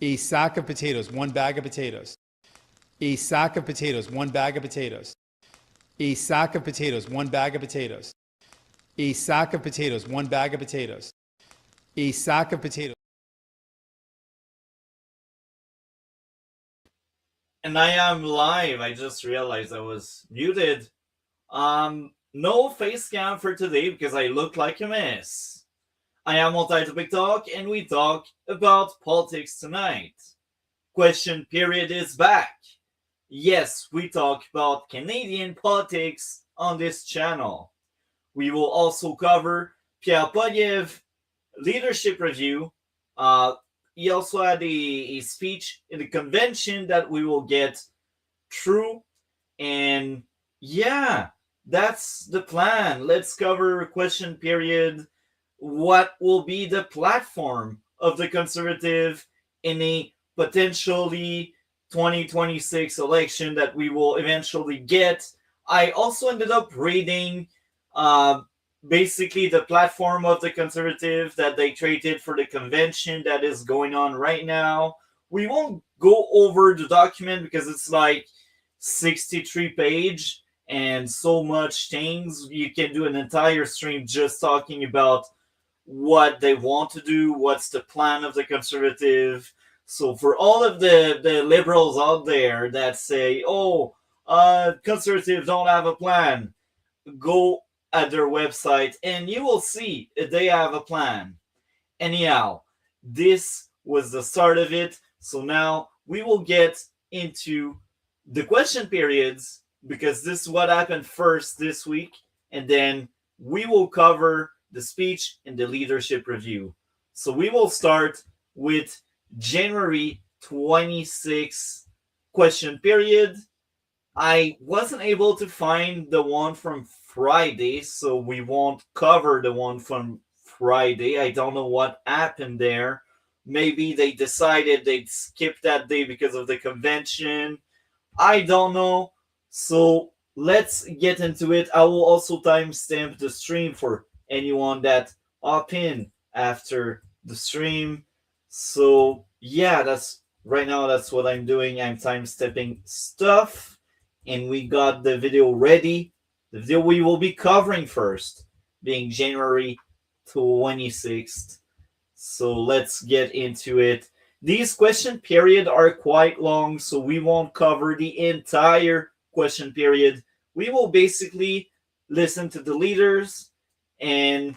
A sack of potatoes, 1 bag of potatoes. A sack of potatoes, 1 bag of potatoes. A sack of potatoes, 1 bag of potatoes. A sack of potatoes, 1 bag of potatoes. A sack of potatoes. And I am live. I just realized I was muted. No face cam for today because I look like a mess. I am Multi-Topic Talk, and we talk about politics tonight. Question period is back. Yes, we talk about Canadian politics on this channel. We will also cover Pierre Poilievre leadership review. He also had a speech in the convention that we will get through. And yeah, that's the plan. Let's cover question period. What will be the platform of the Conservative in a potentially 2026 election that we will eventually get? I also ended up reading uh, basically the platform of the Conservative that they traded for the convention that is going on right now. We won't go over the document because it's like 63 page and so much things. You can do an entire stream just talking about what they want to do, what's the plan of the Conservative. So for all of the liberals out there that say, oh, Conservatives don't have a plan, go at their website and you will see they have a plan. Anyhow, this was the start of it. So now we will get into the question periods because this is what happened first this week. And then we will cover the speech and the leadership review. So we will start with January 26th question period. I wasn't able to find the one from Friday, so we won't cover the one from Friday. I don't know what happened there. Maybe they decided they'd skip that day because of the convention. I don't know. So let's get into it. I will also timestamp the stream for anyone that hop in after the stream. So yeah, that's right now that's what I'm doing. I'm timestamping stuff and we got the video ready. The video we will be covering first being January 26th. So let's get into it. These question period are quite long, so we won't cover the entire question period. We will basically listen to the leaders, and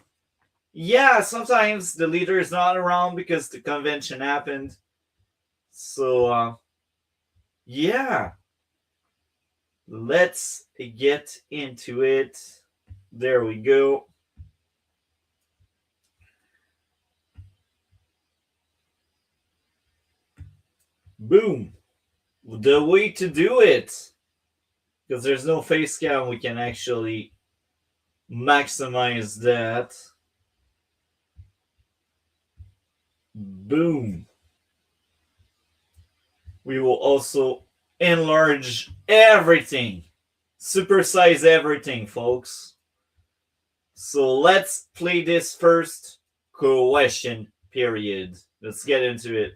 yeah, sometimes the leader is not around because the convention happened. So yeah, let's get into it. There we go. Boom. The way to do it, because there's no face cam, we can actually maximize that. Boom. We will also enlarge everything, supersize everything, folks. So let's play this first question period. Let's get into it.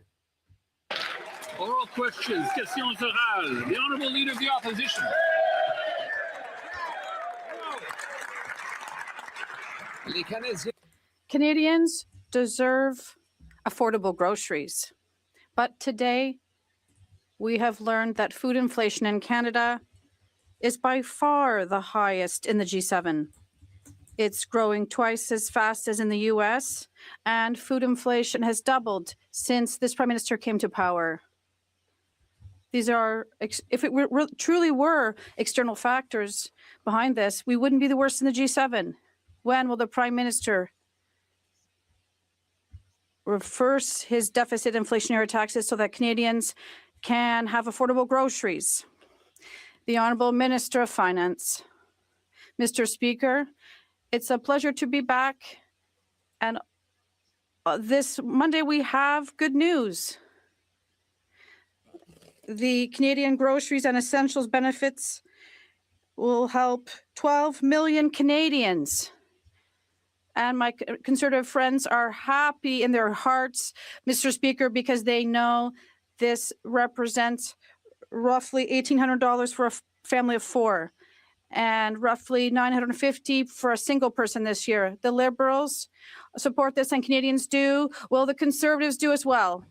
Oral questions, questions orales. The Honourable Leader of the Opposition. Canadians deserve affordable groceries. But today, we have learned that food inflation in Canada is by far the highest in the G7. It's growing twice as fast as in the US, and food inflation has doubled since this Prime Minister came to power. These are, if it truly were external factors behind this, we wouldn't be the worst in the G7. When will the Prime Minister reverse his deficit inflationary taxes so that Canadians can have affordable groceries? The Honourable Minister of Finance. Mr. Speaker, it's a pleasure to be back. And this Monday we have good news. The Canadian Groceries and Essentials benefits will help 12 million Canadians And my Conservative friends are happy in their hearts, Mr. Speaker, because they know this represents roughly $1,800 for a family of 4 and roughly $950 for a single person this year. The Liberals support this and Canadians do. Will the Conservatives do as well?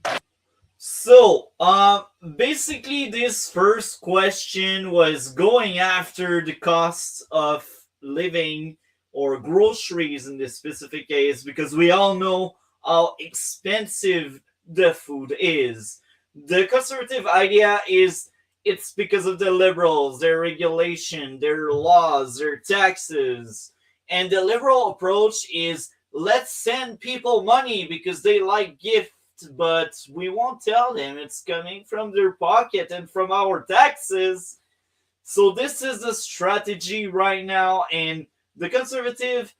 So, basically, this first question was going after the cost of living or groceries in this specific case, because we all know how expensive the food is. The Conservative idea is it's because of the Liberals, their regulation, their laws, their taxes. And the Liberal approach is let's send people money because they like gifts, but we won't tell them it's coming from their pocket and from our taxes. So this is the strategy right now, and the Conservative,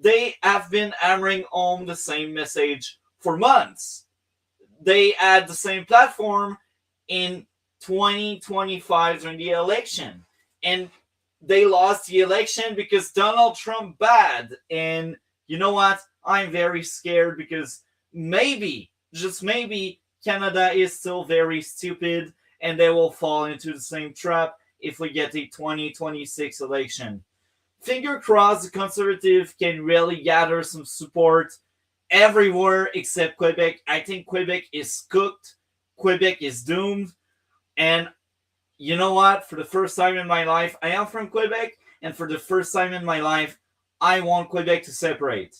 they have been hammering on the same message for months. They had the same platform in 2025 during the election, and they lost the election because Donald Trump bad. And you know what? I'm very scared because maybe, just maybe, Canada is still very stupid and they will fall into the same trap if we get a 2026 election. Finger crossed the Conservative can really gather some support everywhere except Quebec. I think Quebec is cooked. Quebec is doomed. And you know what? For the first time in my life, I am from Quebec, and for the first time in my life, I want Quebec to separate.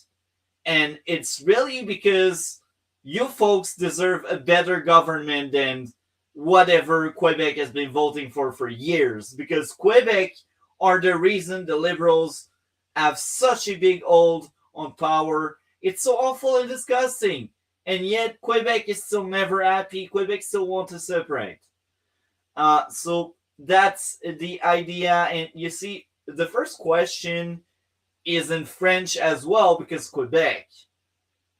And it's really because you folks deserve a better government than whatever Quebec has been voting for years. Because Quebec are the reason the Liberals have such a big hold on power. It's so awful and disgusting. And yet Quebec is still never happy. Quebec still wants to separate. So that's the idea. And you see, the first question is in French as well because Quebec.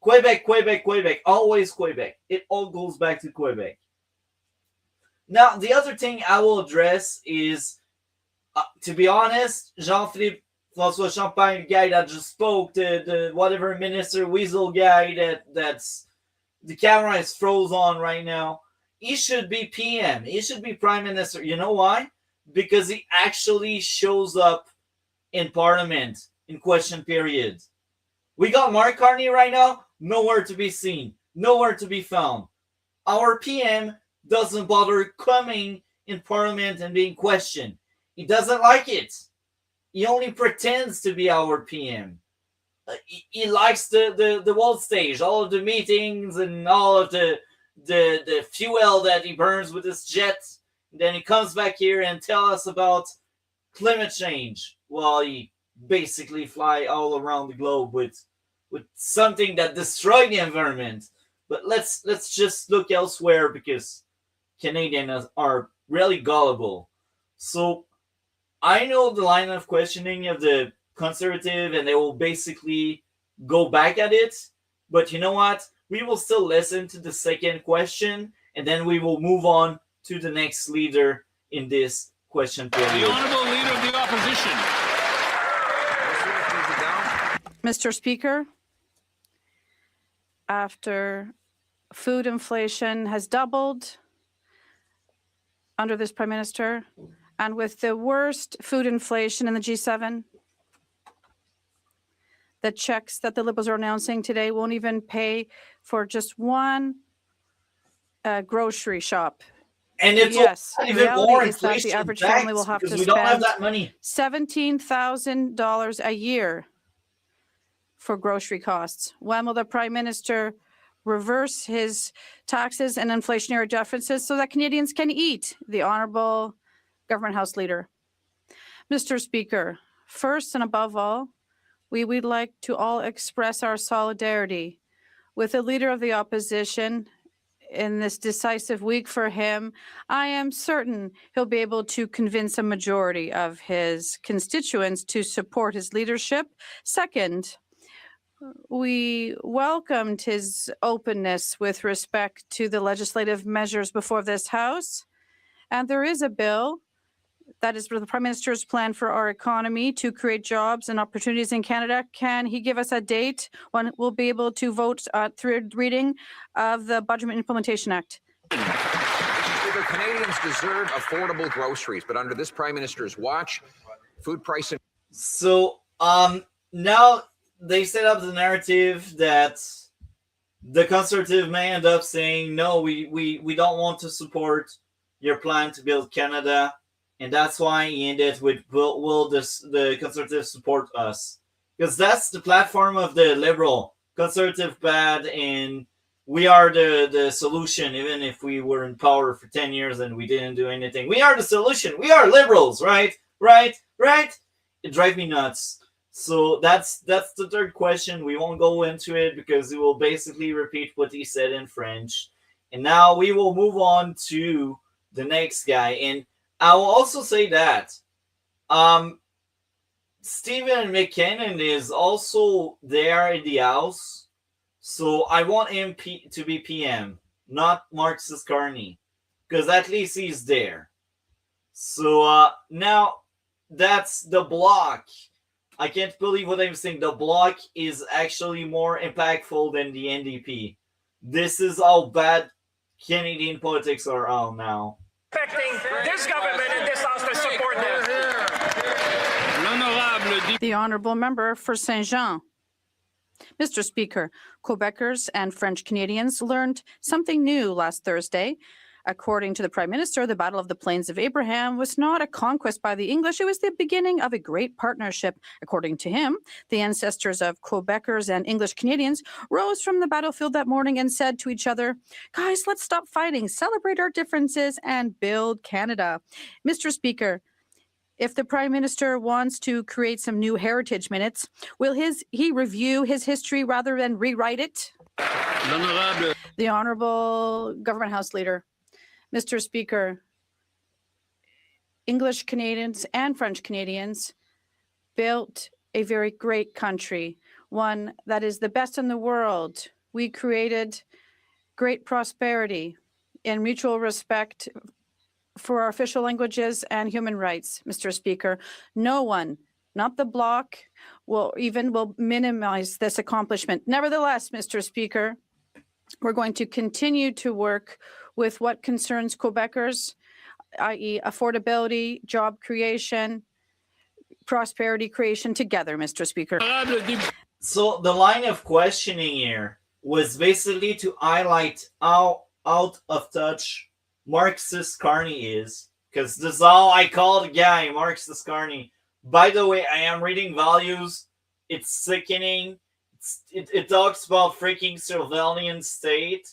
Quebec, Quebec, Quebec. Always Quebec. It all goes back to Quebec. Now, the other thing I will address is, to be honest, Jean-Philippe François Champagne, the guy that just spoke, the whatever minister weasel guy that's the camera is froze on right now. He should be PM. He should be Prime Minister. You know why? Because he actually shows up in Parliament in question period. We got Mark Carney right now, nowhere to be seen, nowhere to be found. Our PM doesn't bother coming in Parliament and being questioned. He doesn't like it. He only pretends to be our PM. He likes the world stage, all of the meetings and all of the fuel that he burns with his jet. Then he comes back here and tell us about climate change while he basically fly all around the globe with something that destroyed the environment. But let's just look elsewhere because Canadians are really gullible. So I know the line of questioning of the Conservative, and they will basically go back at it. But you know what? We will still listen to the second question, and then we will move on to the next leader in this question period. The Honourable Leader of the Opposition. Mr. Speaker, after food inflation has doubled under this Prime Minister, and with the worst food inflation in the G7, the checks that the Liberals are announcing today won't even pay for just one grocery shop. And it's yes, even reality more is that inflation the average tax family will have to because we don't have spend that money. $17,000 a year for grocery costs. When will the Prime Minister reverse his taxes and inflationary deficits so that Canadians can eat? The Honourable Government House Leader. Mr. Speaker, first and above all, we would like to all express our solidarity with the Leader of the Opposition in this decisive week for him. I am certain he'll be able to convince a majority of his constituents to support his leadership. Second, we welcomed his openness with respect to the legislative measures before this House. And there is a bill That is the Prime Minister's plan for our economy to create jobs and opportunities in Canada. Can he give us a date when we'll be able to vote third reading of the Budget Implementation Act? Speaker, Canadians deserve affordable groceries, but under this Prime Minister's watch, food prices. So now they set up the narrative that the Conservative may end up saying, no, we don't want to support your plan to build Canada. And that's why he ended with, will the Conservatives support us? Because that's the platform of the Liberal. Conservative bad, and we are the solution, even if we were in power for 10 years and we didn't do anything. We are the solution. We are Liberals, right? Right? It drives me nuts. So that's the third question. We won't go into it because it will basically repeat what he said in French. And now we will move on to the next guy. And I will also say that Stephen McKinnon is also there in the House. So I want him to be PM, not Marxist Carney, because at least he's there. So now that's the Bloc. I can't believe what I'm saying. The Bloc is actually more impactful than the NDP. This is how bad Canadian politics are all now. Expecting this government and this House to support them. The honourable member for Saint-Jean. Mr. Speaker, Quebecers and French Canadians learned something new last Thursday. According to the Prime Minister, the Battle of the Plains of Abraham was not a conquest by the English, it was the beginning of a great partnership. According to him, the ancestors of Quebecers and English Canadians rose from the battlefield that morning and said to each other, guys, let's stop fighting, celebrate our differences, and build Canada. Mr. Speaker, if the Prime Minister wants to create some new heritage minutes, will he review his history rather than rewrite it? The Honourable Government House Leader. Mr. Speaker, English Canadians and French Canadians built a very great country, one that is the best in the world. We created great prosperity and mutual respect for our official languages and human rights, Mr. Speaker. No one, not the Bloc, will minimize this accomplishment. Nevertheless, Mr. Speaker, we're going to continue to work with what concerns Quebecers, i.e. affordability, job creation, prosperity creation together, Mr. Speaker. So the line of questioning here was basically to highlight how out of touch Marxist Carney is, because this is all I call the guy, Marxist Carney. By the way, I am reading Values. It's sickening. It talks about freaking surveillance state.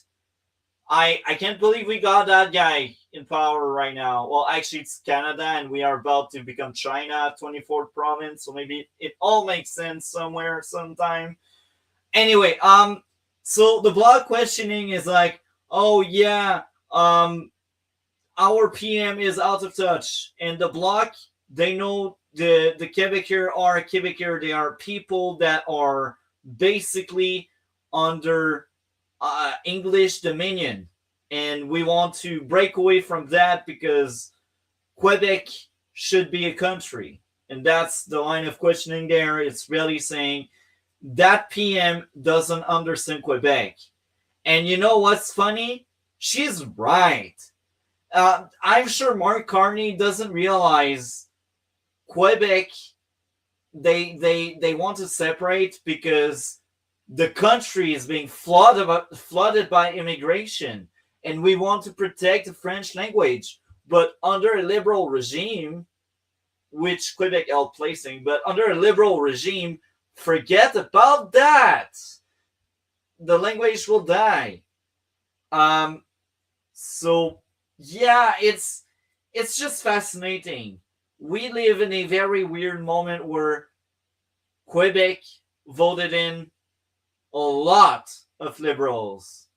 I can't believe we got that guy in power right now. Well, actually, it's Canada, and we are about to become China, 24th province. So maybe it all makes sense somewhere, sometime. Anyway, so the Bloc questioning is like, oh yeah, our PM is out of touch, and the Bloc, they know the Quebecers are Quebecers. They are people that are basically under English dominion, and we want to break away from that because Quebec should be a country. And that's the line of questioning there. It's really saying that PM doesn't understand Quebec. And you know what's funny? She's right. I'm sure Mark Carney doesn't realize Quebec, they want to separate because the country is being flooded by immigration, and we want to protect the French language. But under a liberal regime, which Quebec held placing, but under a liberal regime, forget about that. The language will die. So yeah, it's just fascinating. We live in a very weird moment where Quebec voted in a lot of liberals,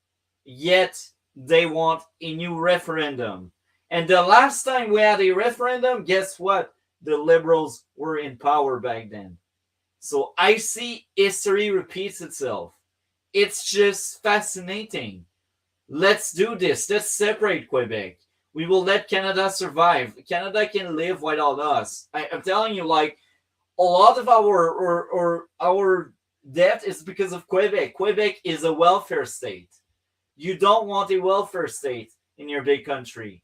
yet they want a new referendum. And the last time we had a referendum, guess what? The liberals were in power back then. So I see history repeats itself. It's just fascinating. Let's do this. Let's separate Quebec. We will let Canada survive. Canada can live without us. I'm telling you, like, a lot of our debt is because of Quebec. Quebec is a welfare state. You don't want a welfare state in your big country.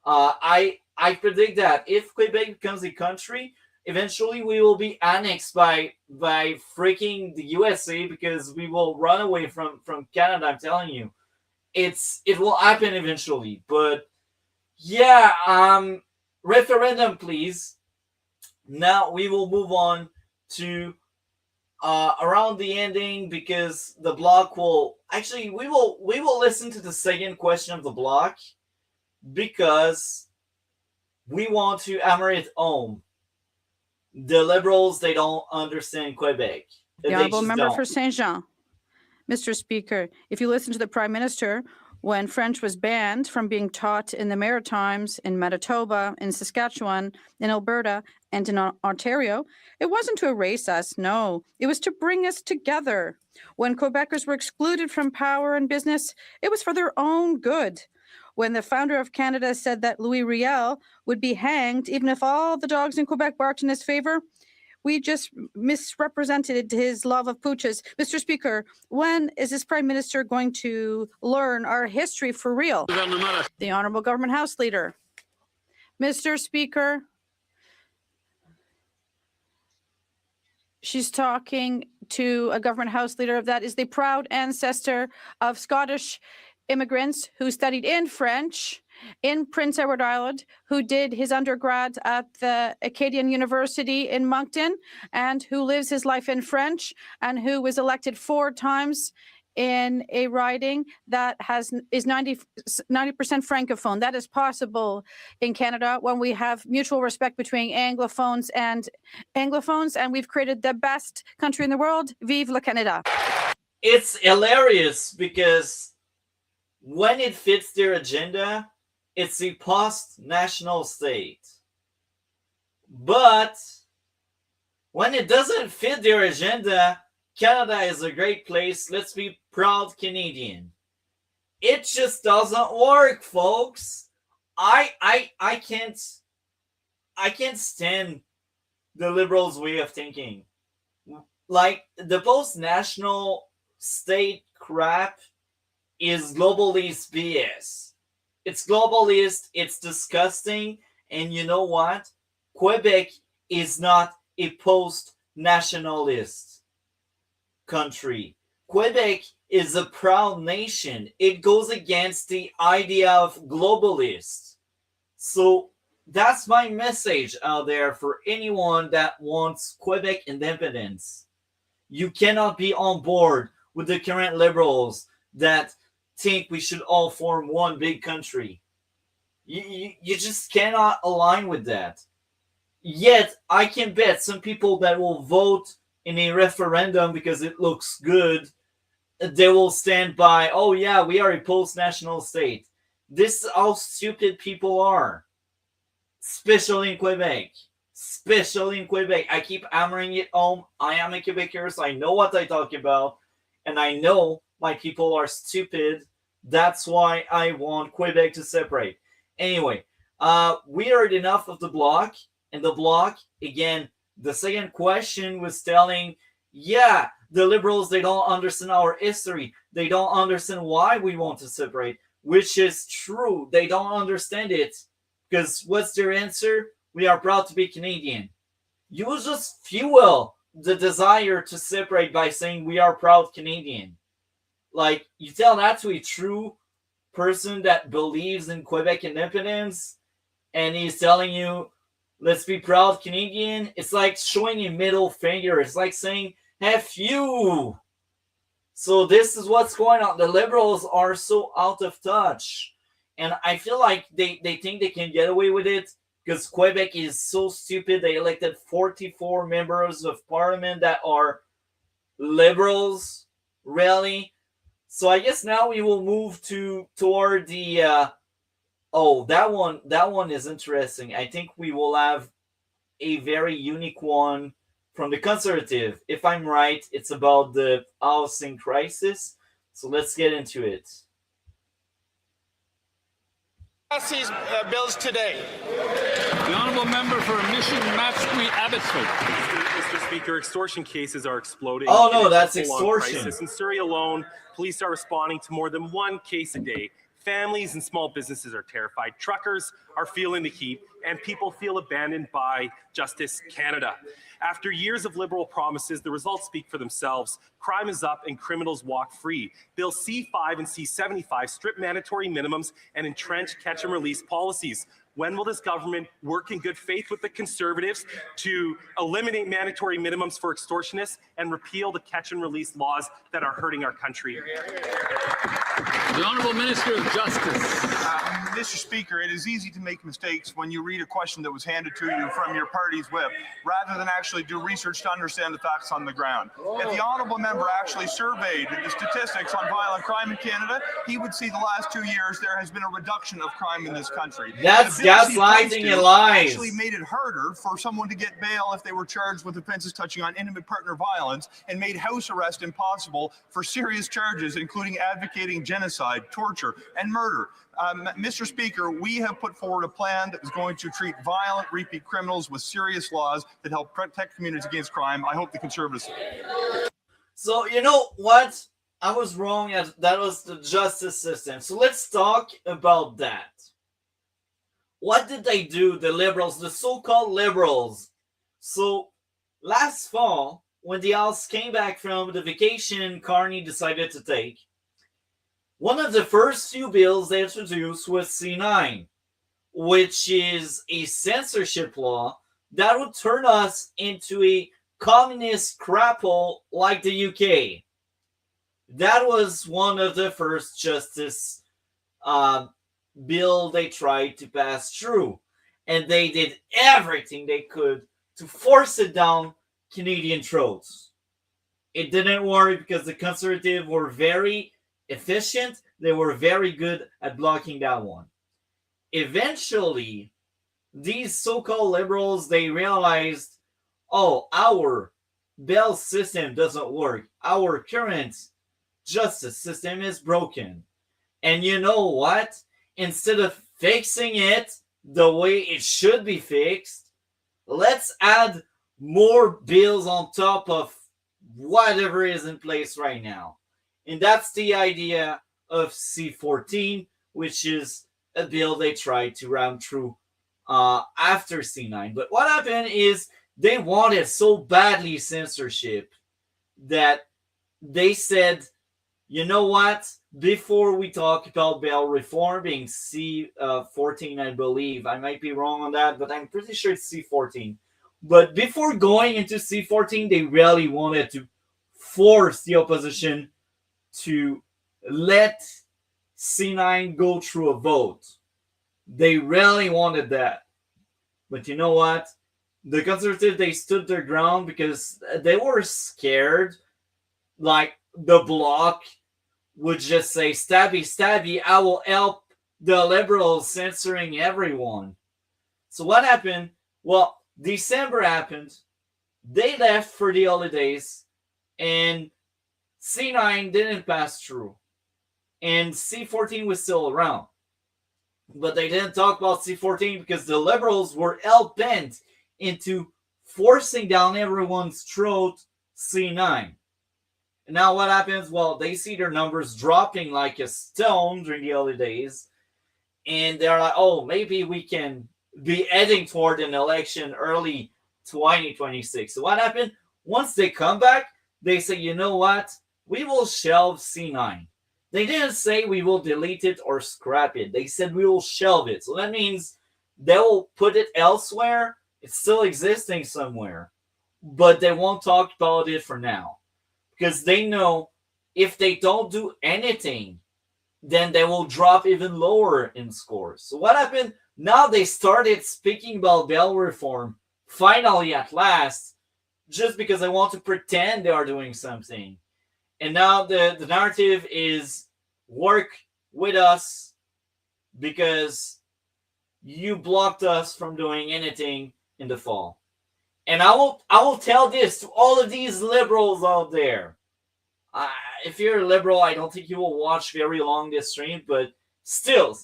I predict that if Quebec becomes a country, eventually we will be annexed by freaking the USA, because we will run away from Canada. I'm telling you, it will happen eventually. But yeah, referendum, please. Now we will move on to around the ending, because the block will actually we will listen to the second question of the block, because we want to hammer it home. The Liberals, they don't understand Quebec. The honourable member for Saint Jean. Mr. Speaker, if you listen to the Prime Minister, when French was banned from being taught in the Maritimes, in Manitoba, in Saskatchewan, in Alberta, and in Ontario, it wasn't to erase us, no. It was to bring us together. When Quebecers were excluded from power and business, it was for their own good. When the founder of Canada said that Louis Riel would be hanged even if all the dogs in Quebec barked in his favor, we just misrepresented his love of pooches. Mr. Speaker, when is this Prime Minister going to learn our history for real? The Honourable Government House Leader. Mr. Speaker, she's talking to a Government House Leader that is the proud ancestor of Scottish immigrants who studied in French in Prince Edward Island, who did his undergrad at the Acadian University in Moncton, and who lives his life in French, and who was elected 4 times in a riding that is 90% francophone. That is possible in Canada when we have mutual respect between Anglophones, and we've created the best country in the world. Vive le Canada. It's hilarious because when it fits their agenda, it's a post-national state. But when it doesn't fit their agenda, Canada is a great place. Let's be proud Canadian. It just doesn't work, folks. I can't stand the Liberals' way of thinking. Like, the post-national state crap is globalist BS. It's globalist, it's disgusting, and you know what? Quebec is not a post-nationalist country. Quebec is a proud nation. It goes against the idea of globalists. So that's my message out there for anyone that wants Quebec independence. You cannot be on board with the current Liberals that think we should all form one big country. You just cannot align with that. Yet, I can bet some people that will vote in a referendum because it looks good, they will stand by, oh yeah, we are a post-national state. This is how stupid people are. Especially in Quebec. Especially in Quebec. I keep hammering it home. I am a Quebecer, so I know what I talk about. And I know my people are stupid. That's why I want Quebec to separate. Anyway, we heard enough of the block. And the block, again, the second question was telling, yeah, the Liberals, they don't understand our history. They don't understand why we want to separate, which is true. They don't understand it. Because what's their answer? We are proud to be Canadian. You will just fuel the desire to separate by saying we are proud Canadian. Like, you tell that to a true person that believes in Quebec independence, and he's telling you, let's be proud Canadian. It's like showing a middle finger. It's like saying, F you. So this is what's going on. The Liberals are so out of touch. And I feel like they think they can get away with it because Quebec is so stupid. They elected 44 members of parliament that are Liberals, really. So I guess now we will move toward the that one is interesting. I think we will have a very unique one from the Conservative. If I'm right, it's about the housing crisis. So let's get into it. Pass these bills today. The honourable member for Mission Matchpoint Abbotsford. Mr. Speaker, extortion cases are exploding. Oh, no, It's a that's full-on extortion. crisis. In Surrey alone, police are responding to more than one case a day. Families and small businesses are terrified. Truckers are feeling the heat, and people feel abandoned by Justice Canada. After years of Liberal promises, the results speak for themselves. Crime is up and criminals walk free. Bill C5 and C75 strip mandatory minimums and entrench catch and release policies. When will this government work in good faith with the Conservatives to eliminate mandatory minimums for extortionists and repeal the catch and release laws that are hurting our country? The Honourable Minister of Justice. Mr. Speaker, it is easy to make mistakes when you read a question that was handed to you from your party's whip, rather than actually do research to understand the facts on the ground. If the honourable member actually surveyed the statistics on violent crime in Canada, he would see the last 2 years there has been a reduction of crime in this country. That's gaslighting and lies. Actually made it harder for someone to get bail if they were charged with offences touching on intimate partner violence, and made house arrest impossible for serious charges, including advocating genocide, torture, and murder. Mr. Speaker, we have put forward a plan that is going to treat violent repeat criminals with serious laws that help protect communities against crime. I hope the Conservatives. So, you know what? I was wrong. That was the justice system. So let's talk about that. What did they do, the Liberals, the so-called Liberals? So last fall, when the House came back from the vacation Carney decided to take, one of the first few bills they introduced was C9, which is a censorship law that would turn us into a communist crapple like the UK. That was one of the first justice bill they tried to pass through. And they did everything they could to force it down Canadian throats. It didn't work because the Conservatives were very efficient. They were very good at blocking that one. Eventually, these so-called Liberals, they realized, oh, our bail system doesn't work. Our current justice system is broken. And you know what? Instead of fixing it the way it should be fixed, let's add more bills on top of whatever is in place right now. And that's the idea of C14, which is a bill they tried to ram through after C9. But what happened is they wanted so badly censorship that they said, you know what? Before we talk about bail reform being C14, I believe. I might be wrong on that, but I'm pretty sure it's C14. But before going into C14, they really wanted to force the opposition to let C9 go through a vote. They really wanted that. But you know what? The Conservatives, they stood their ground because they were scared. Like, the Bloc would just say, stabby, stabby, I will help the Liberals censoring everyone. So what happened? Well, December happened. They left for the holidays. And C9 didn't pass through. And C14 was still around. But they didn't talk about C14 because the Liberals were hell-bent into forcing down everyone's throat C9. And now what happens? Well, they see their numbers dropping like a stone during the holidays. And they're like, oh, maybe we can be heading toward an election early 2026. So what happened? Once they come back, they say, you know what? We will shelve C9. They didn't say we will delete it or scrap it. They said we will shelve it. So that means they will put it elsewhere. It's still existing somewhere. But they won't talk about it for now. Because they know if they don't do anything, then they will drop even lower in scores. So what happened? Now they started speaking about bail reform, finally at last, just because they want to pretend they are doing something. And now the narrative is work with us because you blocked us from doing anything in the fall. And I will tell this to all of these liberals out there. If you're a liberal, I don't think you will watch very long this stream, but still,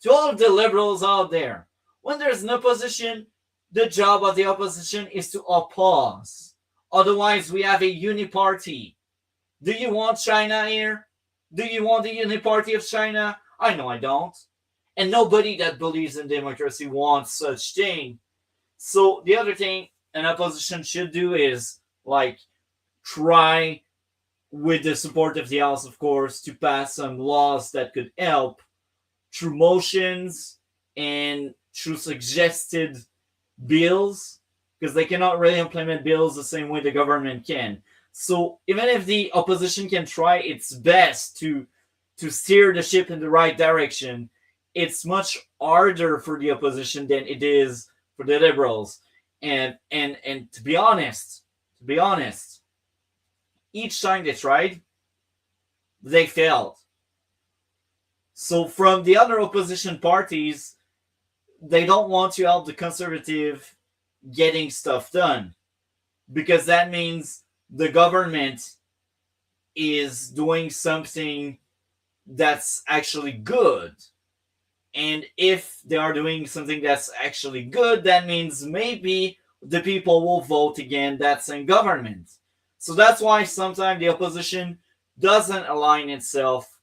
to all of the liberals out there, when there's an opposition, the job of the opposition is to oppose. Otherwise, we have a uniparty. Do you want China here? Do you want the uniparty of China? I know I don't. And nobody that believes in democracy wants such thing. So the other thing an opposition should do is, like, try, with the support of the House, of course, to pass some laws that could help through motions and through suggested bills, because they cannot really implement bills the same way the government can. So even if the opposition can try its best to steer the ship in the right direction, it's much harder for the opposition than it is for the liberals. And to be honest, each time they tried, they failed. So from the other opposition parties, they don't want to help the conservative getting stuff done, because that means the government is doing something that's actually good. And if they are doing something that's actually good, that means maybe the people will vote again that's in government. So that's why sometimes the opposition doesn't align itself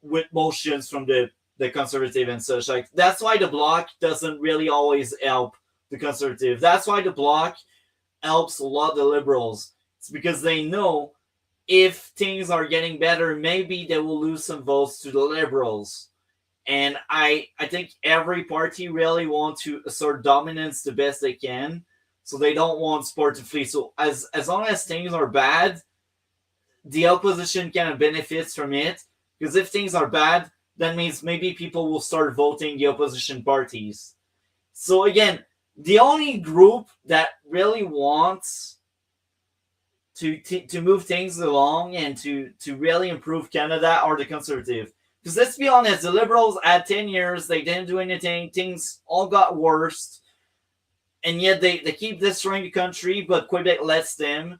with motions from the conservative and such. Like, that's why the bloc doesn't really always help the conservative. That's why the bloc helps a lot of the liberals. It's because they know if things are getting better, maybe they will lose some votes to the liberals. And I think every party really wants to assert dominance the best they can, so they don't want support to flee. So as long as things are bad, the opposition kind of benefits from it, because if things are bad, that means maybe people will start voting the opposition parties. So again, the only group that really wants to move things along and to really improve Canada are the conservative. Because let's be honest, the Liberals had 10 years, they didn't do anything, things all got worse, and yet they keep destroying the country, but Quebec lets them.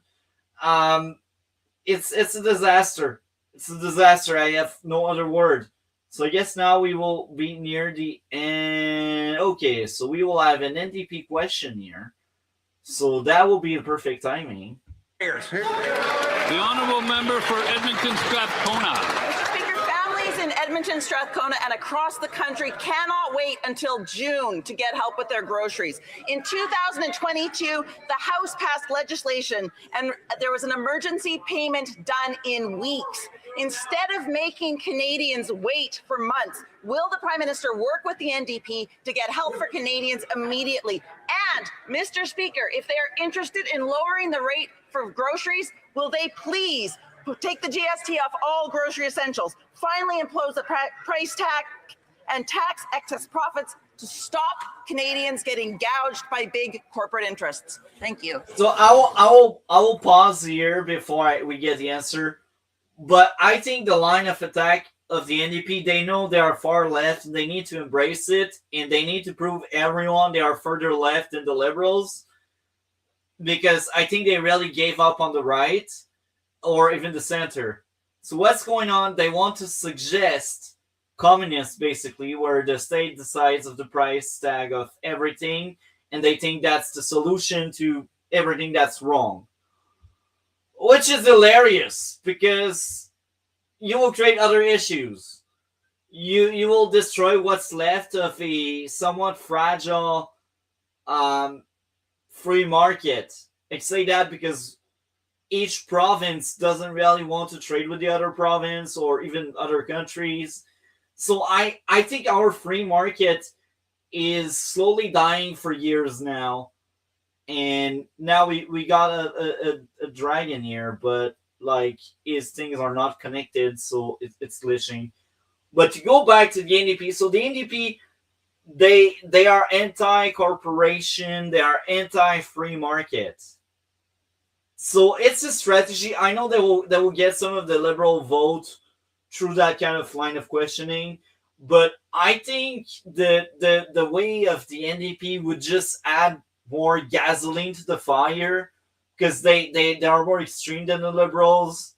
It's a disaster. It's a disaster. I have no other word. So I guess now we will be near the end. Okay, so we will have an NDP question here. So that will be the perfect timing. The honourable member for Edmonton Strathcona. Mr. Speaker, families in Edmonton, Strathcona, and across the country cannot wait until June to get help with their groceries. In 2022, the House passed legislation and there was an emergency payment done in weeks. Instead of making Canadians wait for months, will the Prime Minister work with the NDP to get help for Canadians immediately? And, Mr. Speaker, if they are interested in lowering the rate for groceries, will they please take the GST off all grocery essentials, finally impose a price tag and tax excess profits to stop Canadians getting gouged by big corporate interests? Thank you. So I will pause here before we get the answer. But I think the line of attack of the NDP, they know they are far left and they need to embrace it, and they need to prove everyone they are further left than the Liberals, because I think they really gave up on the right or even the center. So what's going on? They want to suggest communists, basically, where the state decides of the price tag of everything, and they think that's the solution to everything that's wrong. Which is hilarious, because you will create other issues. You will destroy what's left of a somewhat fragile free market. I say that because each province doesn't really want to trade with the other province or even other countries. So I think our free market is slowly dying for years now. And now we got a dragon here, but like his things are not connected, so it's glitching. But to go back to the NDP, so the NDP, they are anti-corporation, they are anti-free market. So it's a strategy. I know they will get some of the Liberal vote through that kind of line of questioning, but I think the way of the NDP would just add more gasoline to the fire, because they are more extreme than the Liberals.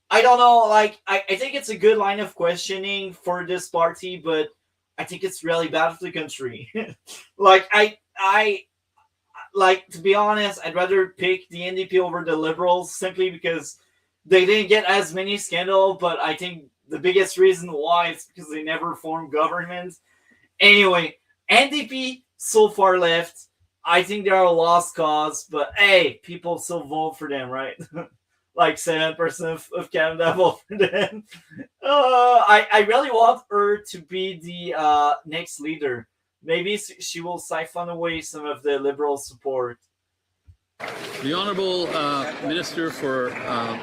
I don't know, like I think it's a good line of questioning for this party, but I think it's really bad for the country. Like I like, to be honest, I'd rather pick the NDP over the Liberals simply because they didn't get as many scandals, but I think the biggest reason why is because they never formed government. Anyway, NDP so far left. I think they're a lost cause, but hey, people still vote for them, right? Like 7% of Canada vote for them. I really want her to be the next leader. Maybe she will siphon away some of the Liberal support. The Honourable Minister for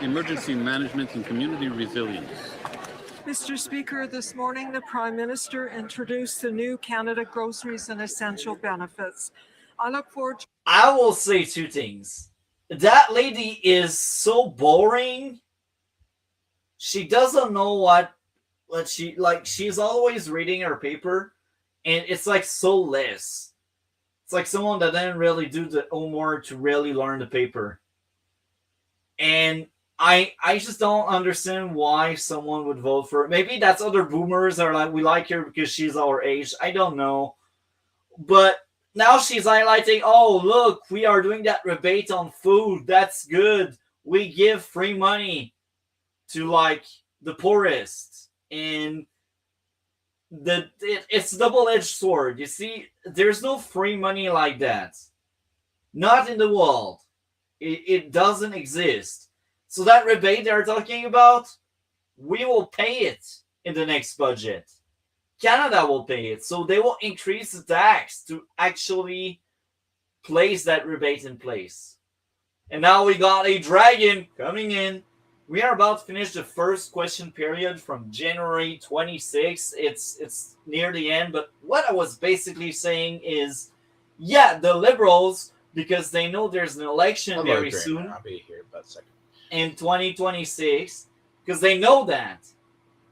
Emergency Management and Community Resilience. Mr. Speaker, this morning the Prime Minister introduced the new Canada Groceries and Essential Benefits. I look forward to... I will say two things. That lady is so boring. She doesn't know what she's always reading her paper, and it's like so less. It's like someone that didn't really do the homework to really learn the paper. And I just don't understand why someone would vote for it. Maybe that's other boomers are like, we like her because she's our age. I don't know. But now she's highlighting, oh, look, we are doing that rebate on food. That's good. We give free money to, like, the poorest. And it's a double-edged sword. You see, there's no free money like that. Not in the world. It doesn't exist. So that rebate they're talking about, we will pay it in the next budget. Canada will pay it. So they will increase the tax to actually place that rebate in place. And now we got a dragon coming in. We are about to finish the first question period from January 26th. It's near the end. But what I was basically saying is, yeah, the Liberals, because they know there's an election very soon. I'll be here about a second. In 2026, because they know that.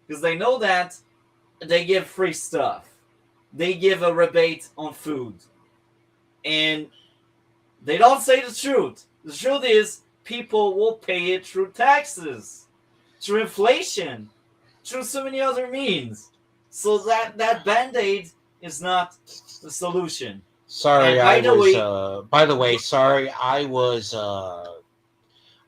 Because they know that they give free stuff. They give a rebate on food. And they don't say the truth. The truth is people will pay it through taxes, through inflation, through so many other means. So that Band-Aid is not the solution. Sorry, by the way, sorry,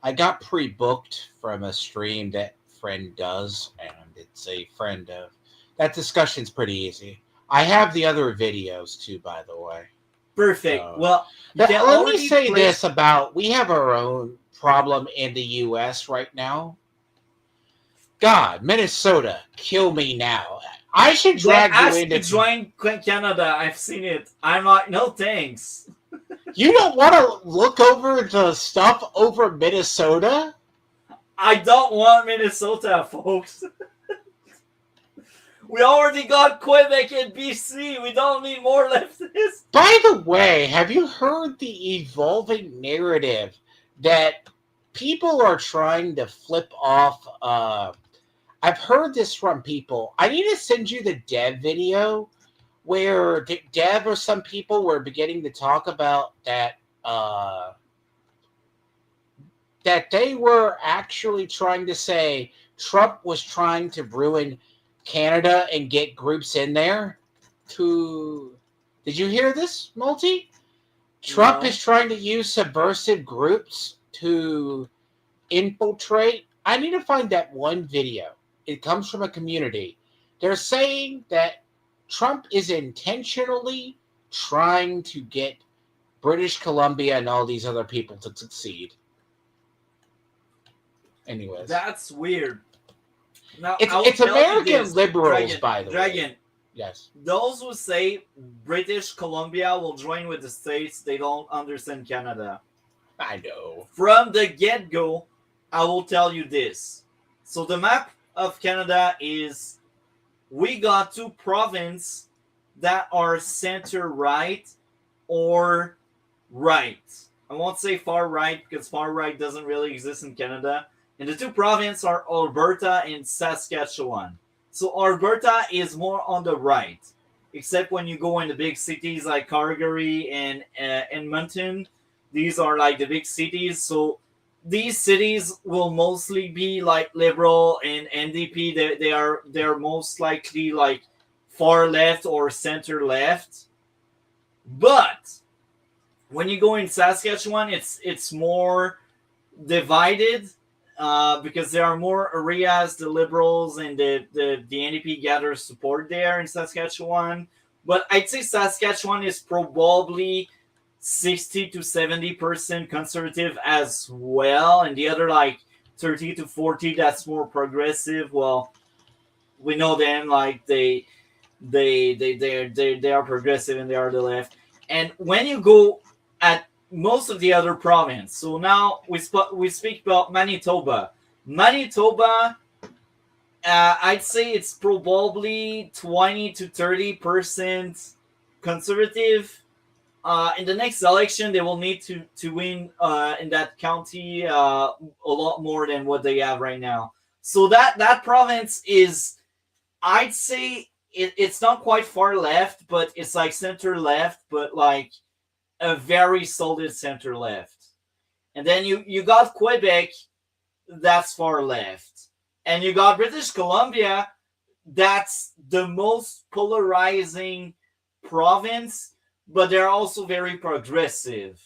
I got pre-booked from a stream that friend does, and it's a friend of... That discussion's pretty easy. I have the other videos, too, by the way. Perfect. So, Well, let me say this about... We have our own problem in the U.S. right now. God, Minnesota, kill me now. I should drag you into... join Canada. I've seen it. I'm like, no thanks. You don't want to look over the stuff over Minnesota? I don't want Minnesota, folks. We already got Quebec and BC. We don't need more leftists. By the way, have you heard the evolving narrative that people are trying to flip off? I've heard this from people. I need to send you the Dev video where Dev or some people were beginning to talk about that that they were actually trying to say Trump was trying to ruin Canada and get groups in there to... Did you hear this, Multi? Trump is trying to use subversive groups to infiltrate. I need to find that one video. It comes from a community. They're saying that Trump is intentionally trying to get British Columbia and all these other people to succeed. Anyways. That's weird. Now, it's American liberals, by the way. Dragon. Yes. Those who say British Columbia will join with the States, they don't understand Canada. I know. From the get-go, I will tell you this. So the map of Canada is... We got two provinces that are center-right or right. I won't say far-right because far-right doesn't really exist in Canada. And the two provinces are Alberta and Saskatchewan. So Alberta is more on the right, except when you go in the big cities like Calgary and Edmonton. These are like the big cities. So these cities will mostly be like Liberal and NDP. They're most likely like far left or center left. But when you go in Saskatchewan, it's more divided because there are more areas the Liberals and the NDP gather support there in Saskatchewan. But I'd say Saskatchewan is probably 60 to 70% conservative as well, and the other like 30 to 40 that's more progressive. Well, we know them, like they are progressive and they are the left. And when you go at most of the other province, so now we speak about Manitoba. I'd say it's probably 20 to 30% conservative. In the next election, they will need to win in that county a lot more than what they have right now. So that province is, I'd say, it's not quite far left, but it's like center left, but like a very solid center left. And then you got Quebec, that's far left. And you got British Columbia, that's the most polarizing province, but they're also very progressive.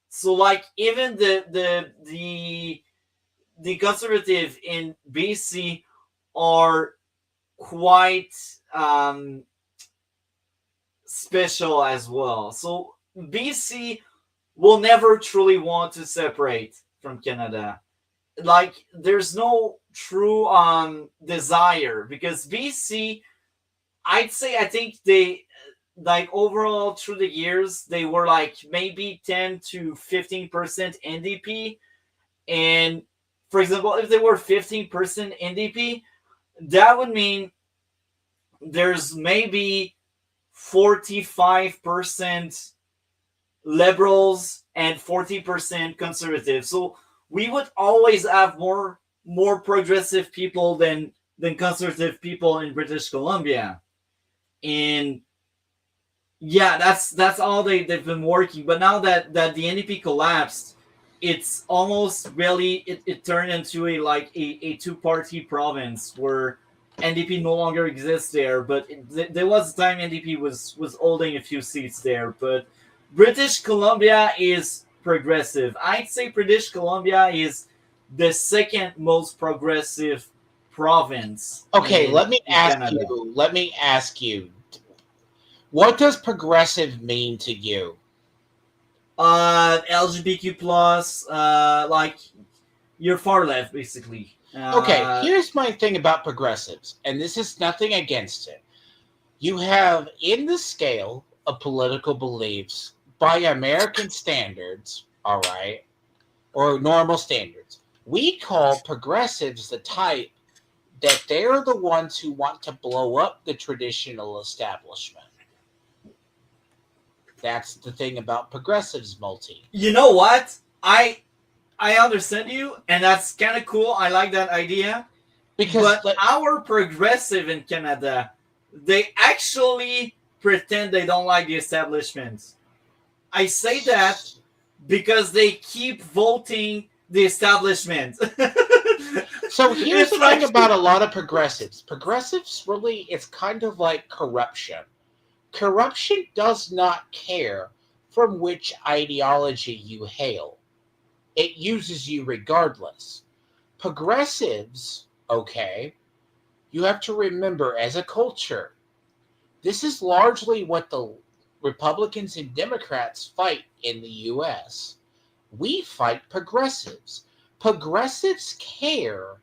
So like even the conservative in BC are quite special as well. So BC will never truly want to separate from Canada. Like there's no true desire, because BC, I think they, like overall through the years, they were like maybe 10 to 15% NDP. And for example, if they were 15% NDP, that would mean there's maybe 45% liberals and 40% conservative. So we would always have more progressive people than conservative people in British Columbia. And yeah, that's all they've been working. But now that the NDP collapsed, it's almost really it turned into a two-party province where NDP no longer exists there. But there was a time NDP was holding a few seats there. But British Columbia is progressive. I'd say British Columbia is the second most progressive province. Okay, let me ask you. What does progressive mean to you? LGBTQ plus, like you're far left, basically. Okay, here's my thing about progressives, and this is nothing against it. You have in the scale of political beliefs by American standards, all right, or normal standards, we call progressives the type that they're the ones who want to blow up the traditional establishment. That's the thing about progressives, Multi. You know what? I understand you, and that's kind of cool. I like that idea. But our progressive in Canada, they actually pretend they don't like the establishment. I say that because they keep voting the establishment. So here's the thing about a lot of progressives. Progressives really, it's kind of like corruption. Corruption does not care from which ideology you hail. It uses you regardless. Progressives, okay, you have to remember as a culture, this is largely what the Republicans and Democrats fight in the U.S. We fight progressives. Progressives care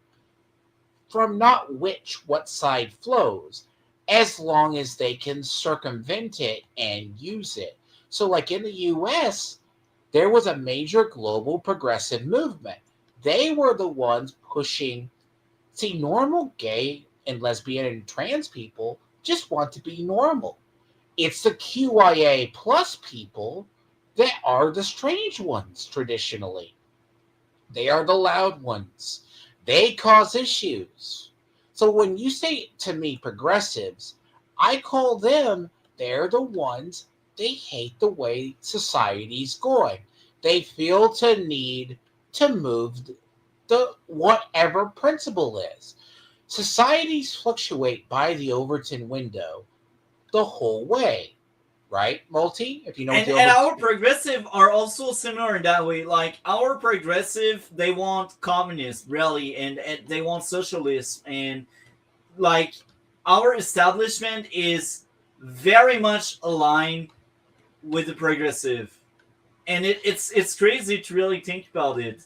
from not what side flows, as long as they can circumvent it and use it. So like in the U.S., there was a major global progressive movement. They were the ones pushing, see, normal gay and lesbian and trans people just want to be normal. It's the QIA plus people that are the strange ones traditionally. They are the loud ones. They cause issues. So when you say to me progressives, I call them, they're the ones, they hate the way society's going. They feel to need to move the whatever principle is. Societies fluctuate by the Overton window the whole way, right, Multi? If you don't And, deal and with our progressive are also similar in that way. Like our progressive, they want communists really, and they want socialists, and like our establishment is very much aligned with the progressive, and it's crazy to really think about it,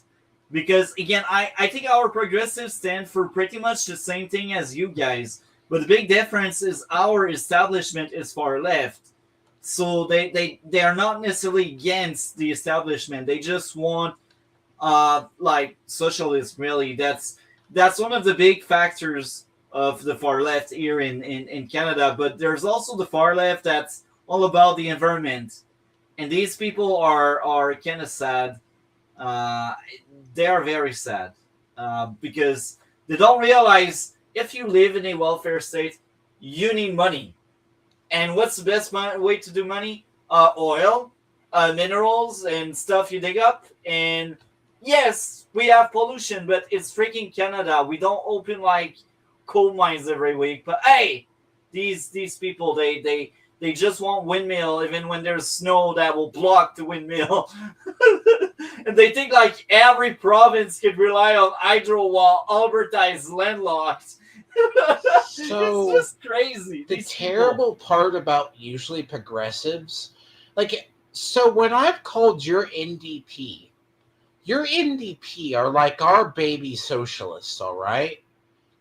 because again, I think our progressives stand for pretty much the same thing as you guys, but the big difference is our establishment is far left. So they are not necessarily against the establishment. They just want like socialism. Really, that's one of the big factors of the far left here in Canada. But there's also the far left that's all about the environment, and these people are kind of sad. Uh, they are very sad because they don't realize if you live in a welfare state, you need money. And what's the best way to do money? Oil, minerals, and stuff you dig up. And yes, we have pollution, but it's freaking Canada. We don't open like coal mines every week. But hey, these people they just want windmill, even when there's snow that will block the windmill. And they think like every province could rely on hydro while Alberta is landlocked. So it's just crazy. The terrible part about usually progressives, like, so when I've called your NDP are like our baby socialists, all right?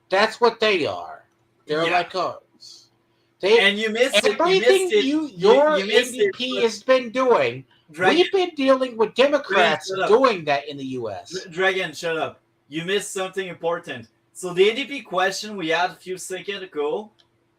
That's what they are. They're like us. And you missed everything it. Your you missed NDP has been doing. We've been dealing with Democrats doing that in the U.S. Dragon, shut up. You missed something important. So the NDP question we had a few seconds ago,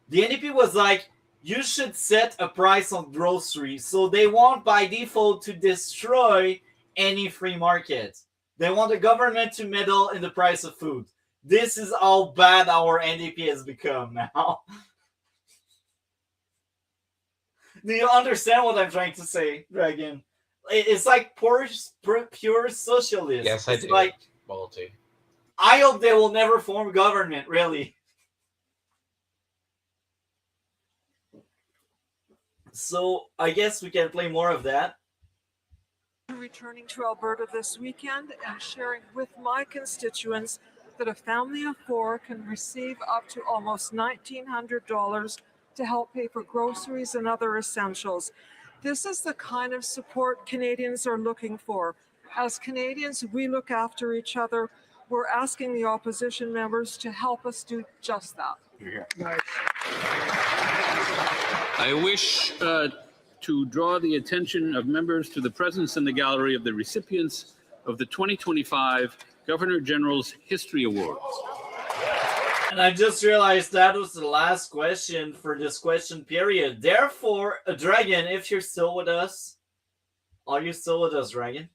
the NDP was like, you should set a price on groceries. So they want by default to destroy any free market. They want the government to meddle in the price of food. This is how bad our NDP has become now. Do you understand what I'm trying to say, Dragon? It's like pure socialism. Yes, I do. Like, Multi. I hope they will never form government, really. So I guess we can play more of that. Returning to Alberta this weekend and sharing with my constituents that a family of 4 can receive up to almost $1,900 to help pay for groceries and other essentials. This is the kind of support Canadians are looking for. As Canadians, we look after each other. We're asking the opposition members to help us do just that. I wish to draw the attention of members to the presence in the gallery of the recipients of the 2025 Governor General's History Awards. And I just realized that was the last question for this question period. Therefore, Dragon, if you're still with us, are you still with us, Dragon?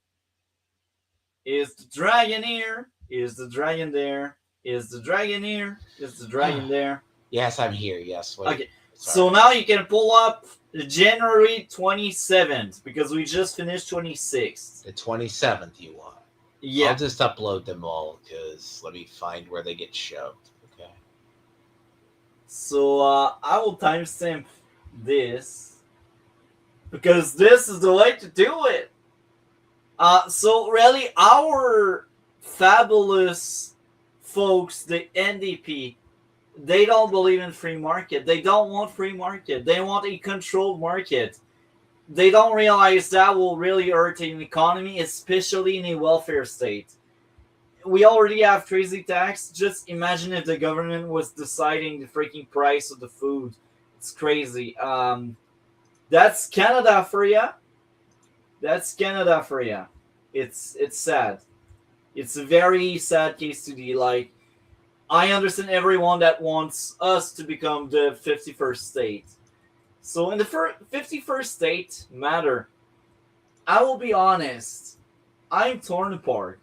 Is the dragon here? Is the dragon there? Is the dragon here? Is the dragon there? Yes, I'm here. Yes. Wait. Okay. So now you can pull up January 27th because we just finished 26th. The 27th you want? Yeah. I'll just upload them all because let me find where they get shoved. Okay. So I will timestamp this because this is the way to do it. So really, our fabulous folks, the NDP, they don't believe in free market. They don't want free market. They want a controlled market. They don't realize that will really hurt an economy, especially in a welfare state. We already have crazy tax. Just imagine if the government was deciding the freaking price of the food. It's crazy. That's Canada for you. That's Canada for you. It's sad. It's a very sad case study. Like, I understand everyone that wants us to become the 51st state. So in the 51st state matter, I will be honest, I'm torn apart.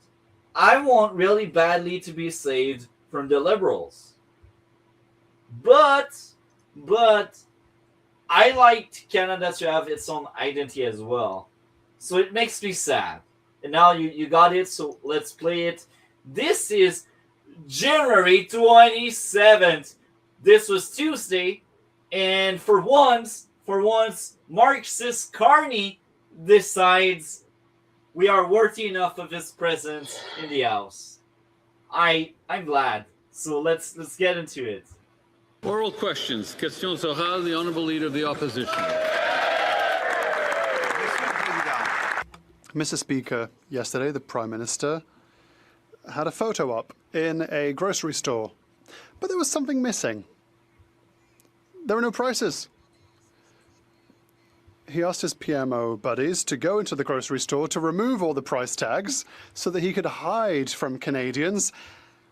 I want really badly to be saved from the Liberals. But I liked Canada to have its own identity as well. So it makes me sad. And now you got it, so let's play it. This is January 27th. This was Tuesday, And for once, Marxist Carney decides we are worthy enough of his presence in the House. I'm glad. So let's get into it. Oral questions. Questions orales. The Honourable Leader of the Opposition. Mr. Speaker, yesterday the Prime Minister had a photo up in a grocery store, but there was something missing. There were no prices. He asked his PMO buddies to go into the grocery store to remove all the price tags so that he could hide from Canadians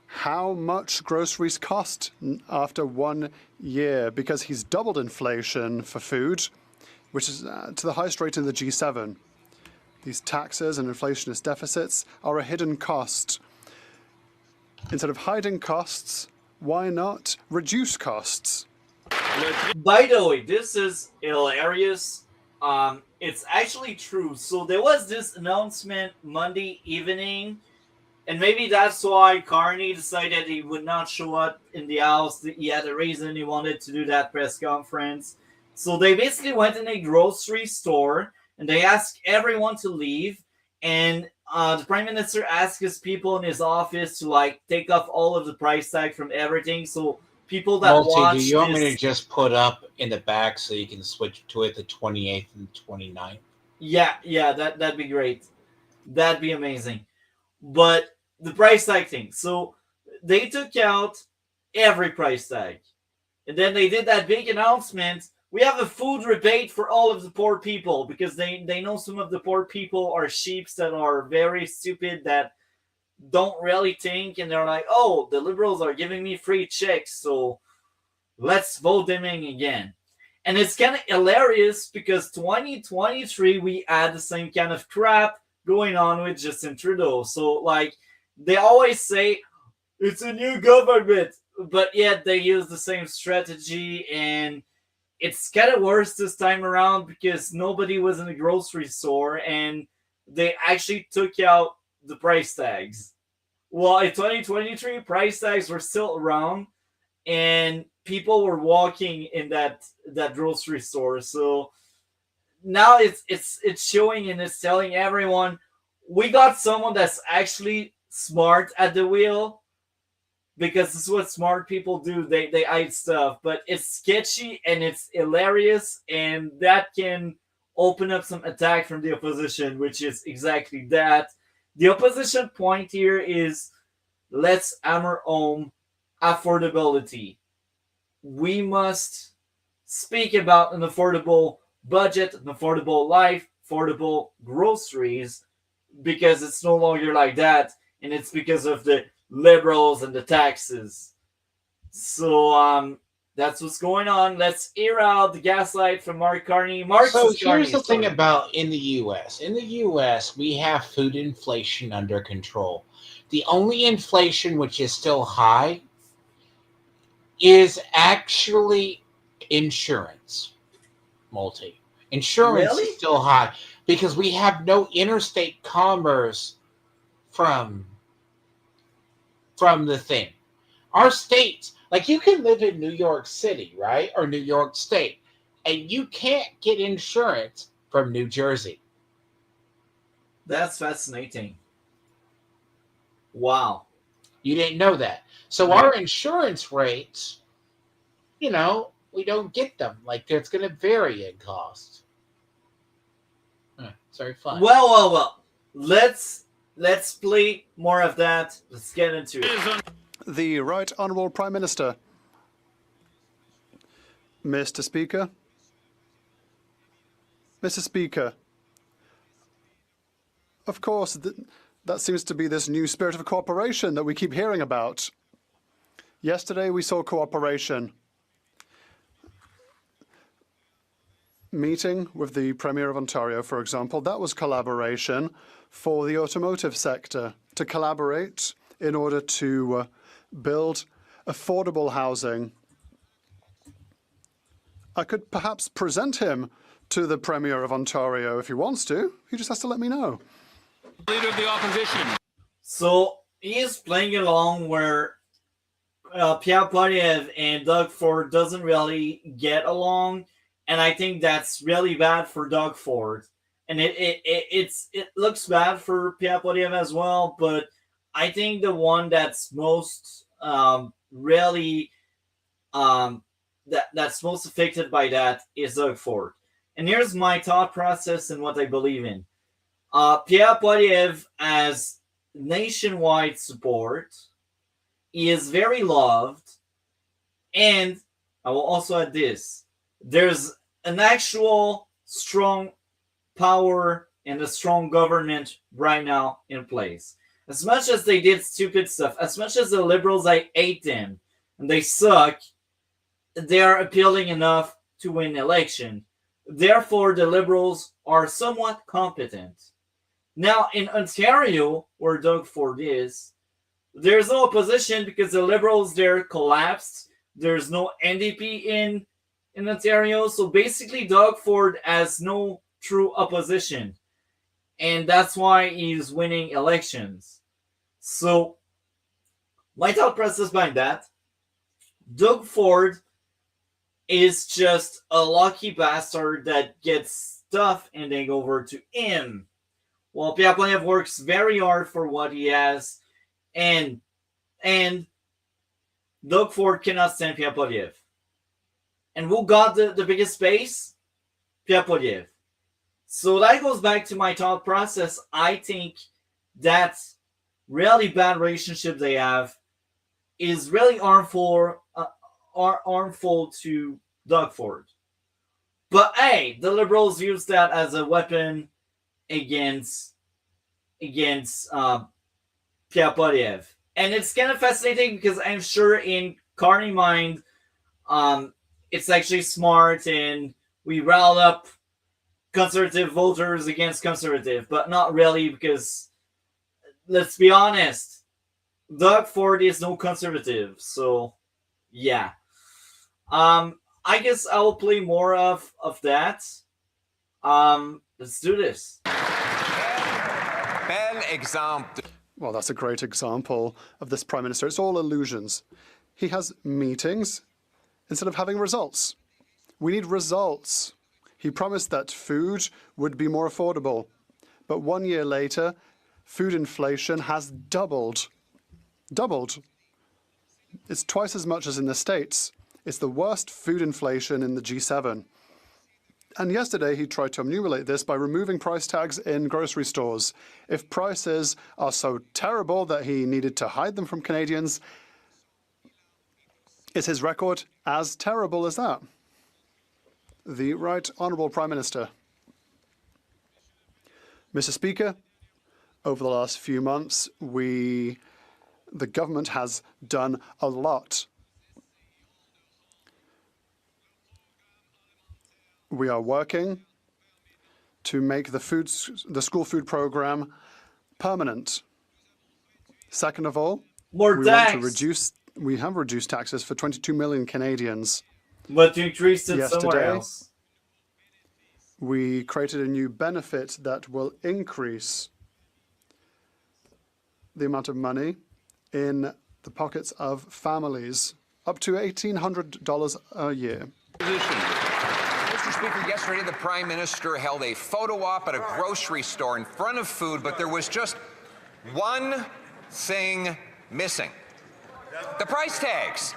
how much groceries cost after 1 year, because he's doubled inflation for food, which is to the highest rate in the G7. These taxes and inflationist deficits are a hidden cost. Instead of hiding costs, why not reduce costs? By the way, this is hilarious. It's actually true. So there was this announcement Monday evening, and maybe that's why Carney decided he would not show up in the House. He had a reason he wanted to do that press conference. So they basically went in a grocery store and they asked everyone to leave. And the Prime Minister asked his people in his office to like take off all of the price tag from everything. So people that watch do you want me to just put up in the back so you can switch to it the 28th and 29th? Yeah, that'd be great. That'd be amazing. But the price tag thing. So they took out every price tag. And then they did that big announcement. We have a food rebate for all of the poor people, because they know some of the poor people are sheeps that are very stupid, that don't really think, and they're like, oh, the Liberals are giving me free checks, so let's vote them in again. And it's kind of hilarious because 2023, we had the same kind of crap going on with Justin Trudeau. So, like, they always say, it's a new government, but yet they use the same strategy, and it's kind of worse this time around because nobody was in the grocery store and they actually took out the price tags. Well, in 2023, price tags were still around and people were walking in that grocery store. So now it's showing and it's telling everyone we got someone that's actually smart at the wheel, because this is what smart people do. They hide stuff, but it's sketchy and it's hilarious, and that can open up some attack from the opposition, which is exactly that. The opposition point here is let's hammer home affordability. We must speak about an affordable budget, an affordable life, affordable groceries, because it's no longer like that, and it's because of the Liberals and the taxes. So that's what's going on. Let's air out the gaslight from Mark Carney. So here's the thing about in the U.S. In the U.S., we have food inflation under control. The only inflation which is still high is actually insurance. Insurance is still high because we have no interstate commerce from the thing. Our states, like you can live in New York City, right? Or New York State, and you can't get insurance from New Jersey. That's fascinating. Wow. You didn't know that. So our insurance rates, we don't get them. Like it's going to vary in cost. It's very fun. Well. Let's play more of that. Let's get into it. The Right Honourable Prime Minister. Mr. Speaker. Mr. Speaker. Of course, that seems to be this new spirit of cooperation that we keep hearing about. Yesterday we saw cooperation. Meeting with the Premier of Ontario, for example, that was collaboration for the automotive sector, to collaborate in order to build affordable housing. I could perhaps present him to the Premier of Ontario if he wants to. He just has to let me know. Leader of the Opposition. So he is playing along where Pierre Poilievre and Doug Ford doesn't really get along, and I think that's really bad for Doug Ford. And it looks bad for Pierre Poilievre as well, but I think the one that's most really that's most affected by that is Doug Ford. And here's my thought process and what I believe in. Pierre Poilievre has nationwide support. He is very loved. And I will also add this. There's an actual strong power and a strong government right now in place. As much as they did stupid stuff, as much as the liberals, I hate them, and they suck, they are appealing enough to win election. Therefore, the liberals are somewhat competent. Now, in Ontario, where Doug Ford is, there's no opposition because the liberals there collapsed. There's no NDP in Ontario. So basically, Doug Ford has no true opposition. And that's why he's winning elections. So, my thought process behind that, Doug Ford is just a lucky bastard that gets stuff handing over to him. Well, Pierre Poilievre works very hard for what he has, and Doug Ford cannot stand Pierre Poilievre. And who got the biggest space? Pierre Poilievre. So that goes back to my thought process. I think that really bad relationship they have is really harmful to Doug Ford. But hey, the liberals use that as a weapon against Pierre Poilievre. And it's kind of fascinating because I'm sure in Carney mind, it's actually smart and we rile up conservative voters against conservative, but not really because, let's be honest, Doug Ford is no conservative. So, yeah. I guess I'll play more of that. Let's do this. Bel exemple. Well, that's a great example of this Prime Minister. It's all illusions. He has meetings instead of having results. We need results. He promised that food would be more affordable. But 1 year later, food inflation has doubled. Doubled. It's twice as much as in the States. It's the worst food inflation in the G7. And yesterday he tried to emulate this by removing price tags in grocery stores. If prices are so terrible that he needed to hide them from Canadians, is his record as terrible as that? The Right Honourable Prime Minister. Mr. Speaker, over the last few months, the government has done a lot. We are working to make the school food program permanent. Second of all, we have reduced taxes for 22 million Canadians. But you increased it somewhere else. We created a new benefit that will increase the amount of money in the pockets of families, up to $1,800 a year. Mr. Speaker, yesterday the Prime Minister held a photo op at a grocery store in front of food, but there was just one thing missing. The price tags.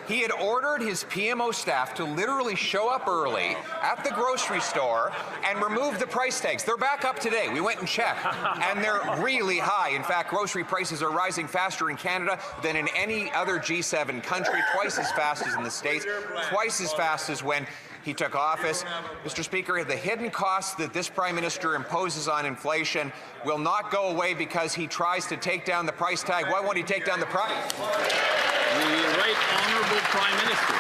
He had ordered his PMO staff to literally show up early at the grocery store and remove the price tags. They're back up today. We went and checked, and they're really high. In fact, grocery prices are rising faster in Canada than in any other G7 country, twice as fast as in the States, twice as fast as when he took office. Mr. Speaker, the hidden costs that this Prime Minister imposes on inflation will not go away because he tries to take down the price tag. Why won't he take down the price? The Right Honourable Prime Minister.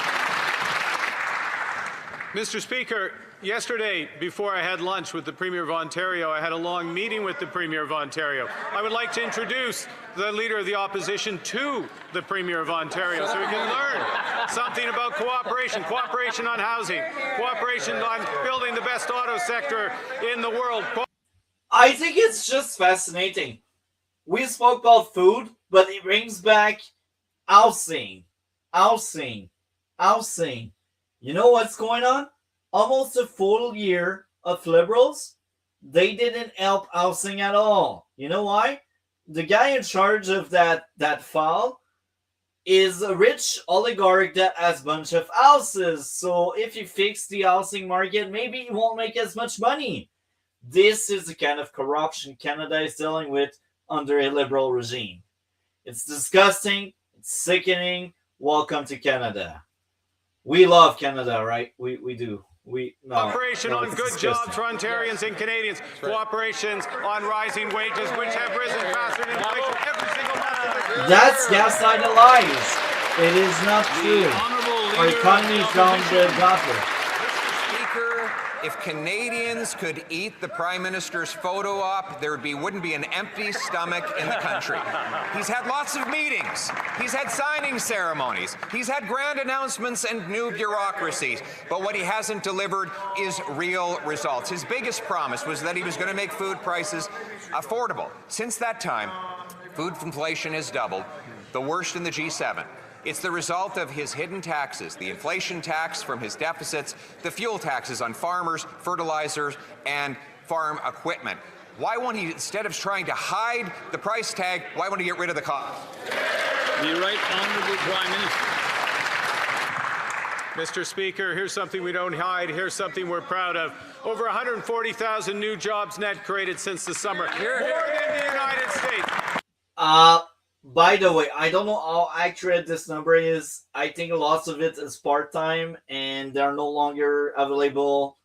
Mr. Speaker, yesterday, before I had lunch with the Premier of Ontario, I had a long meeting with the Premier of Ontario. I would like to introduce the Leader of the Opposition to the Premier of Ontario so we can learn something about cooperation on housing, cooperation on building the best auto sector in the world. I think it's just fascinating. We spoke about food, but it brings back housing. You know what's going on? Almost a full year of liberals, they didn't help housing at all. You know why? The guy in charge of that file is a rich oligarch that has a bunch of houses. So if you fix the housing market, maybe you won't make as much money. This is the kind of corruption Canada is dealing with under a liberal regime. It's disgusting. It's sickening. Welcome to Canada. We love Canada, right? We do. Cooperation on good jobs for Ontarians and Canadians. Cooperations on rising wages, which have risen faster than inflation every single month. That's gaslight and lies. It is not true. Our economy is down the gutter. Speaker, if Canadians could eat the Prime Minister's photo op, there wouldn't be an empty stomach in the country. He's had lots of meetings. He's had signing ceremonies. He's had grand announcements and new bureaucracies. But what he hasn't delivered is real results. His biggest promise was that he was going to make food prices affordable. Since that time, food inflation has doubled, the worst in the G7. It's the result of his hidden taxes, the inflation tax from his deficits, the fuel taxes on farmers, fertilizers, and farm equipment. Why won't he, instead of trying to hide the price tag, why won't he get rid of the cost? The Right Honourable Prime Minister. Mr. Speaker, here's something we don't hide. Here's something we're proud of. Over 140,000 new jobs net created since the summer. More than the United States. By the way, I don't know how accurate this number is. I think lots of it is part-time and they're no longer available.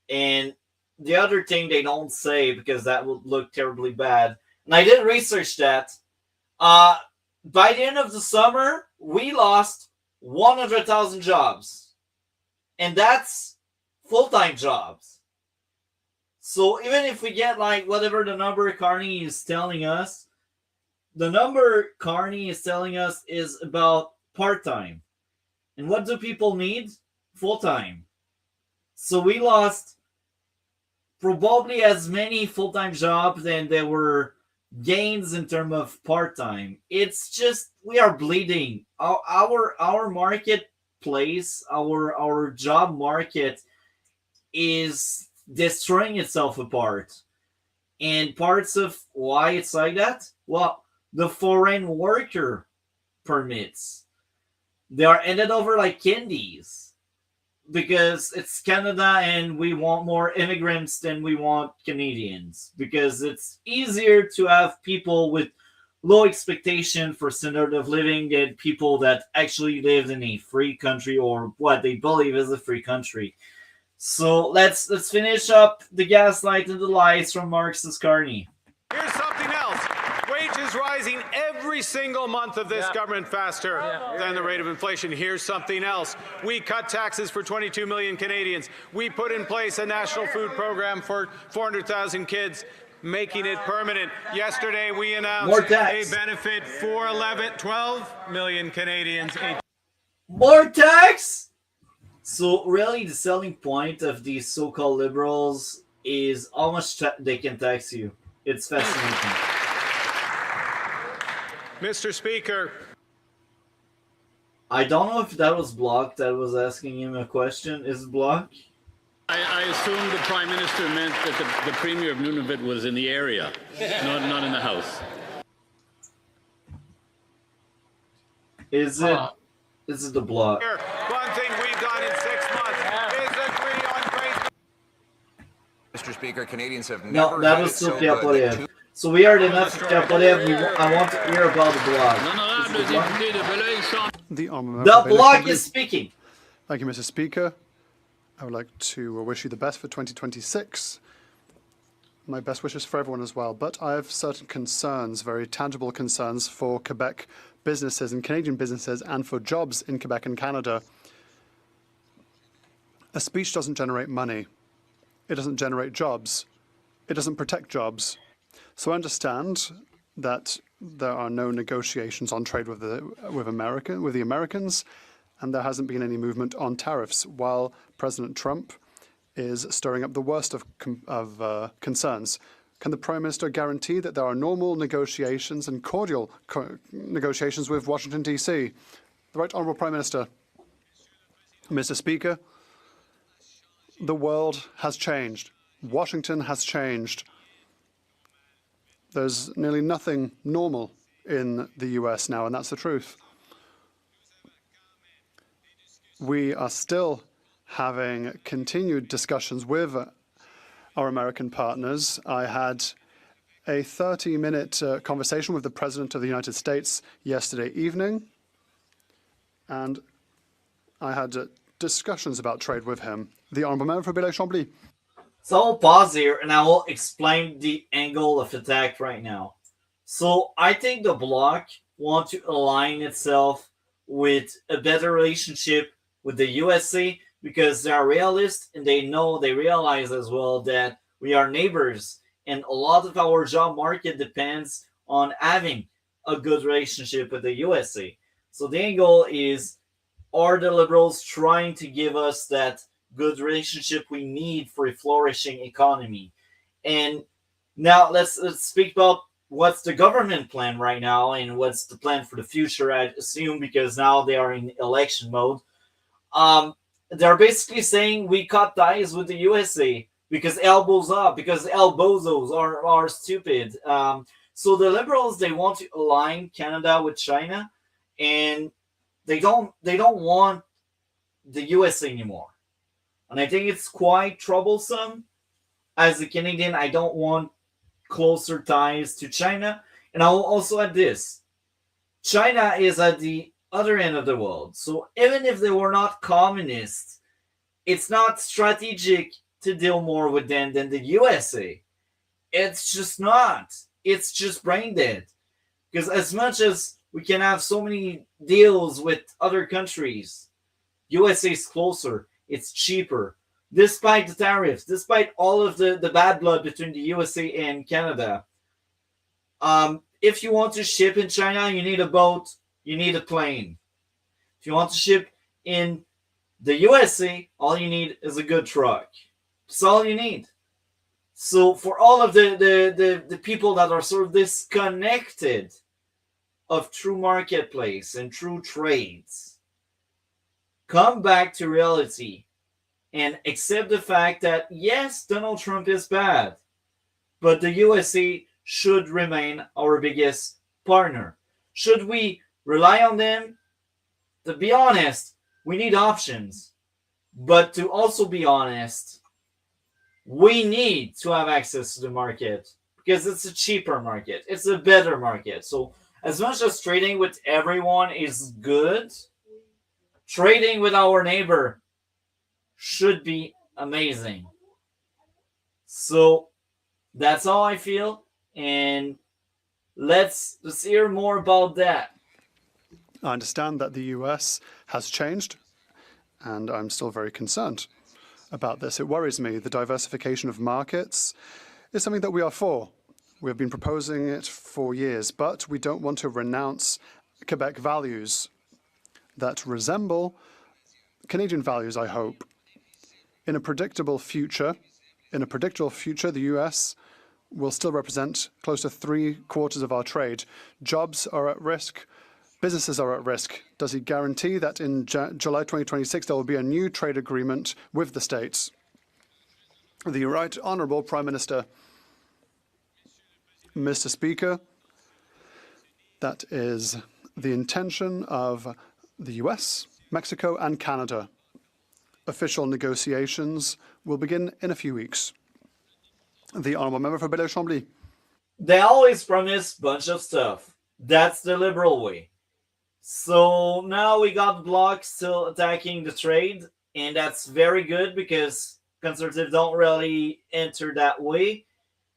And the other thing they don't say, because that would look terribly bad, and I didn't research that, by the end of the summer, we lost 100,000 jobs. And that's full-time jobs. So even if we get like whatever the number Carney is telling us, the number Carney is telling us is about part-time. And what do people need? Full-time. So we lost probably as many full-time jobs than there were gains in terms of part-time. It's just, we are bleeding. Our marketplace, our job market is destroying itself apart. And parts of why it's like that? Well, the foreign worker permits, they are handed over like candies because it's Canada and we want more immigrants than we want Canadians, because it's easier to have people with low expectation for standard of living than people that actually live in a free country or what they believe is a free country. So let's finish up the gaslight and the lies from Marxist Carney. Here's something else. Wages rising every single month of this government faster than the rate of inflation. Here's something else. We cut taxes for 22 million Canadians. We put in place a national food program for 400,000 kids, making it permanent. Yesterday, we announced a benefit for 12 million Canadians. More tax? So really the selling point of these so-called liberals is how much they can tax you. It's fascinating. Mr. Speaker. I don't know if that was blocked. That was asking him a question. Is it blocked? I assume the Prime Minister meant that the Premier of Nunavut was in the area, not in the House. Is it the block? One thing we've done in 6 months is agree on great... Mr. Speaker, Canadians have never No, that was still Poilievre. So we already enough of Poilievre. I want to hear about the block. The block is speaking. Thank you, Mr. Speaker. I would like to wish you the best for 2026. My best wishes for everyone as well. But I have certain concerns, very tangible concerns for Quebec businesses and Canadian businesses and for jobs in Quebec and Canada. A speech doesn't generate money. It doesn't generate jobs. It doesn't protect jobs. So I understand that there are no negotiations on trade with the Americans, and there hasn't been any movement on tariffs, while President Trump is stirring up the worst of concerns. Can the Prime Minister guarantee that there are normal negotiations and cordial negotiations with Washington, D.C.? The Right Honourable Prime Minister. Mr. Speaker, the world has changed. Washington has changed. There's nearly nothing normal in the US now, and that's the truth. We are still having continued discussions with our American partners. I had a 30-minute conversation with the President of the United States yesterday evening, and I had discussions about trade with him. The Honourable Member for Bailey-Chambly. So I'll pause here and I will explain the angle of attack right now. So I think the bloc want to align itself with a better relationship with the USA because they are realists and they realize as well that we are neighbors and a lot of our job market depends on having a good relationship with the USA. So the angle is, are the Liberals trying to give us that good relationship we need for a flourishing economy? And now let's speak about what's the government plan right now and what's the plan for the future, I assume, because now they are in election mode. They're basically saying we cut ties with the USA because elbows up, because elbozos are stupid. So the Liberals, they want to align Canada with China, and they don't want the USA anymore. And I think it's quite troublesome. As a Canadian, I don't want closer ties to China. And I'll also add this. China is at the other end of the world. So even if they were not communists, it's not strategic to deal more with them than the USA. It's just not. It's just brain dead. Because as much as we can have so many deals with other countries, USA is closer. It's cheaper. Despite the tariffs, despite all of the bad blood between the USA and Canada, if you want to ship in China, you need a boat, you need a plane. If you want to ship in the USA, all you need is a good truck. That's all you need. So for all of the people that are sort of disconnected of true marketplace and true trades, come back to reality and accept the fact that, yes, Donald Trump is bad, but the USA should remain our biggest partner. Should we rely on them? To be honest, we need options. But to also be honest, we need to have access to the market because it's a cheaper market. It's a better market. So as much as trading with everyone is good, trading with our neighbor should be amazing. So that's how I feel. And let's hear more about that. I understand that the US has changed, and I'm still very concerned about this. It worries me. The diversification of markets is something that we are for. We have been proposing it for years, but we don't want to renounce Quebec values that resemble Canadian values, I hope. In a predictable future, the US will still represent close to 3/4 of our trade. Jobs are at risk. Businesses are at risk. Does he guarantee that in July 2026 there will be a new trade agreement with the States? The Right Honourable Prime Minister. Mr. Speaker, that is the intention of the US, Mexico and Canada. Official negotiations will begin in a few weeks. The Honourable Member for Bailey-Chambly. They always promise a bunch of stuff. That's the Liberal way. So now we got Bloc still attacking the trade, and that's very good because Conservatives don't really enter that way.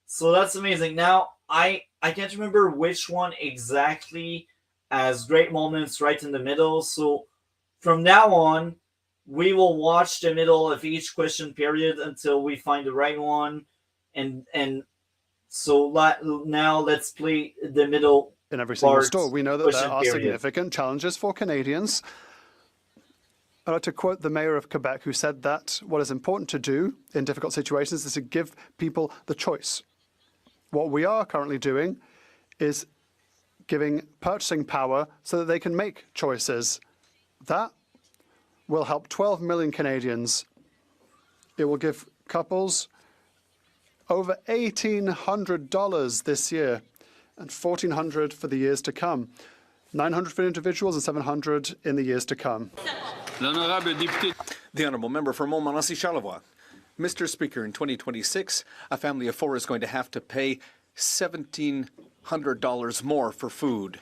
So that's amazing. Now, I can't remember which one exactly has great moments right in the middle. So from now on, we will watch the middle of each question period until we find the right one. And so now let's play the middle. In every single store, we know that there are significant challenges for Canadians. I'd like to quote the mayor of Quebec, who said that what is important to do in difficult situations is to give people the choice. What we are currently doing is giving purchasing power so that they can make choices. That will help 12 million Canadians. It will give couples over $1,800 this year and $1,400 for the years to come. 900 for individuals and 700 in the years to come. The Honourable Member for Montmorency-Charlevoix. Mr. Speaker, in 2026, a family of 4 is going to have to pay $1,700 more for food,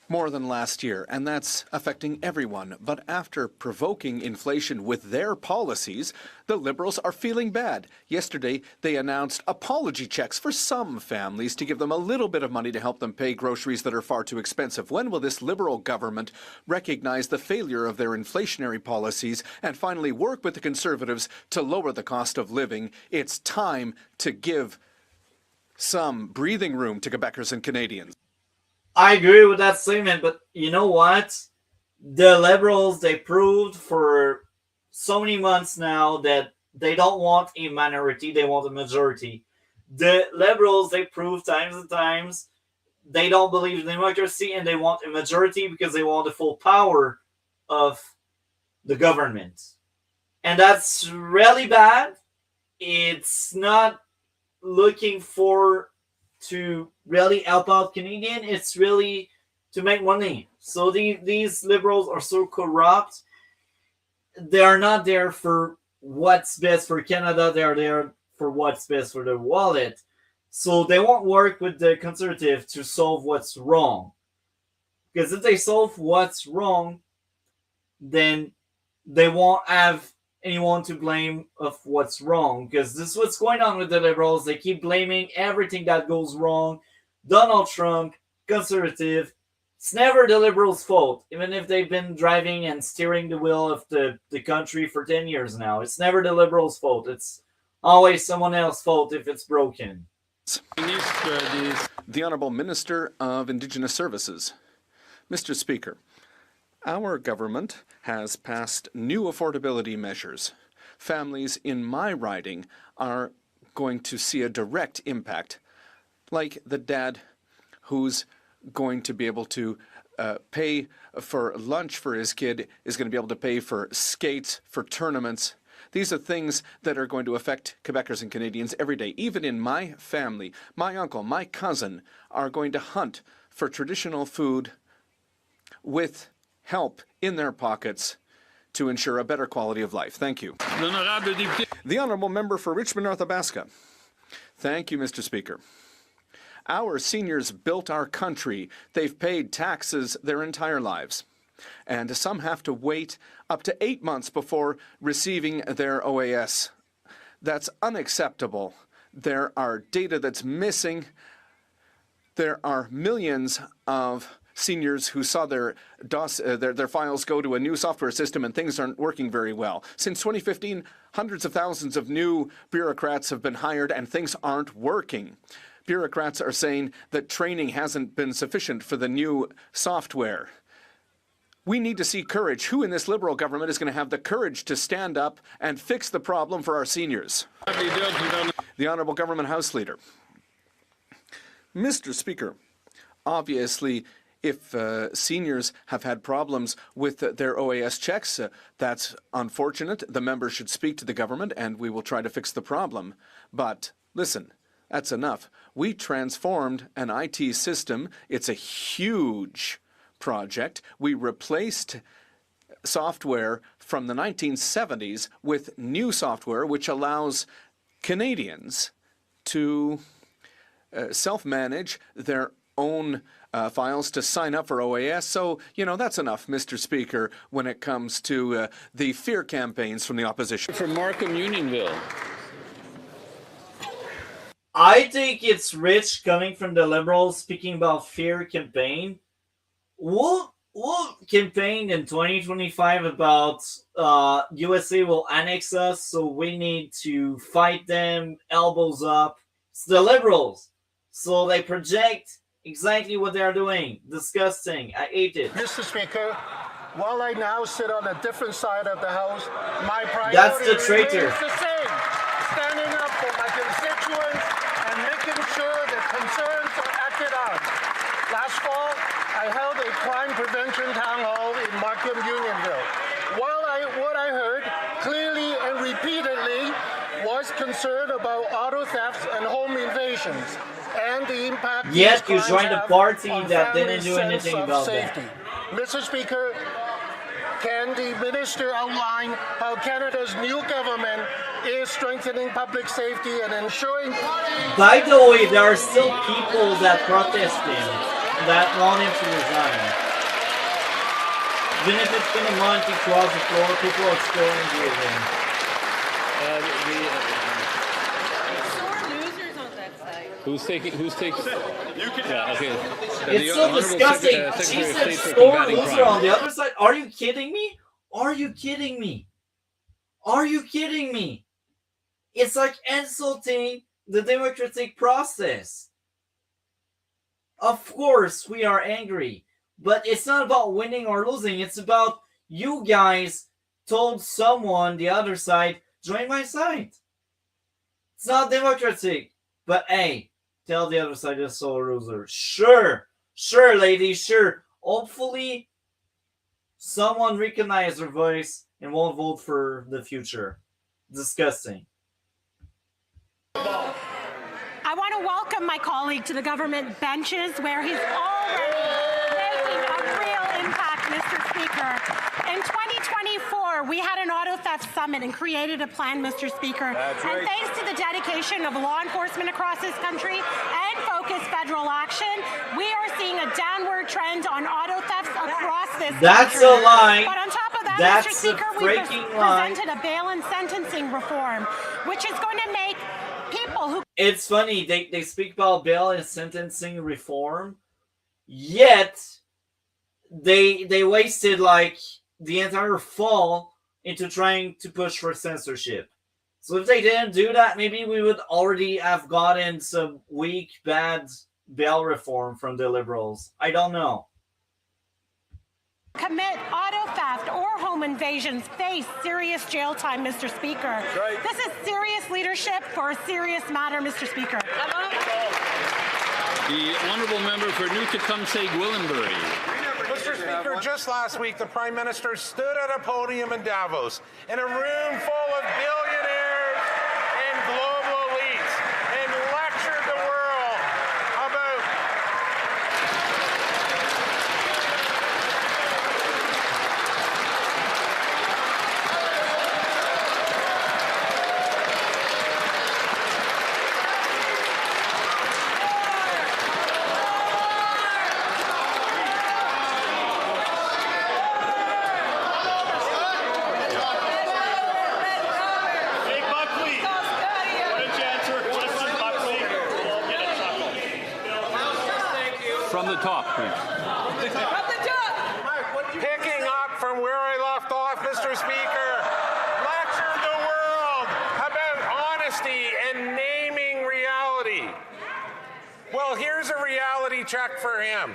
more than last year, and that's affecting everyone. But after provoking inflation with their policies, the Liberals are feeling bad. Yesterday, they announced apology checks for some families to give them a little bit of money to help them pay groceries that are far too expensive. When will this Liberal government recognize the failure of their inflationary policies and finally work with the Conservatives to lower the cost of living? It's time to give some breathing room to Quebecers and Canadians. I agree with that statement, but you know what? The Liberals, they proved for so many months now that they don't want a minority, they want a majority. The Liberals, they proved times and times they don't believe in democracy and they want a majority because they want the full power of the government. And that's really bad. It's not looking to really help out Canadian. It's really to make money. So these Liberals are so corrupt. They are not there for what's best for Canada. They are there for what's best for their wallet. So they won't work with the Conservative to solve what's wrong. Because if they solve what's wrong, then they won't have anyone to blame of what's wrong, because this is what's going on with the Liberals. They keep blaming everything that goes wrong. Donald Trump, Conservative. It's never the Liberals' fault, even if they've been driving and steering the wheel of the country for 10 years now. It's never the Liberals' fault. It's always someone else's fault if it's broken. The Honourable Minister of Indigenous Services. Mr. Speaker, our government has passed new affordability measures. Families in my riding are going to see a direct impact, like the dad who's going to be able to pay for lunch for his kid is going to be able to pay for skates, for tournaments. These are things that are going to affect Quebecers and Canadians every day. Even in my family, my uncle, my cousin are going to hunt for traditional food with help in their pockets to ensure a better quality of life. Thank you. The Honourable Member for Richmond North Athabasca. Thank you, Mr. Speaker. Our seniors built our country. They've paid taxes their entire lives. And some have to wait up to 8 months before receiving their OAS. That's unacceptable. There are data that's missing. There are millions of seniors who saw their files go to a new software system and things aren't working very well. Since 2015, hundreds of thousands of new bureaucrats have been hired and things aren't working. Bureaucrats are saying that training hasn't been sufficient for the new software. We need to see courage. Who in this Liberal government is going to have the courage to stand up and fix the problem for our seniors? The Honourable Government House Leader. Mr. Speaker, obviously, if seniors have had problems with their OAS checks, that's unfortunate. The member should speak to the government and we will try to fix the problem. But listen, that's enough. We transformed an IT system. It's a huge project. We replaced software from the 1970s with new software which allows Canadians to self-manage their own files, to sign up for OAS. So, you know, that's enough, Mr. Speaker, when it comes to the fear campaigns from the opposition. From Markham, Unionville. I think it's rich coming from the Liberals speaking about fear campaign. We'll campaign in 2025 about USA will annex us, so we need to fight them, elbows up. It's the Liberals. So they project exactly what they're doing. Disgusting. I hate it. Mr. Speaker, while I now sit on a different side of the House, my priority That's the traitor. remains the same. Standing up for my constituents and making sure fall, I held a crime prevention town hall in Markham Unionville. What I heard clearly and repeatedly was concern about auto thefts and home invasions and the impact Yet these you joined a crimes party have on that didn't families' do sense anything of about safety. that. Mr. Speaker, can the minister outline how Canada's new government is strengthening public safety and ensuring... By the way, there are still people that protest him, that want him to resign. Even if it's been a month he crossed the floor, people are still angry with him. Who's taking? You can. Yeah. Okay. It's so disgusting. She said sore loser on the other side. Are you kidding me? Are you kidding me? Are you kidding me? It's like insulting the democratic process. Of course, we are angry, but it's not about winning or losing. It's about you guys told someone the other side, join my side. It's not democratic, but hey, tell the other side is so loser. Sure, ladies, sure. Hopefully, someone recognize their voice and won't vote for the future. Disgusting. I want to welcome my colleague to the government benches where he's already making a real impact, Mr. Speaker. In 2024, we had an auto theft summit and created a plan, Mr. Speaker. That's right. And thanks to the dedication of law enforcement across this country and focused federal action, we are seeing a downward trend on auto thefts across this That's country. a lie. But on top of that, That's Mr. Speaker, a we've freaking lie. presented a bail and sentencing reform, which is going to make people who... It's funny, they speak about bail and sentencing reform, yet they wasted like the entire fall into trying to push for censorship. So if they didn't do that, maybe we would already have gotten some weak, bad bail reform from the Liberals. I don't know. Commit auto theft or home invasions face serious jail time, Mr. Speaker. Right. This is serious leadership for a serious matter, Mr. Speaker. The honourable member for New-Tecumseh, Gwillimbury. Mr. Speaker, just last week, the Prime Minister stood at a podium in Davos in a room full of billionaires and global elites and lectured the world about From the top, please. picking up from where I left off, Mr. Speaker, lectured the world about honesty and naming reality. Well, here's a reality check for him.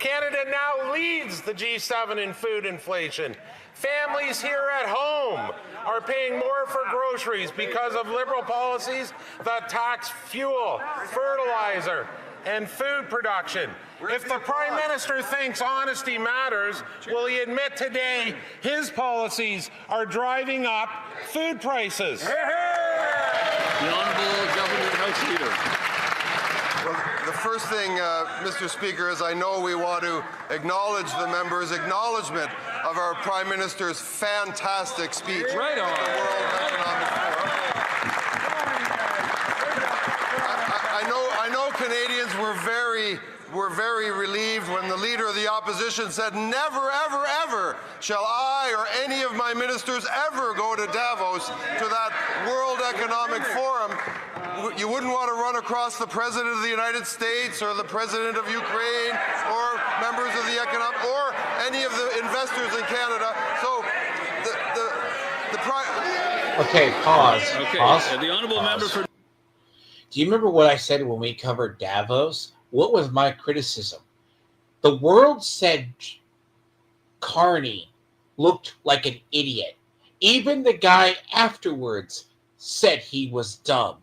Canada now leads the G7 in food inflation. Families here at home are paying more for groceries because of Liberal policies that tax fuel, fertilizer, and food production. If the Prime Minister thinks honesty matters, will he admit today his policies are driving up food prices? The Honourable Government House Leader. Well, the first thing, Mr. Speaker, is I know we want to acknowledge the member's acknowledgement of our Prime Minister's fantastic speech Right on. at the World Economic Forum. I know Canadians were very relieved when the Leader of the Opposition said, never, ever, ever shall I or any of my ministers ever go to Davos to that World Economic Forum. You wouldn't want to run across the President of the United States or the President of Ukraine or members of the economic or any of the investors in Canada. So Okay, pause. Okay, Pause. the honourable member for... Do you remember what I said when we covered Davos? What was my criticism? The world said Carney looked like an idiot. Even the guy afterwards said he was dumb.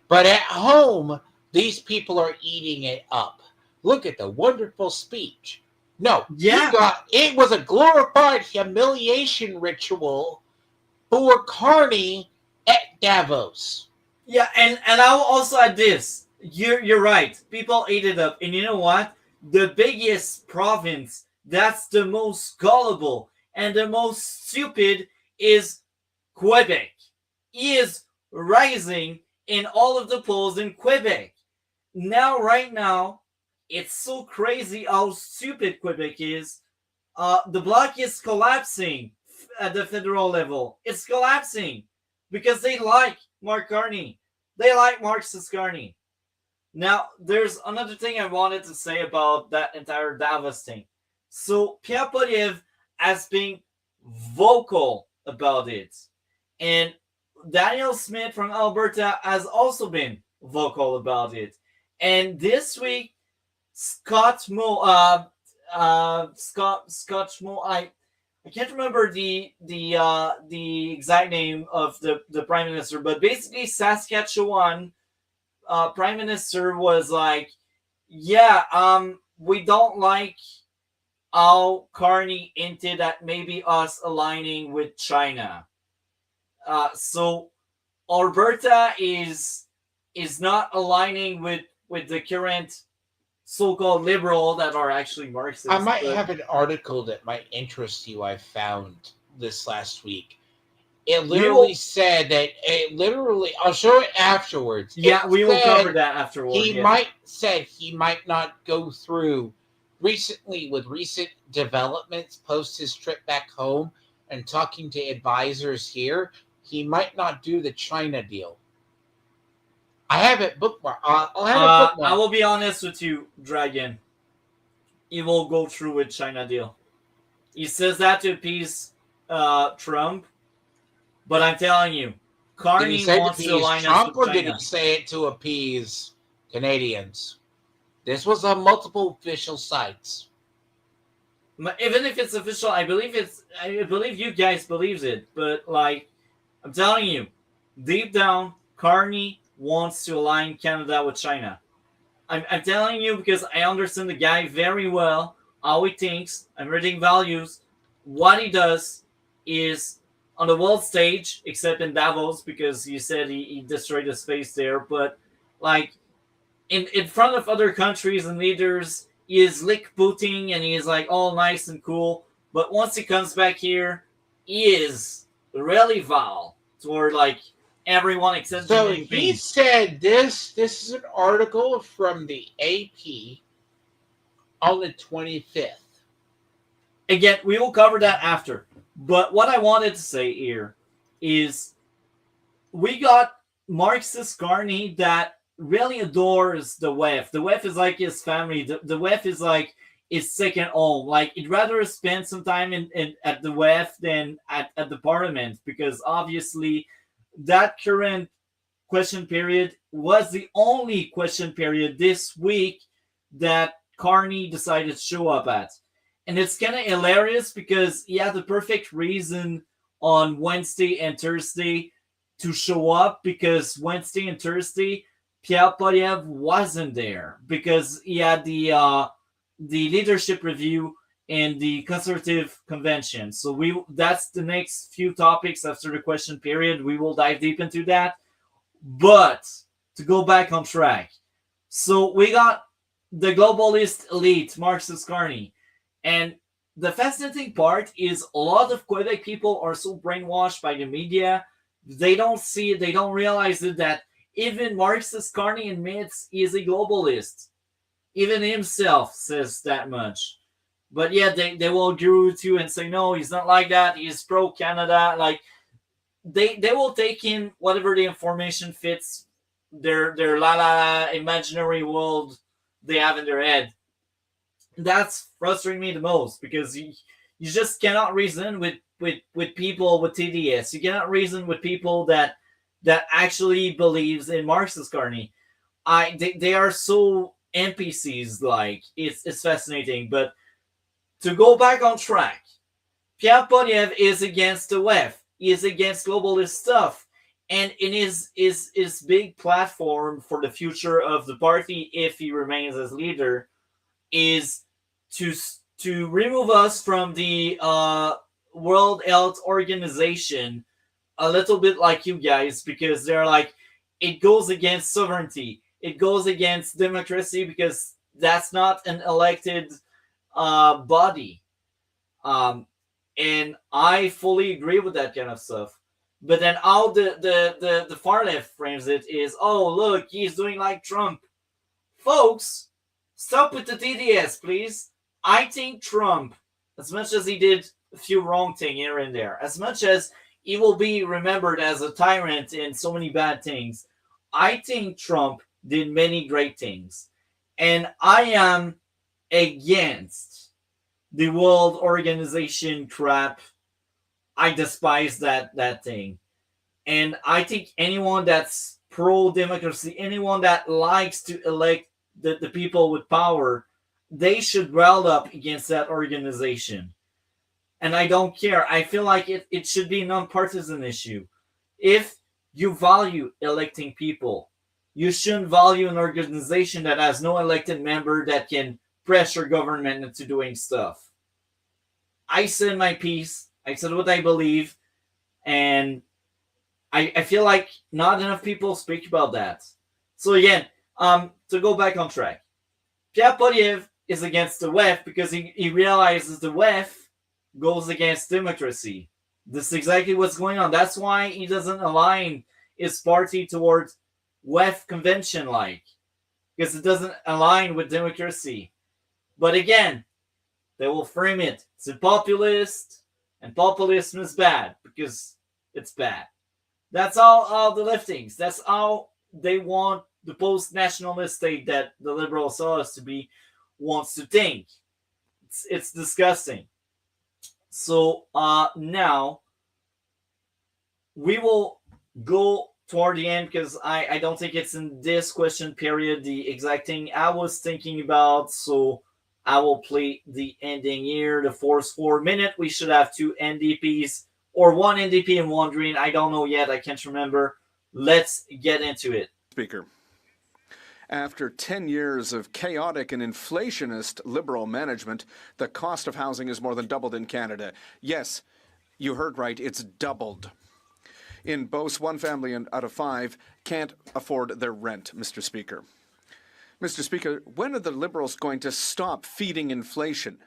But at home, these people are eating it up. Look at the wonderful speech. No, Yeah. it was a glorified humiliation ritual for Carney at Davos. Yeah, and I will also add this. You're right. People ate it up. And you know what? The biggest province that's the most gullible and the most stupid is Quebec. He is rising in all of the polls in Quebec. Right now, it's so crazy how stupid Quebec is. The bloc is collapsing at the federal level. It's collapsing because they like Mark Carney. They like Marxist Carney. Now, there's another thing I wanted to say about that entire Davos thing. So, Pierre Poilievre has been vocal about it. And Daniel Smith from Alberta has also been vocal about it. And this week, Scott Moe, I can't remember the exact name of the prime minister, but basically Saskatchewan prime minister was like, yeah, we don't like how Carney hinted at maybe us aligning with China. So Alberta is not aligning with the current so-called liberal that are actually Marxists. I might have an article that might interest you. I found this last week. It literally said that I'll show it afterwards. Yeah, we will cover that afterwards. He might not go through recently with recent developments post his trip back home and talking to advisors here. He might not do the China deal. I have it bookmarked. I'll have it bookmarked. I will be honest with you, Dragon. He will go through with China deal. He says that to appease Trump, but I'm telling you, Carney wants to align us with China. Or did he say it to appease Canadians? This was on multiple official sites. Even if it's official, I believe you guys believes it, but like I'm telling you, deep down, Carney wants to align Canada with China. I'm telling you because I understand the guy very well, how he thinks. I'm reading values. What he does is on the world stage, except in Davos, because you said he destroyed his face there, but like in front of other countries and leaders, he is lick-booting and he is like all nice and cool. But once he comes back here, he is really vile toward like everyone except so he said this is an article from the AP on the 25th. Again, we will cover that after. But what I wanted to say here is we got Marxist Carney that really adores the WEF. The WEF is like his family. The WEF is like his second home. Like he'd rather spend some time at the WEF than at the parliament, because obviously that current question period was the only question period this week that Carney decided to show up at. And it's kind of hilarious because he had the perfect reason on Wednesday and Thursday to show up, because Wednesday and Thursday, Pierre Poilievre wasn't there because he had the leadership review and the Conservative Convention. So that's the next few topics after the question period. We will dive deep into that. But to go back on track, so we got the globalist elite, Marxist Carney. And the fascinating part is a lot of Quebec people are so brainwashed by the media. They don't see it. They don't realize it, that even Marxist Carney admits he is a globalist. Even himself says that much. But yeah, they will agree with you and say, no, he's not like that. He's pro-Canada. Like, they will take in whatever the information fits their imaginary world they have in their head. That's frustrating me the most, because you just cannot reason with people with TDS. You cannot reason with people that actually believes in Marxist Carney. They are so NPCs. Like, it's fascinating. But to go back on track, Pierre Poilievre is against the WEF. He is against globalist stuff. And in his big platform for the future of the party, if he remains as leader, is to remove us from the World Health Organization, a little bit like you guys, because they're like, it goes against sovereignty, it goes against democracy, because that's not an elected body. And I fully agree with that kind of stuff. But then how the far left frames it is, oh, look, he's doing like Trump. Folks, stop with the TDS, please. I think Trump, as much as he did a few wrong things here and there, as much as he will be remembered as a tyrant and so many bad things, I think Trump did many great things. And I am against the World Organization crap. I despise that thing. And I think anyone that's pro-democracy, anyone that likes to elect the people with power, they should rile up against that organization. And I don't care. I feel like it should be a non-partisan issue. If you value electing people, you shouldn't value an organization that has no elected member that can pressure government into doing stuff. I said my piece. I said what I believe. And I feel like not enough people speak about that. So again, to go back on track, Pierre Poilievre is against the WEF because he realizes the WEF goes against democracy. This is exactly what's going on. That's why he doesn't align his party towards WEF convention because it doesn't align with democracy. But again, they will frame it. It's a populist, and populism is bad because it's bad. That's all the liftings. That's how they want the post-nationalist state that the liberals saw us to be wants to think. It's disgusting. So now we will go toward the end because I don't think it's in this question period the exact thing I was thinking about. So I will play the ending here. The first 4 minutes, we should have 2 NDPs or 1 NDP and 1 Green. I don't know yet. I can't remember. Let's get into it. Speaker. After 10 years of chaotic and inflationist Liberal management, the cost of housing has more than doubled in Canada. Yes, you heard right, it's doubled. In Beauce, 1 family out of 5 can't afford their rent, Mr. Speaker. Mr. Speaker, when are the Liberals going to stop feeding inflation?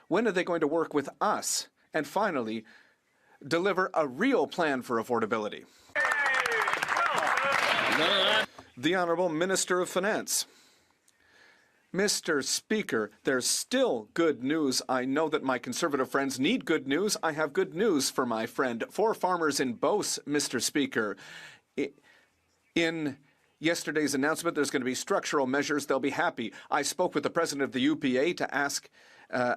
When are they going to work with us? And finally, deliver a real plan for affordability? The Honourable Minister of Finance. Mr. Speaker, there's still good news. I know that my Conservative friends need good news. I have good news for my friend. 4 farmers in Beauce, Mr. Speaker. In yesterday's announcement, there's going to be structural measures. They'll be happy. I spoke with the president of the UPA to ask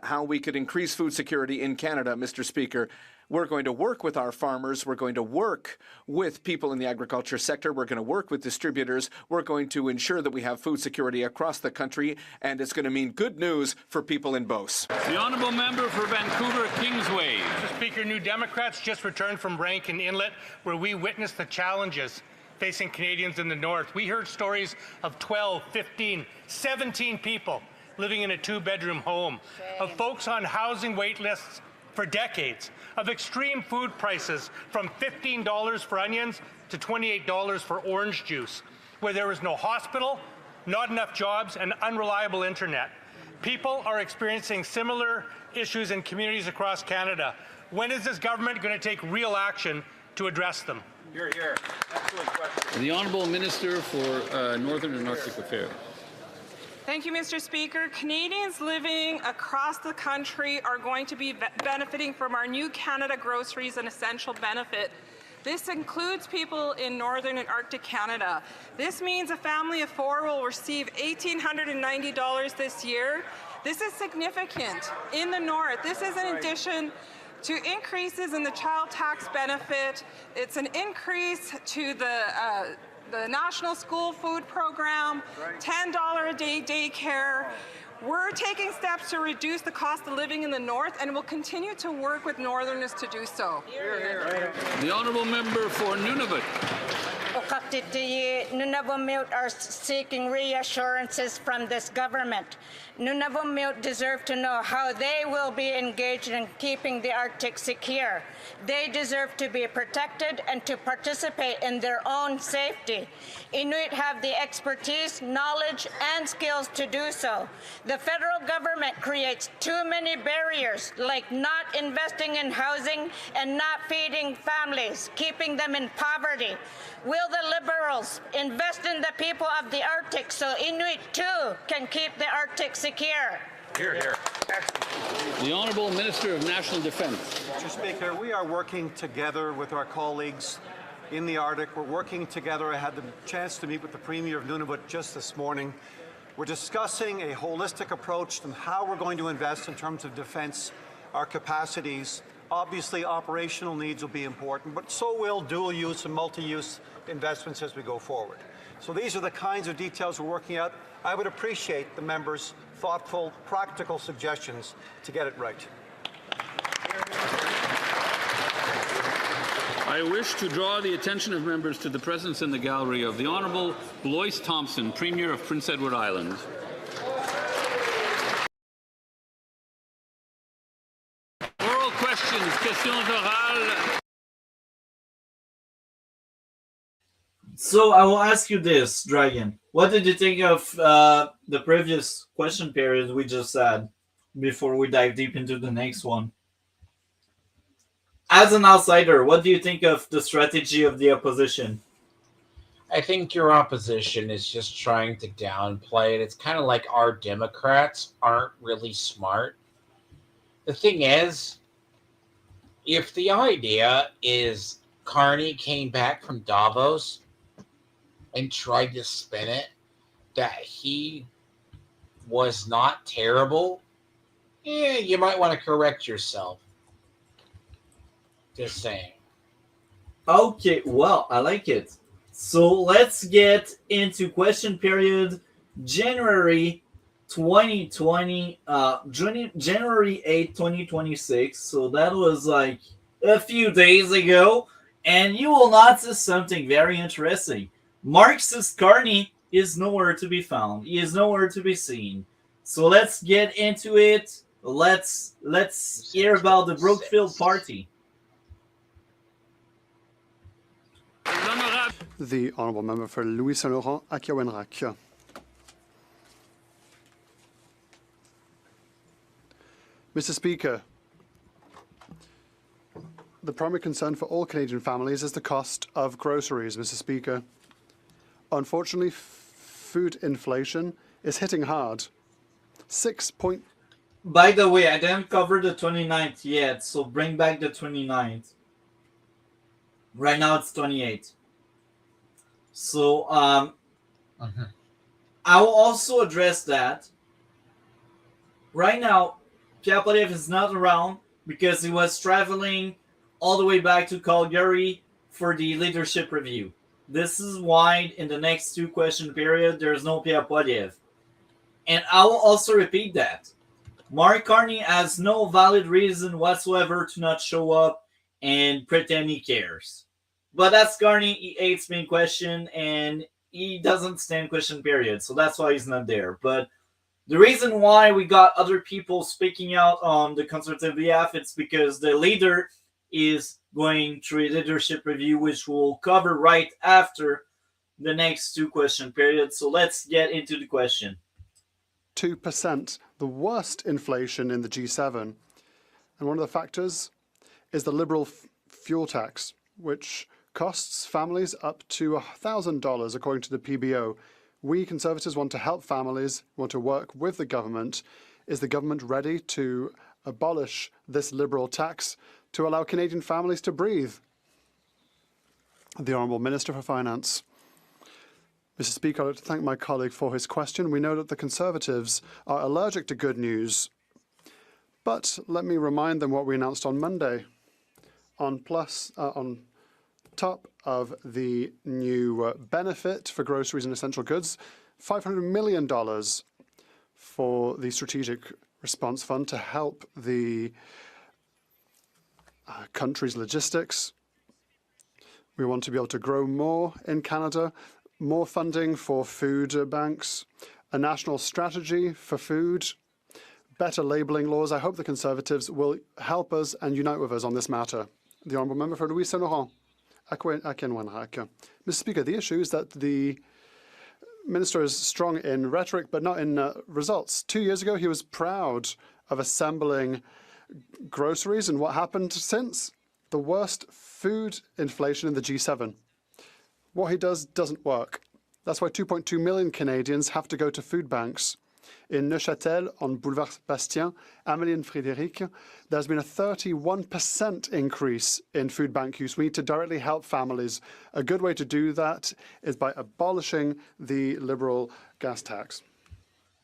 how we could increase food security in Canada, Mr. Speaker. We're going to work with our farmers. We're going to work with people in the agriculture sector. We're going to work with distributors. We're going to ensure that we have food security across the country, and it's going to mean good news for people in Beauce. The honourable member for Vancouver Kingsway. Mr. Speaker, New Democrats just returned from Rankin Inlet, where we witnessed the challenges facing Canadians in the north. We heard stories of 12, 15, 17 people living in a 2-bedroom home, of folks on housing wait lists for decades, of extreme food prices from $15 for onions to $28 for orange juice, where there is no hospital, not enough jobs, and unreliable internet. People are experiencing similar issues in communities across Canada. When is this government going to take real action to address them? Here, here. Excellent question. The Honourable Minister for Northern and Arctic Affairs. Thank you, Mr. Speaker. Canadians living across the country are going to be benefiting from our new Canada Groceries and Essential Benefit. This includes people in Northern and Arctic Canada. This means a family of 4 will receive $1,890 this year. This is significant in the North. This is in addition to increases in the child tax benefit. It's an increase to the National School Food Program, $10 a day daycare. We're taking steps to reduce the cost of living in the North, and we'll continue to work with Northerners to do so. The honourable member for Nunavut. Nunavut are seeking reassurances from this government. Nunavut deserve to know how they will be engaged in keeping the Arctic secure. They deserve to be protected and to participate in their own safety. Inuit have the expertise, knowledge, and skills to do so. The federal government creates too many barriers, like not investing in housing and not feeding families, keeping them in poverty. Will the Liberals invest in the people of the Arctic so Inuit too can keep the Arctic secure? Here, here. The Honourable Minister of National Defence. Mr. Speaker, we are working together with our colleagues in the Arctic. We're working together. I had the chance to meet with the Premier of Nunavut just this morning. We're discussing a holistic approach to how we're going to invest in terms of defence, our capacities. Obviously, operational needs will be important, but so will dual-use and multi-use investments as we go forward. So these are the kinds of details we're working out. I would appreciate the members' thoughtful, practical suggestions to get it right. I wish to draw the attention of members to the presence in the gallery of the Honourable Lois Thompson, Premier of Prince Edward Island. Oral questions, questions orales. So I will ask you this, Dragon. What did you think of the previous question period we just had before we dive deep into the next one? As an outsider, what do you think of the strategy of the opposition? I think your opposition is just trying to downplay it. It's kind of like our Democrats aren't really smart. The thing is, if the idea is Carney came back from Davos and tried to spin it that he was not terrible, you might want to correct yourself. Just saying. Okay, well, I like it. So let's get into question period January 2020, January 8, 2026. So that was like a few days ago. And you will notice something very interesting. Marxist Carney is nowhere to be found. He is nowhere to be seen. So let's get into it. Let's hear about the Brookfield Party. The Honourable Member for Louis Saint Laurent, Akiawenrak. Mr. Speaker, the primary concern for all Canadian families is the cost of groceries, Mr. Speaker. Unfortunately, food inflation is hitting hard. By the way, I didn't cover the 29th yet, so bring back the 29th. Right now it's 28. So I will also address that. Right now, Pierre Poilievre is not around because he was traveling all the way back to Calgary for the leadership review. This is why in the next two question period, there's no Pierre Poilievre. And I will also repeat that. Mark Carney has no valid reason whatsoever to not show up and pretend he cares. But that's Carney. He hates being questioned and he doesn't stand question period. So that's why he's not there. But the reason why we got other people speaking out on the Conservative behalf, it's because the leader is going through a leadership review, which we'll cover right after the next two question periods. So let's get into the question. 2%, the worst inflation in the G7. And one of the factors is the Liberal fuel tax, which costs families up to $1,000 according to the PBO. We Conservatives want to help families, want to work with the government. Is the government ready to abolish this Liberal tax to allow Canadian families to breathe? The Honourable Minister for Finance. Mr. Speaker, I'd like to thank my colleague for his question. We know that the Conservatives are allergic to good news. But let me remind them what we announced on Monday. On top of the new benefit for groceries and essential goods, $500 million for the Strategic Response Fund to help the country's logistics. We want to be able to grow more in Canada, more funding for food banks, a national strategy for food, better labelling laws. I hope the Conservatives will help us and unite with us on this matter. The Honourable Member for Louis Saint Laurent. Mr. Speaker, the issue is that the Minister is strong in rhetoric but not in results. 2 years ago, he was proud of assembling groceries, and what happened since? The worst food inflation in the G7. What he does doesn't work. That's why 2.2 million Canadians have to go to food banks. In Neuchâtel, on Boulevard Bastien, Amélie and Frédéric, there's been a 31% increase in food bank use. We need to directly help families. A good way to do that is by abolishing the Liberal gas tax.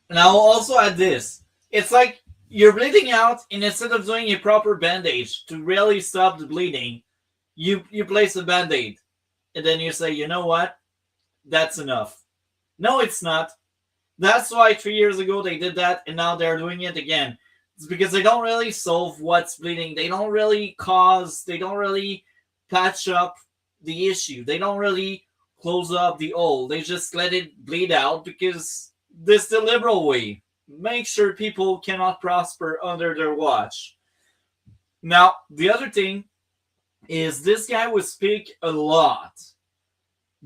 And I'll also add this. It's like you're bleeding out, and instead of doing a proper bandage to really stop the bleeding, you place a Band-Aid. And then you say, you know what? That's enough. No, it's not. That's why 3 years ago they did that, and now they're doing it again. It's because they don't really solve what's bleeding. They don't really patch up the issue. They don't really close up the hole. They just let it bleed out because this is the Liberal way. Make sure people cannot prosper under their watch. Now, the other thing is this guy will speak a lot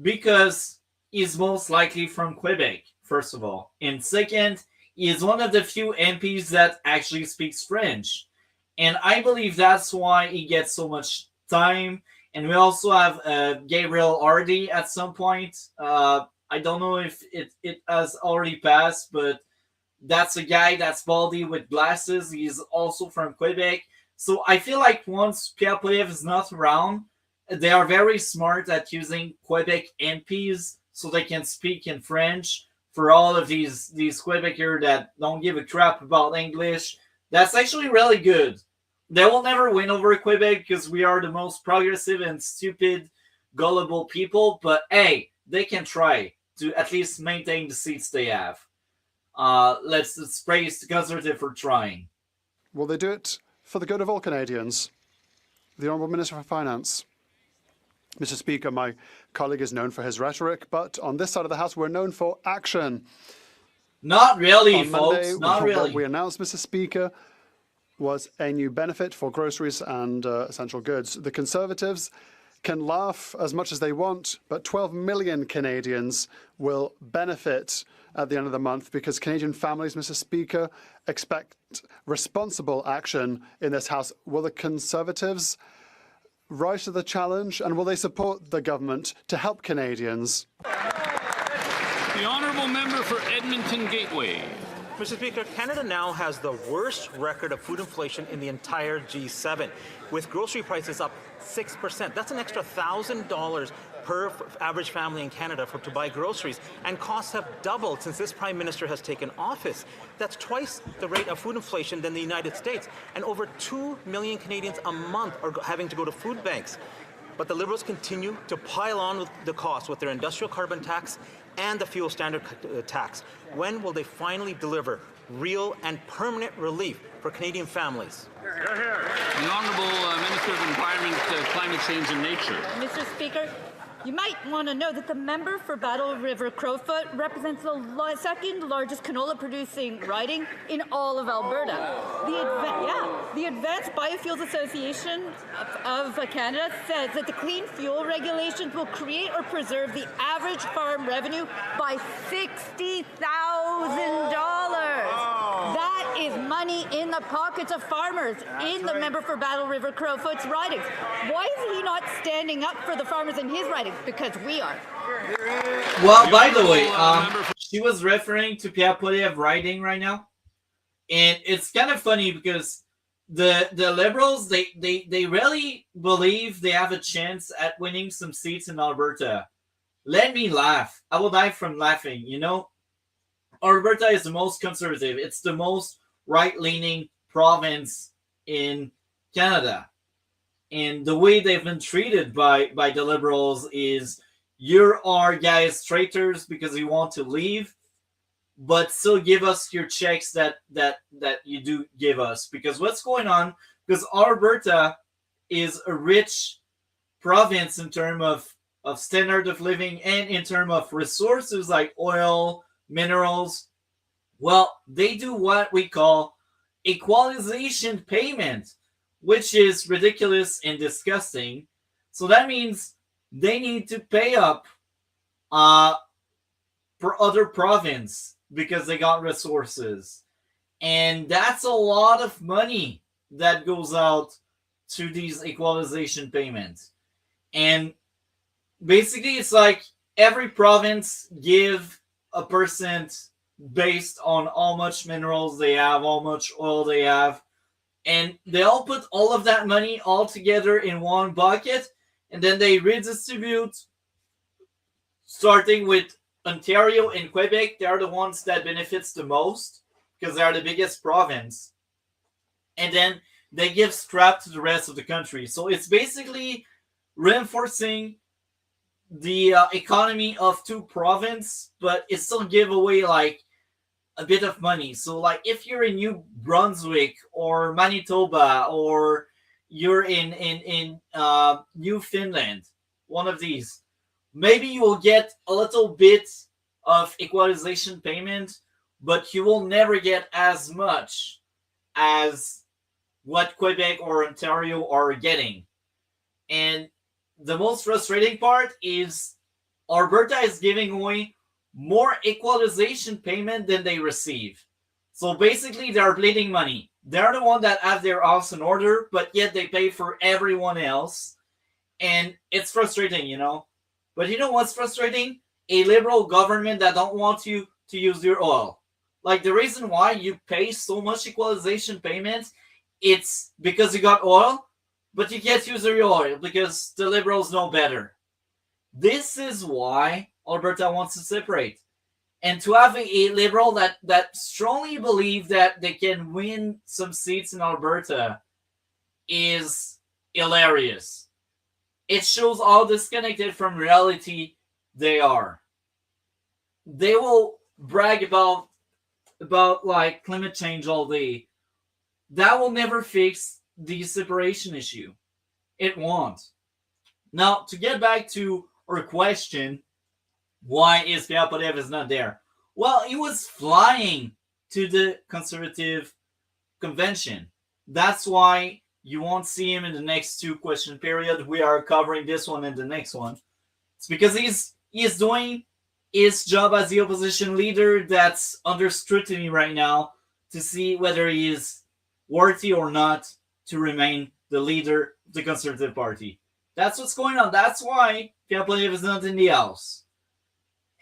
because he's most likely from Quebec, first of all. And second, he is one of the few MPs that actually speaks French. And I believe that's why he gets so much time. And we also have Gabriel Hardy at some point. I don't know if it has already passed, but that's a guy that's baldy with glasses. He's also from Quebec. So I feel like once Pierre Poilievre is not around, they are very smart at using Quebec MPs so they can speak in French for all of these Quebecers that don't give a crap about English. That's actually really good. They will never win over Quebec because we are the most progressive and stupid, gullible people. But hey, they can try to at least maintain the seats they have. Let's praise the Conservative for trying. Will they do it for the good of all Canadians? The Honourable Minister for Finance. Mr. Speaker, my colleague is known for his rhetoric, but on this side of the House, we're known for action. Not really, on folks. Monday, Not really. What we announced, Mr. Speaker, was a new benefit for groceries and essential goods. The Conservatives can laugh as much as they want, but 12 million Canadians will benefit at the end of the month because Canadian families, Mr. Speaker, expect responsible action in this House. Will the Conservatives rise to the challenge, and will they support the government to help Canadians? The Honourable Member for Edmonton Gateway. Mr. Speaker, Canada now has the worst record of food inflation in the entire G7, with grocery prices up 6%. That's an extra $1,000 per average family in Canada to buy groceries, and costs have doubled since this Prime Minister has taken office. That's twice the rate of food inflation than the United States, and over 2 million Canadians a month are having to go to food banks. But the Liberals continue to pile on with the cost with their industrial carbon tax and the fuel standard tax. When will they finally deliver real and permanent relief for Canadian families? The Honourable Minister of Environment, Climate Change and Nature. Mr. Speaker, you might want to know that the member for Battle River Crowfoot represents the second largest canola producing riding in all of Alberta. The Advanced Biofuels Association of Canada says that the clean fuel regulations will create or preserve the average farm revenue by $60,000. That is money in the pockets of farmers in the member for Battle River Crowfoot's ridings. Why is he not standing up for the farmers in his ridings? Because we are. Well, by the way, she was referring to Pierre Poilievre riding right now. And it's kind of funny because the Liberals, they really believe they have a chance at winning some seats in Alberta. Let me laugh. I will die from laughing, you know? Alberta is the most conservative. It's the most right-leaning province in Canada. And the way they've been treated by the Liberals is you are guys traitors because you want to leave, but still give us your checks that you do give us. Because what's going on, because Alberta is a rich province in terms of standard of living and in terms of resources like oil, minerals, well, they do what we call equalization payment, which is ridiculous and disgusting. So that means they need to pay up for other province because they got resources. And that's a lot of money that goes out to these equalization payments. And basically it's like every province give a percent based on how much minerals they have, how much oil they have, and they all put all of that money all together in one bucket, and then they redistribute, starting with Ontario and Quebec. They are the ones that benefits the most because they are the biggest province, and then they give scrap to the rest of the country. So it's basically reinforcing the economy of two provinces, but it still give away like a bit of money. So like if you're in New Brunswick or Manitoba, or you're in Newfoundland, one of these, maybe you will get a little bit of equalization payment, but you will never get as much as what Quebec or Ontario are getting. And the most frustrating part is Alberta is giving away more equalization payment than they receive. So basically they're bleeding money. They're the one that have their house in order, but yet they pay for everyone else. And it's frustrating, you know. But you know what's frustrating? A liberal government that don't want you to use your oil. Like the reason why you pay so much equalization payments, it's because you got oil, but you can't use your oil because the liberals know better. This is why Alberta wants to separate. And to have a liberal that strongly believe that they can win some seats in Alberta is hilarious. It shows how disconnected from reality they are. They will brag about like climate change all day. That will never fix the separation issue. It won't. Now, to get back to our question, why is Pierre Poilievre not there? Well, he was flying to the Conservative convention. That's why you won't see him in the next two question period. We are covering this one and the next one. It's because he's doing his job as the opposition leader that's under scrutiny right now to see whether he is worthy or not to remain the leader of the Conservative Party. That's what's going on. That's why Pierre Poilievre is not in the House.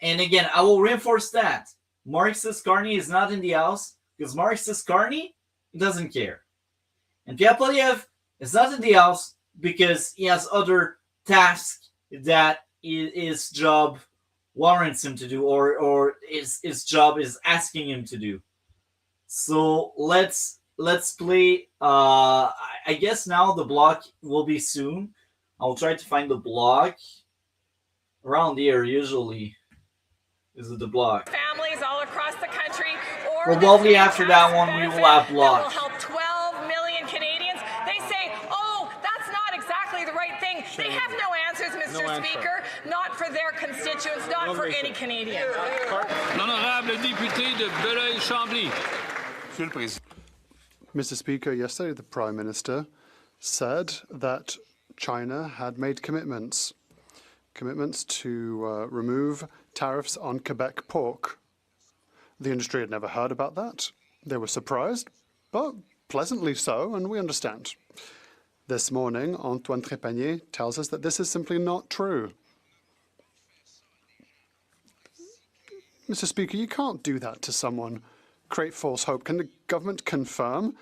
And again, I will reinforce that. Marxist Carney is not in the House because Marxist Carney doesn't care. And Pierre Poilievre is not in the House because he has other tasks that his job warrants him to do, or his job is asking him to do. So let's play. I guess now the block will be soon. I'll try to find the block around here. Usually, is it the block? Families all across the country, or probably after that one we will have block. Will help 12 million Canadians. They say, "Oh, that's not exactly the right thing." They have no answers, Mr. Speaker. Not for their constituents, not for any Canadian. L'honorable député de Belleuil-Chambly. Mr. Speaker, yesterday the Prime Minister said that China had made commitments to remove tariffs on Quebec pork. The industry had never heard about that. They were surprised, but pleasantly so, and we understand. This morning, Antoine Trépanier tells us that this is simply not true. Mr. Speaker, you can't do that to someone, create false hope. Can the government confirm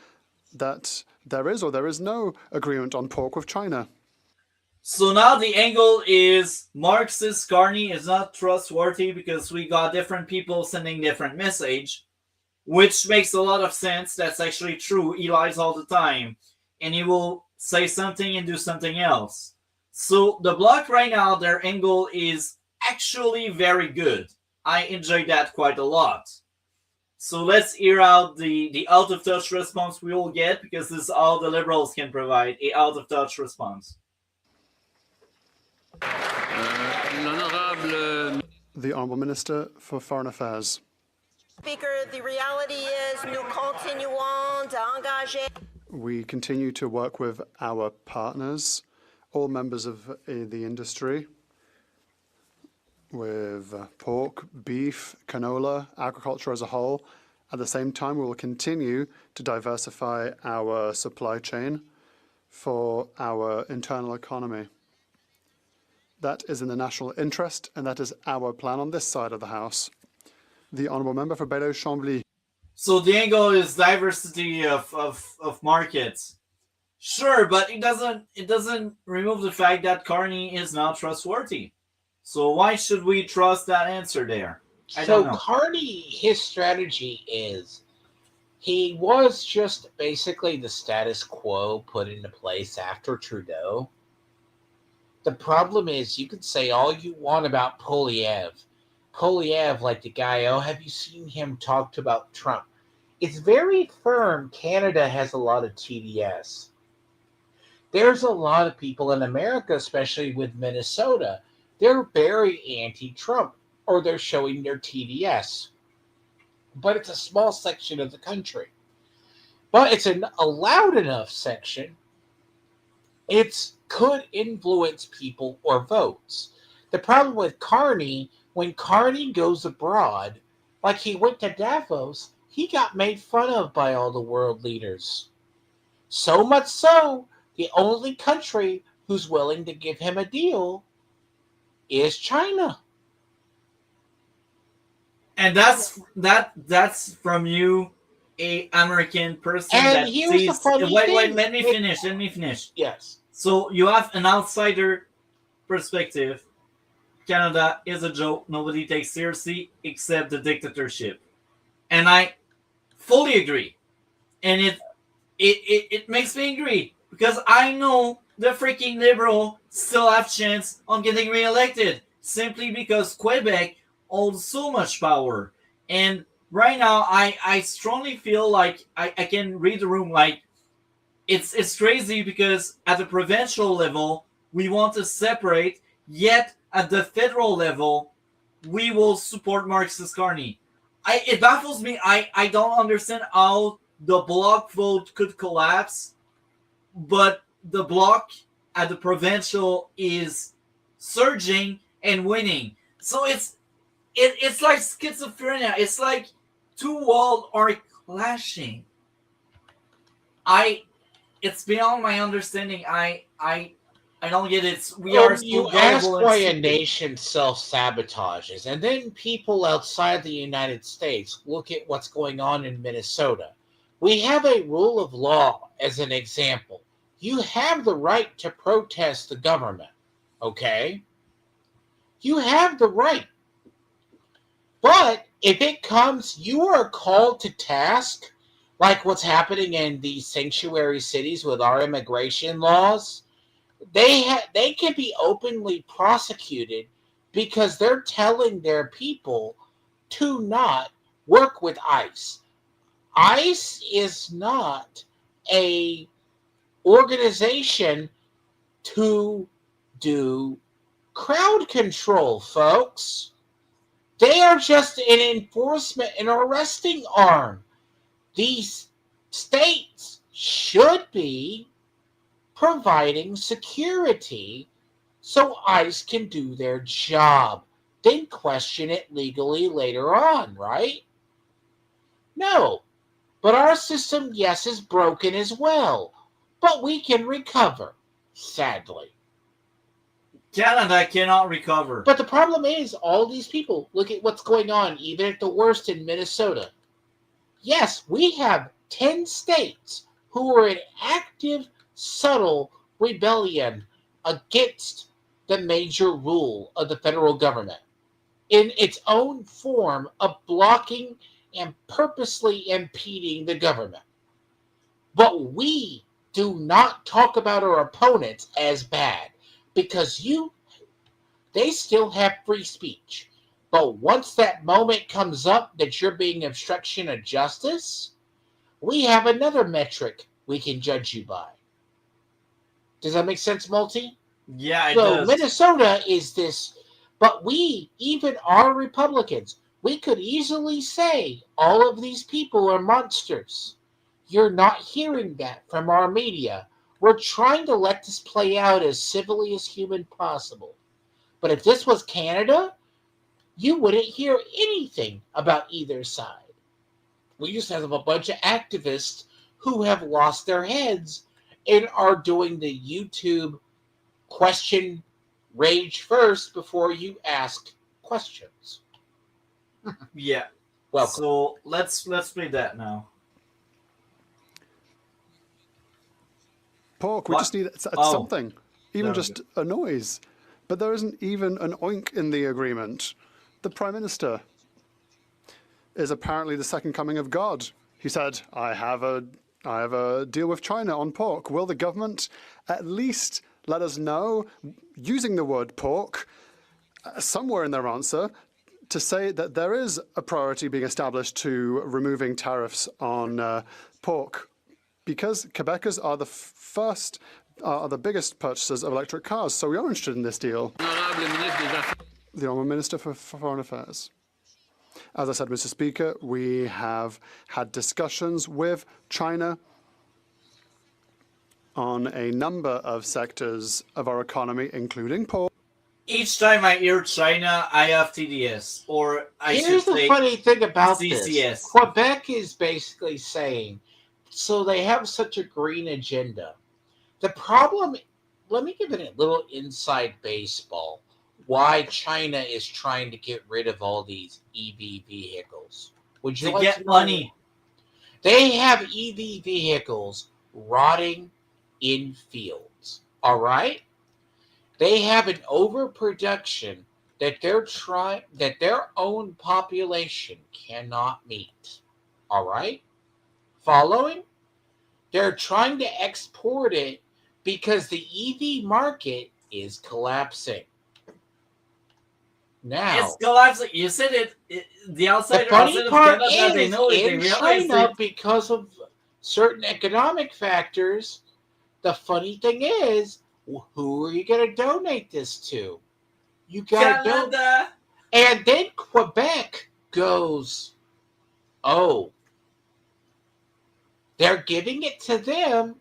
that there is or there is no agreement on pork with China? So now the angle is Marxist Carney is not trustworthy because we got different people sending different message, which makes a lot of sense. That's actually true. He lies all the time, and he will say something and do something else. So the bloc right now, their angle is actually very good. I enjoy that quite a lot. So let's hear out the out-of-touch response we will get, because this is all the Liberals can provide, a out-of-touch response. L'honorable The Honourable Minister for Foreign Affairs. Speaker, the reality is nous continuons d'engager. We continue to work with our partners, all members of the industry, with pork, beef, canola, agriculture as a whole. At the same time, we will continue to diversify our supply chain for our internal economy. That is in the national interest, and that is our plan on this side of the House. The Honourable Member for Bélair-Chambly. So the angle is diversity of markets. Sure, but it doesn't remove the fact that Carney is not trustworthy. So why should we trust that answer there? I don't know. Carney, his strategy is he was just basically the status quo put into place after Trudeau. The problem is you can say all you want about Poilievre. Poilievre, like the guy, oh, have you seen him talk about Trump? It's very firm. Canada has a lot of TDS. There's a lot of people in America, especially with Minnesota, they're very anti-Trump, or they're showing their TDS. But it's a small section of the country. But it's a loud enough section. It could influence people or votes. The problem with Carney, when Carney goes abroad, like he went to Davos, he got made fun of by all the world leaders. So much so, the only country who's willing to give him a deal is China. And that's from you, a American person And that here's sees. the funny Wait, thing. let me finish. Yes. So you have an outsider perspective. Canada is a joke. Nobody takes seriously except the dictatorship, and I fully agree. And it makes me angry because I know the freaking liberal still have chance on getting reelected simply because Quebec holds so much power. And right now, I strongly feel like I can read the room. Like it's crazy because at the provincial level we want to separate, yet at the federal level we will support Marxist Carney. It baffles me. I don't understand how the bloc vote could collapse, but the bloc at the provincial is surging and winning. So it's like schizophrenia. It's like two worlds are clashing. It's beyond my understanding. I don't get it. We are You so ask gullible why and a nation self-sabotages, and then people outside the United States look at what's going on in Minnesota. We have a rule of law as an example. You have the right to protest the government, okay? You have the right. But if it comes, you are called to task, like what's happening in these sanctuary cities with our immigration laws. They can be openly prosecuted because they're telling their people to not work with ICE. ICE is not a organization to do crowd control, folks. They are just an enforcement and arresting arm. These states should be providing security so ICE can do their job, then question it legally later on, right? No. But our system, yes, is broken as well. But we can recover, sadly. Canada cannot recover. But the problem is, all these people, look at what's going on, even at the worst in Minnesota. Yes, we have 10 states who are in active, subtle rebellion against the major rule of the federal government in its own form of blocking and purposely impeding the government. But we do not talk about our opponents as bad because they still have free speech. But once that moment comes up that you're being obstruction of justice, we have another metric we can judge you by. Does that make sense, Multi? Yeah, it So does. Minnesota is this, but we, even our Republicans, we could easily say all of these people are monsters. You're not hearing that from our media. We're trying to let this play out as civilly as human possible. But if this was Canada, you wouldn't hear anything about either side. We just have a bunch of activists who have lost their heads and are doing the YouTube question rage first before you ask questions. Yeah. Welcome. So let's play that now. Pork, we What? just need Oh. something, even No, just a noise. But there isn't even an oink in the agreement. The Prime Minister is apparently the second coming of God. He said, I have a deal with China on pork. Will the government at least let us know, using the word pork, somewhere in their answer, to say that there is a priority being established to removing tariffs on pork? Because Quebecers are the biggest purchasers of electric cars, so we are interested in this deal. The Honourable Minister for Foreign Affairs. As I said, Mr. Speaker, we have had discussions with China on a number of sectors of our economy, including pork. Each time I hear China, I have TDS, or I should Here's the say funny thing about CCS. this. Quebec is basically saying, so they have such a green agenda. The problem, let me give it a little inside baseball, why China is trying to get rid of all these EV vehicles. Would you To like get to know? money. They have EV vehicles rotting in fields, all right? They have an overproduction that their own population cannot meet. All right? Following? They're trying to export it because the EV market is collapsing. Now, It's collapsing. You said it the outside the funny outside of part Canada, they is, know it. They in realize China, it. because of certain economic factors, the funny thing is, who are you going to donate this to? You got to donate. Canada. And then Quebec goes, oh, they're giving it to them.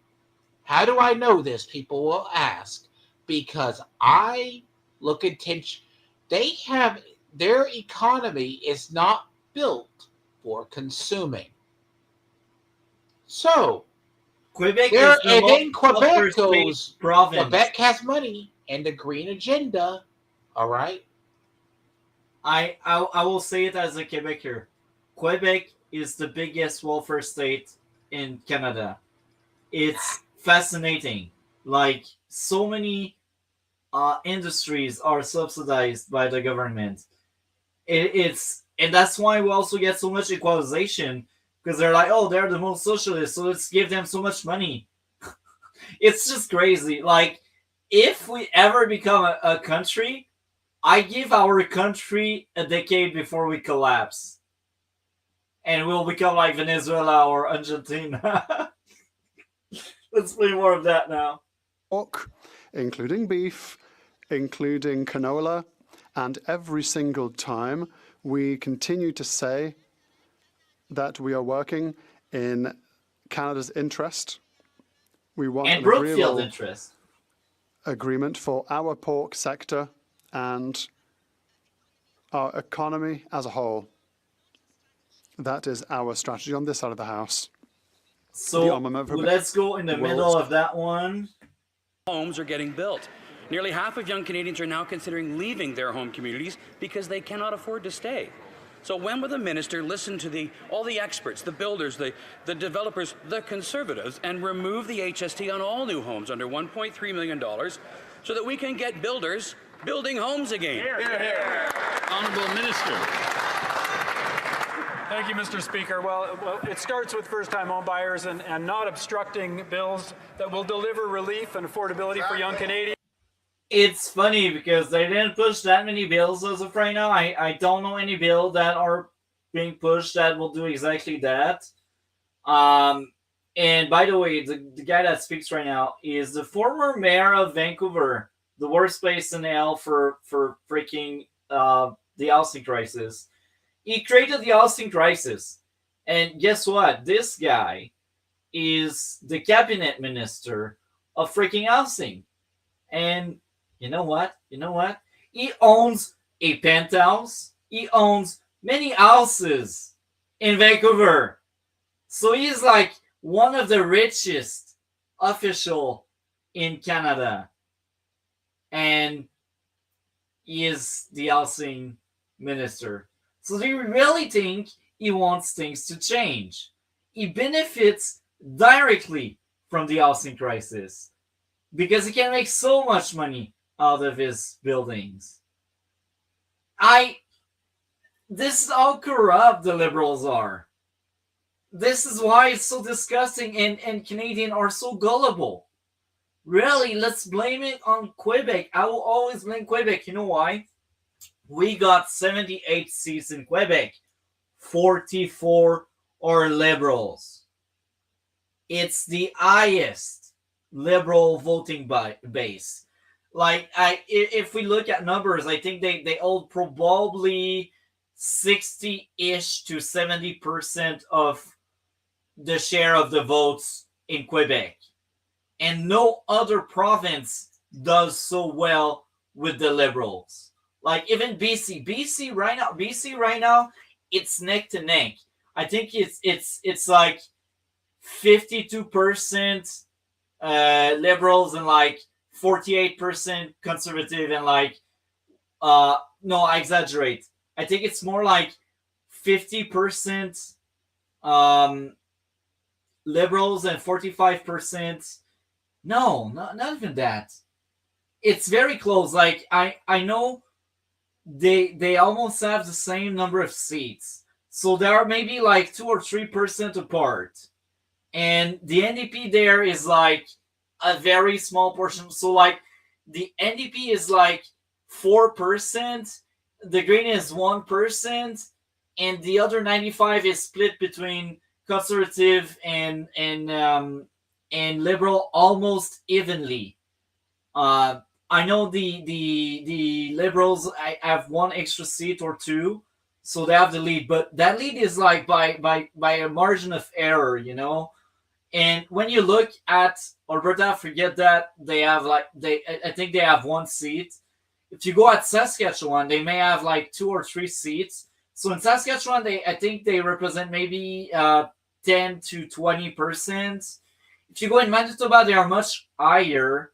How do I know this? People will ask. Because I look attention. They have, their economy is not built for consuming. So, Quebec there, is the and then most Quebec upper-state goes, province. Quebec has money and the green agenda. All right? I will say it as a Quebecer. Quebec is the biggest welfare state in Canada. It's fascinating. Like, so many industries are subsidized by the government. And that's why we also get so much equalization, because they're like, oh, they're the most socialist, so let's give them so much money. It's just crazy. Like, if we ever become a country, I give our country a decade before we collapse. And we'll become like Venezuela or Argentina. Let's play more of that now. Pork, including beef, including canola, and every single time we continue to say that we are working in Canada's interest. We want And a Brookfield real interest. agreement for our pork sector and our economy as a whole. That is our strategy on this side of the House. So let's go in the middle of that one. Homes are getting built. Nearly half of young Canadians are now considering leaving their home communities because they cannot afford to stay. So when will the minister listen to all the experts, the builders, the developers, the conservatives, and remove the HST on all new homes under $1.3 million so that we can get builders building homes again? Hear, hear, hear. Honourable Minister. Thank you, Mr. Speaker. Well, it starts with first-time home buyers and not obstructing bills that will deliver relief and affordability for young Canadians. It's funny because they didn't push that many bills as of right now. I don't know any bill that are being pushed that will do exactly that. And by the way, the guy that speaks right now is the former mayor of Vancouver, the worst place in hell for freaking the housing crisis. He created the housing crisis. And guess what? This guy is the cabinet minister of freaking housing. And you know what? He owns a penthouse. He owns many houses in Vancouver. So he's like one of the richest official in Canada. And he is the housing minister. So do you really think he wants things to change? He benefits directly from the housing crisis because he can make so much money out of his buildings. This is how corrupt the Liberals are. This is why it's so disgusting, and Canadians are so gullible. Really, let's blame it on Quebec. I will always blame Quebec. You know why? We got 78 seats in Quebec. 44 are Liberals. It's the highest Liberal voting base. Like, if we look at numbers, I think they hold probably 60-ish to 70% of the share of the votes in Quebec. And no other province does so well with the Liberals. Like even BC right now, it's neck to neck. I think it's like 52% Liberals and like 48% Conservative, and like no, I exaggerate. I think it's more like 50% Liberals and 45%. No, not even that. It's very close. Like I know they almost have the same number of seats. So they are maybe like 2 or 3% apart. And the NDP there is like a very small portion. So like the NDP is like 4%, the Green is 1%, and the other 95 is split between Conservative and Liberal almost evenly. I know the Liberals have one extra seat or two, so they have the lead, but that lead is like by a margin of error, you know. And when you look at Alberta, forget that they have I think they have one seat. If you go at Saskatchewan, they may have like 2 or 3 seats. So in Saskatchewan, I think they represent maybe 10 to 20%. If you go in Manitoba, they are much higher,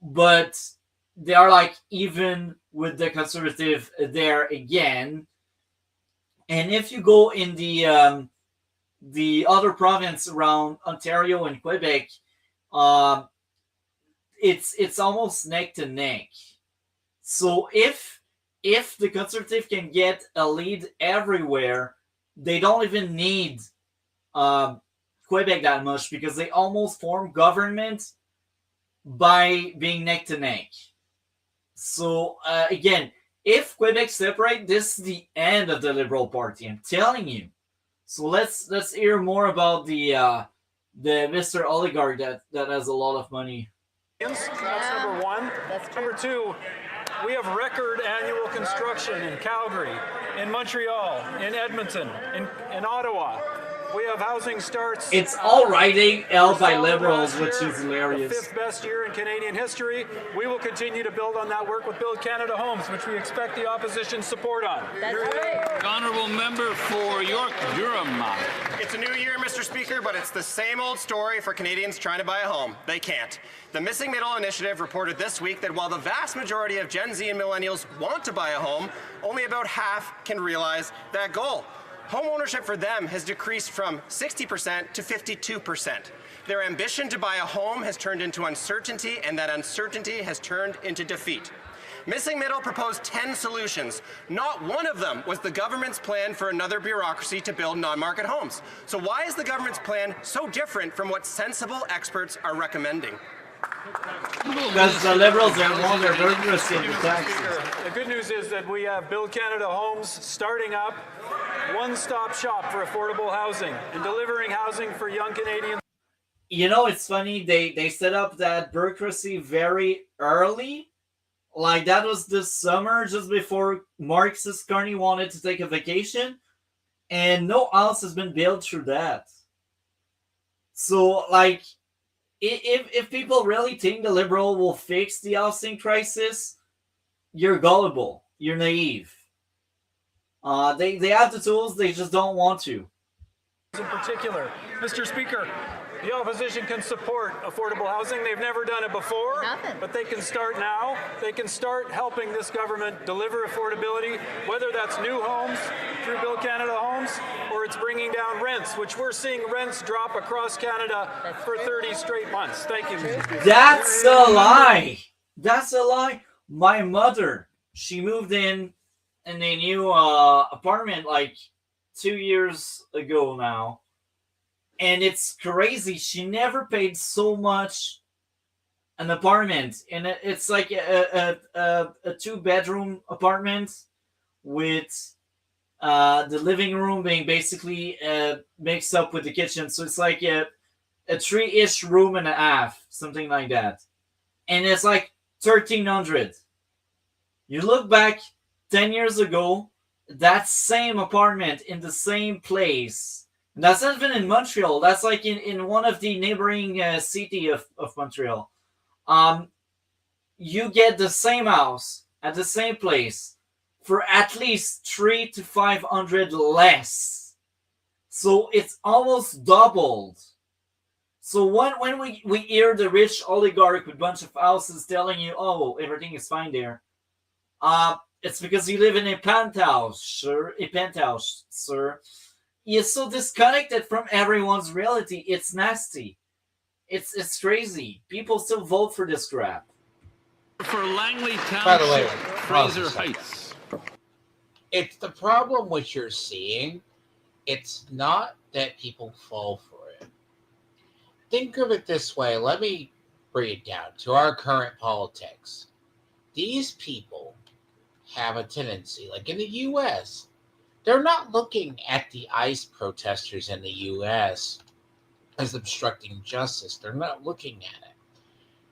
but they are like even with the Conservative there again. And if you go in the other province around Ontario and Quebec, it's almost neck to neck. So if the Conservative can get a lead everywhere, they don't even need Quebec that much, because they almost form government by being neck to neck. So again, if Quebec separate, this is the end of the Liberal Party. I'm telling you. So let's hear more about the Mr. Oligarch that has a lot of money. That's number one. Number two, we have record annual construction in Calgary, in Montreal, in Edmonton, in Ottawa. We have housing starts. It's all writing held by Liberals, which is hilarious. The 5th best year in Canadian history. We will continue to build on that work with Build Canada Homes, which we expect the opposition's support on. That's right. Honourable member for York Durham. It's a new year, Mr. Speaker, but it's the same old story for Canadians trying to buy a home. They can't. The Missing Middle Initiative reported this week that while the vast majority of Gen Z and millennials want to buy a home, only about half can realize that goal. Home ownership for them has decreased from 60% to 52%. Their ambition to buy a home has turned into uncertainty, and that uncertainty has turned into defeat. Missing Middle proposed 10 solutions. Not one of them was the government's plan for another bureaucracy to build non-market homes. So why is the government's plan so different from what sensible experts are recommending? Because the Liberals are more their bureaucracy in the taxes. The good news is that we have Build Canada Homes starting up, one-stop shop for affordable housing and delivering housing for young Canadians. You know, it's funny, they set up that bureaucracy very early Like, that was this summer, just before Marxist Carney wanted to take a vacation, and no house has been built through that. So, like, if people really think the Liberal will fix the housing crisis, you're gullible. You're naive. They have the tools, they just don't want to. In particular, Mr. Speaker, the opposition can support affordable housing. They've never done it before, but they can start now. They can start helping this government deliver affordability, whether that's new homes through Build Canada Homes, or it's bringing down rents, which we're seeing rents drop across Canada for 30 straight months. Thank you, Mr. Speaker. That's a lie. That's a lie. My mother, she moved in a new apartment like 2 years ago now. And it's crazy. She never paid so much an apartment. And it's like a 2-bedroom apartment with the living room being basically mixed up with the kitchen. So it's like a 3-ish room and a half, something like that. And it's like $1,300. You look back 10 years ago, that same apartment in the same place. And that's not even in Montreal. That's like in one of the neighboring city of Montreal. You get the same house at the same place for at least $300 to $500 less. So it's almost doubled. So when we hear the rich oligarch with a bunch of houses telling you, oh, everything is fine there, it's because you live in a penthouse, sir. You're so disconnected from everyone's reality. It's nasty. It's crazy. People still vote for this crap. For Langley Township, By the way, Fraser Heights. It's the problem which you're seeing. It's not that people fall for it. Think of it this way. Let me bring it down to our current politics. These people have a tendency, like in the U.S., they're not looking at the ICE protesters in the U.S. as obstructing justice. They're not looking at it.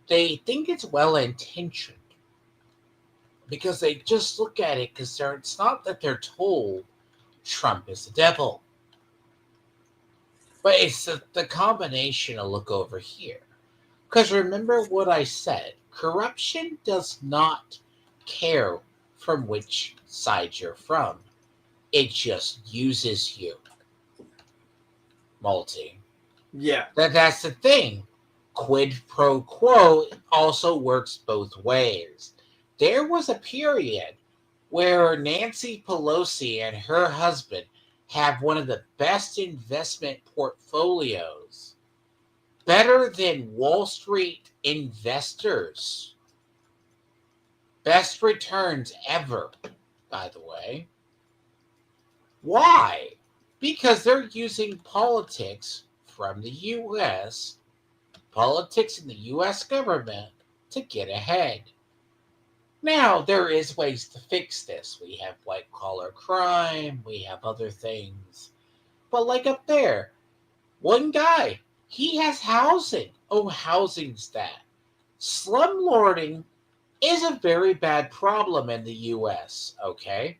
They think it's well-intentioned because they just look at it because it's not that they're told Trump is the devil. But it's the combination of look over here. Because remember what I said. Corruption does not care from which side you're from. It just uses you. Multi. Yeah. That's the thing. Quid pro quo also works both ways. There was a period where Nancy Pelosi and her husband have one of the best investment portfolios. Better than Wall Street investors. Best returns ever, by the way. Why? Because they're using politics from the U.S., politics in the U.S. government, to get ahead. Now, there is ways to fix this. We have white-collar crime. We have other things. But like up there, one guy, he has housing. Oh, housing's that. Slumlording is a very bad problem in the U.S., okay?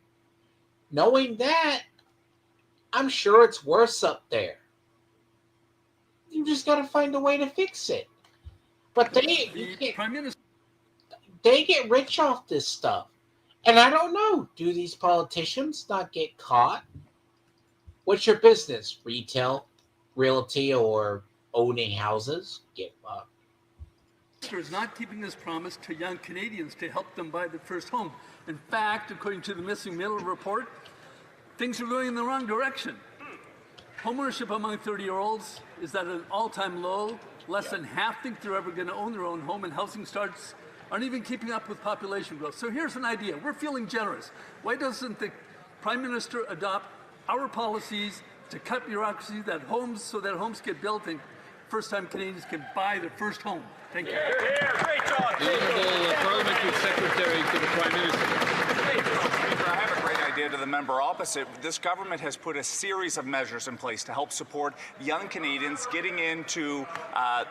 Knowing that, I'm sure it's worse up there. You just got to find a way to fix it. But they get rich off this stuff. And I don't know, do these politicians not get caught? What's your business? Retail, realty, or owning houses? Get fucked. Is not keeping his promise to young Canadians to help them buy their first home. In fact, according to the Missing Middle report, things are going in the wrong direction. Homeownership among 30-year-olds is at an all-time low. Less than half think they're ever going to own their own home, and housing starts aren't even keeping up with population growth. So here's an idea. We're feeling generous. Why doesn't the Prime Minister adopt our policies to cut bureaucracy so that homes get built and first-time Canadians can buy their first home? Thank you. Great job. The Parliamentary Secretary to the Prime Minister. I have a great idea. idea to the member opposite, this government has put a series of measures in place to help support young Canadians getting into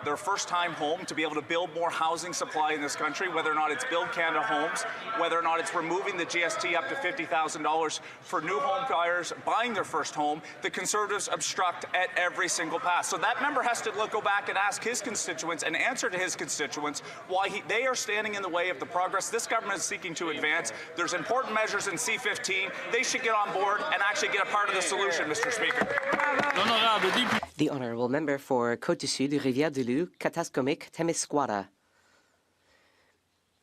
their first-time home, to be able to build more housing supply in this country, whether or not it's Build Canada Homes, whether or not it's removing the GST up to $50,000 for new home buyers buying their first home. The Conservatives obstruct at every single pass. So that member has to go back and ask his constituents and answer to his constituents why they are standing in the way of the progress this government is seeking to advance. There's important measures in C-15. They should get on board and actually get a part of the solution, Mr. Speaker. The Honourable Member for Côte-du-Sud, Rivière-du-Loup, Katascomic-Témiscouata.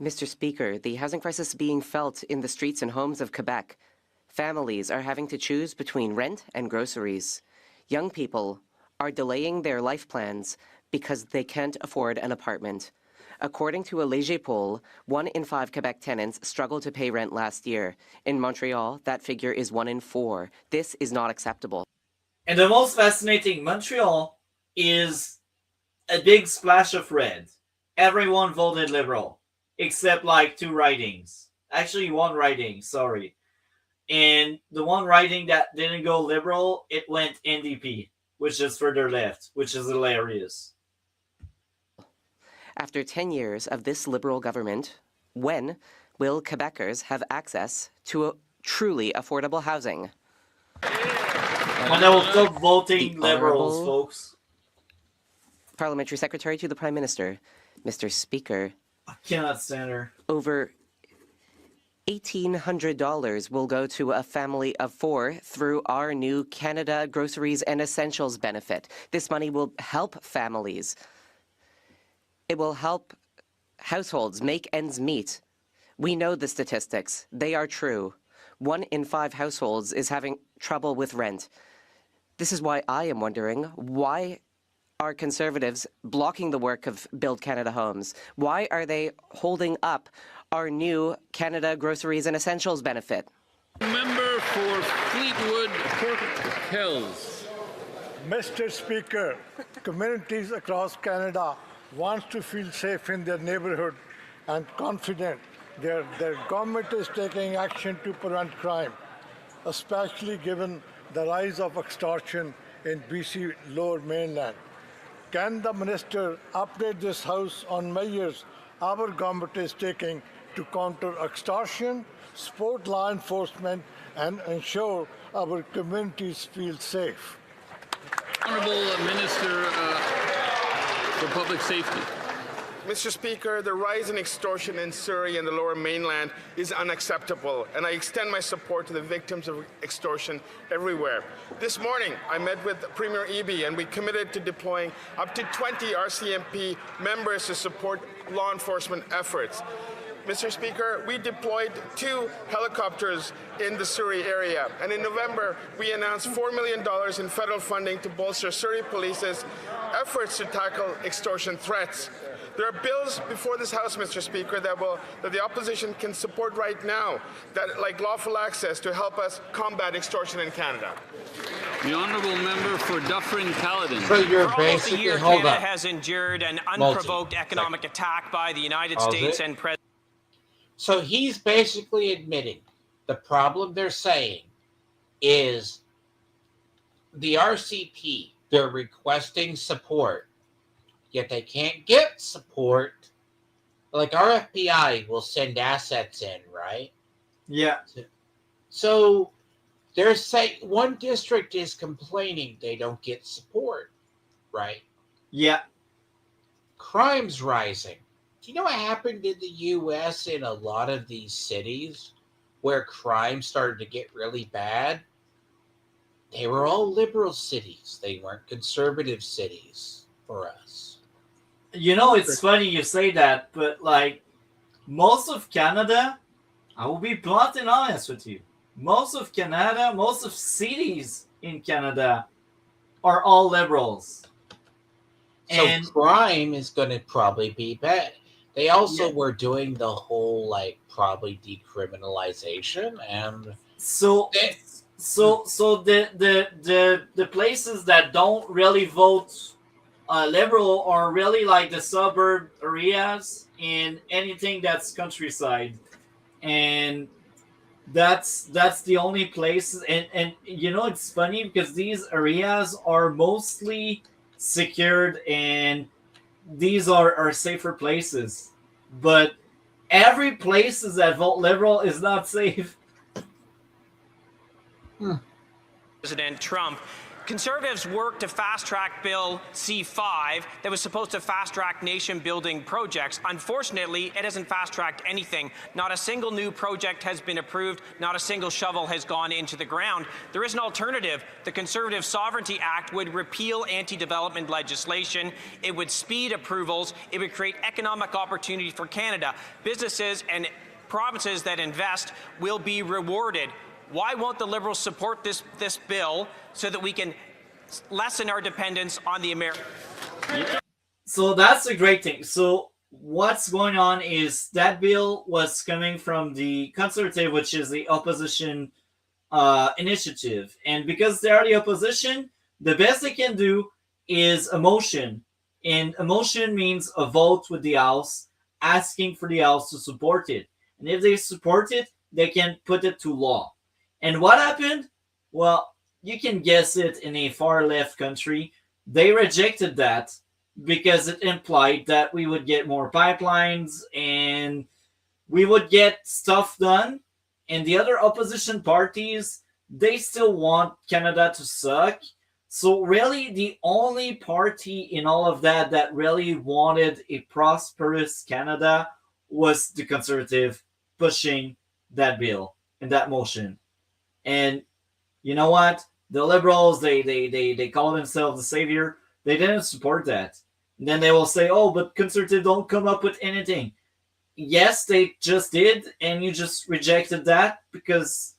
Mr. Speaker, the housing crisis being felt in the streets and homes of Quebec. Families are having to choose between rent and groceries. Young people are delaying their life plans because they can't afford an apartment. According to a Léger poll, 1 in 5 Quebec tenants struggled to pay rent last year. In Montreal, that figure is 1 in 4. This is not acceptable. And the most fascinating, Montreal is a big splash of red. Everyone voted Liberal, except like 2 ridings. Actually, 1 riding, sorry. And the 1 riding that didn't go Liberal, it went NDP, which is further left, which is hilarious. After 10 years of this Liberal government, when will Quebecers have access to a truly affordable housing? When they will stop voting Liberals, folks. Parliamentary Secretary to the Prime Minister. Mr. Speaker. I cannot stand her. Over $1,800 will go to a family of 4 through our new Canada Groceries and Essentials benefit. This money will help families. It will help households make ends meet. We know the statistics. They are true. 1 in 5 households is having trouble with rent. This is why I am wondering, why are Conservatives blocking the work of Build Canada Homes? Why are they holding up our new Canada Groceries and Essentials benefit? Member for Fleetwood, Port Hills. Mr. Speaker, communities across Canada want to feel safe in their neighborhood and confident their government is taking action to prevent crime, especially given the rise of extortion in BC Lower Mainland. Can the Minister update this House on measures our government is taking to counter extortion, support law enforcement, and ensure our communities feel safe? Honourable Minister for Public Safety. Mr. Speaker, the rise in extortion in Surrey and the Lower Mainland is unacceptable, and I extend my support to the victims of extortion everywhere. This morning, I met with Premier Eby, and we committed to deploying up to 20 RCMP members to support law enforcement efforts. Mr. Speaker, we deployed 2 helicopters in the Surrey area, and in November, we announced $4 million in federal funding to bolster Surrey Police's efforts to tackle extortion threats. There are bills before this House, Mr. Speaker, that the opposition can support right now, like lawful access, to help us combat extortion in Canada. The honourable member for Dufferin-Caledon. So you're For almost a year, hold Canada on. has endured an unprovoked economic attack by the United States and President. So he's basically admitting the problem they're saying is the RCP, they're requesting support, yet they can't get support. Like our FBI will send assets in, right? Yeah. So they're saying one district is complaining they don't get support, right? Yeah. Crime's rising. Do you know what happened in the U.S. in a lot of these cities where crime started to get really bad? They were all liberal cities. They weren't conservative cities for us. You know, it's funny you say that, but like most of Canada, I will be blunt and honest with you. Most of Canada, most of cities in Canada are all liberals. So crime is going to probably be bad. They also were doing the whole probably decriminalization, and so the places that don't really vote liberal are really like the suburb areas and anything that's countryside, and That's the only places, and you know, it's funny because these areas are mostly secured and these are safer places, but every places that vote liberal is not safe. President Trump. Conservatives worked to fast-track Bill C-5 that was supposed to fast-track nation-building projects. Unfortunately, it hasn't fast-tracked anything. Not a single new project has been approved. Not a single shovel has gone into the ground. There is an alternative. The Conservative Sovereignty Act would repeal anti-development legislation. It would speed approvals. It would create economic opportunity for Canada. Businesses and provinces that invest will be rewarded. Why won't the Liberals support this bill so that we can lessen our dependence on the American? So that's a great thing. So what's going on is that bill was coming from the Conservative, which is the opposition initiative. And because they are the opposition, the best they can do is a motion. And a motion means a vote with the House, asking for the House to support it. And if they support it, they can put it to law. And what happened? Well, you can guess it. In a far left country, they rejected that because it implied that we would get more pipelines and we would get stuff done. And the other opposition parties, they still want Canada to suck. So really, the only party in all of that that really wanted a prosperous Canada was the Conservative pushing that bill and that motion. And you know what? The Liberals, they call themselves the savior. They didn't support that. And then they will say, oh, but Conservatives don't come up with anything. Yes, they just did, and you just rejected that because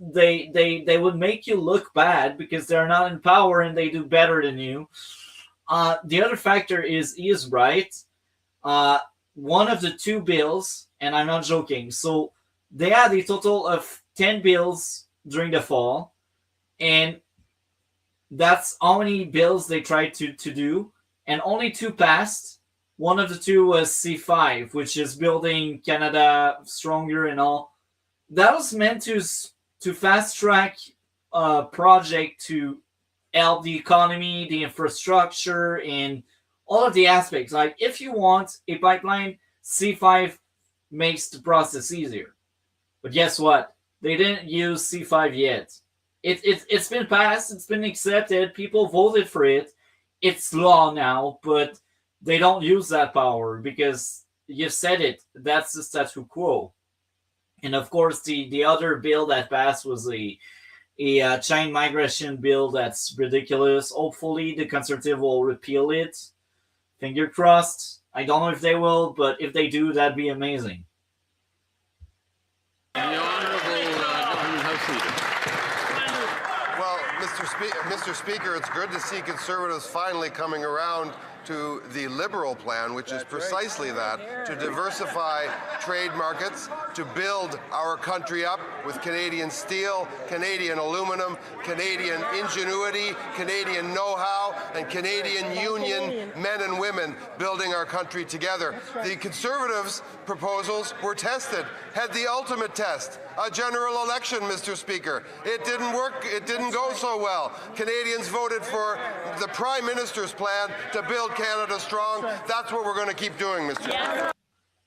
they would make you look bad because they're not in power and they do better than you. The other factor is he is right. One of the two bills, and I'm not joking, so they had a total of 10 bills during the fall, and that's how many bills they tried to do, and only 2 passed. One of the 2 was C5, which is building Canada stronger and all. That was meant to fast track a project to help the economy, the infrastructure, and all of the aspects. Like if you want a pipeline, C5 makes the process easier. But guess what? They didn't use C5 yet. It's been passed. It's been accepted. People voted for it. It's law now, but they don't use that power because you said it. That's the statu quo. And of course, the other bill that passed was a child migration bill that's ridiculous. Hopefully, the Conservative will repeal it. Finger crossed. I don't know if they will, but if they do, that'd be amazing. Well, Mr. Speaker, it's good to see Conservatives finally coming around to the Liberal plan, which is precisely that, to diversify trade markets, to build our country up with Canadian steel, Canadian aluminum, Canadian ingenuity, Canadian know-how, and Canadian union men and women building our country together. The Conservatives' proposals were tested, had the ultimate test, a general election, Mr. Speaker. It didn't work. It didn't go so well. Canadians voted for the Prime Minister's plan to build Canada strong. That's what we're going to keep doing, Mr. Speaker.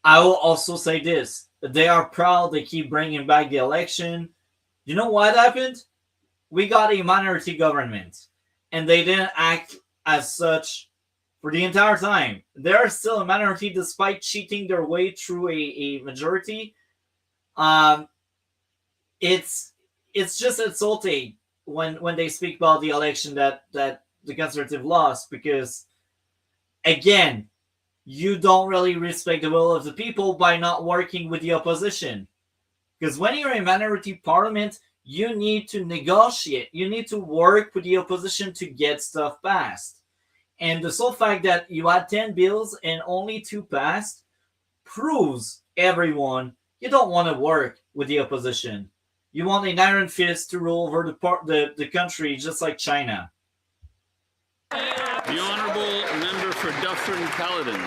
I will also say this. They are proud they keep bringing back the election. You know what happened? We got a minority government, and they didn't act as such for the entire time. They are still a minority despite cheating their way through a majority. It's just insulting when they speak about the election that the Conservative lost because, again, you don't really respect the will of the people by not working with the opposition. Because when you're in minority parliament, you need to negotiate. You need to work with the opposition to get stuff passed. And the sole fact that you had 10 bills and only 2 passed proves everyone you don't want to work with the opposition. You want an iron fist to rule over the country just like China. The Honourable Member for Dufferin-Caledon.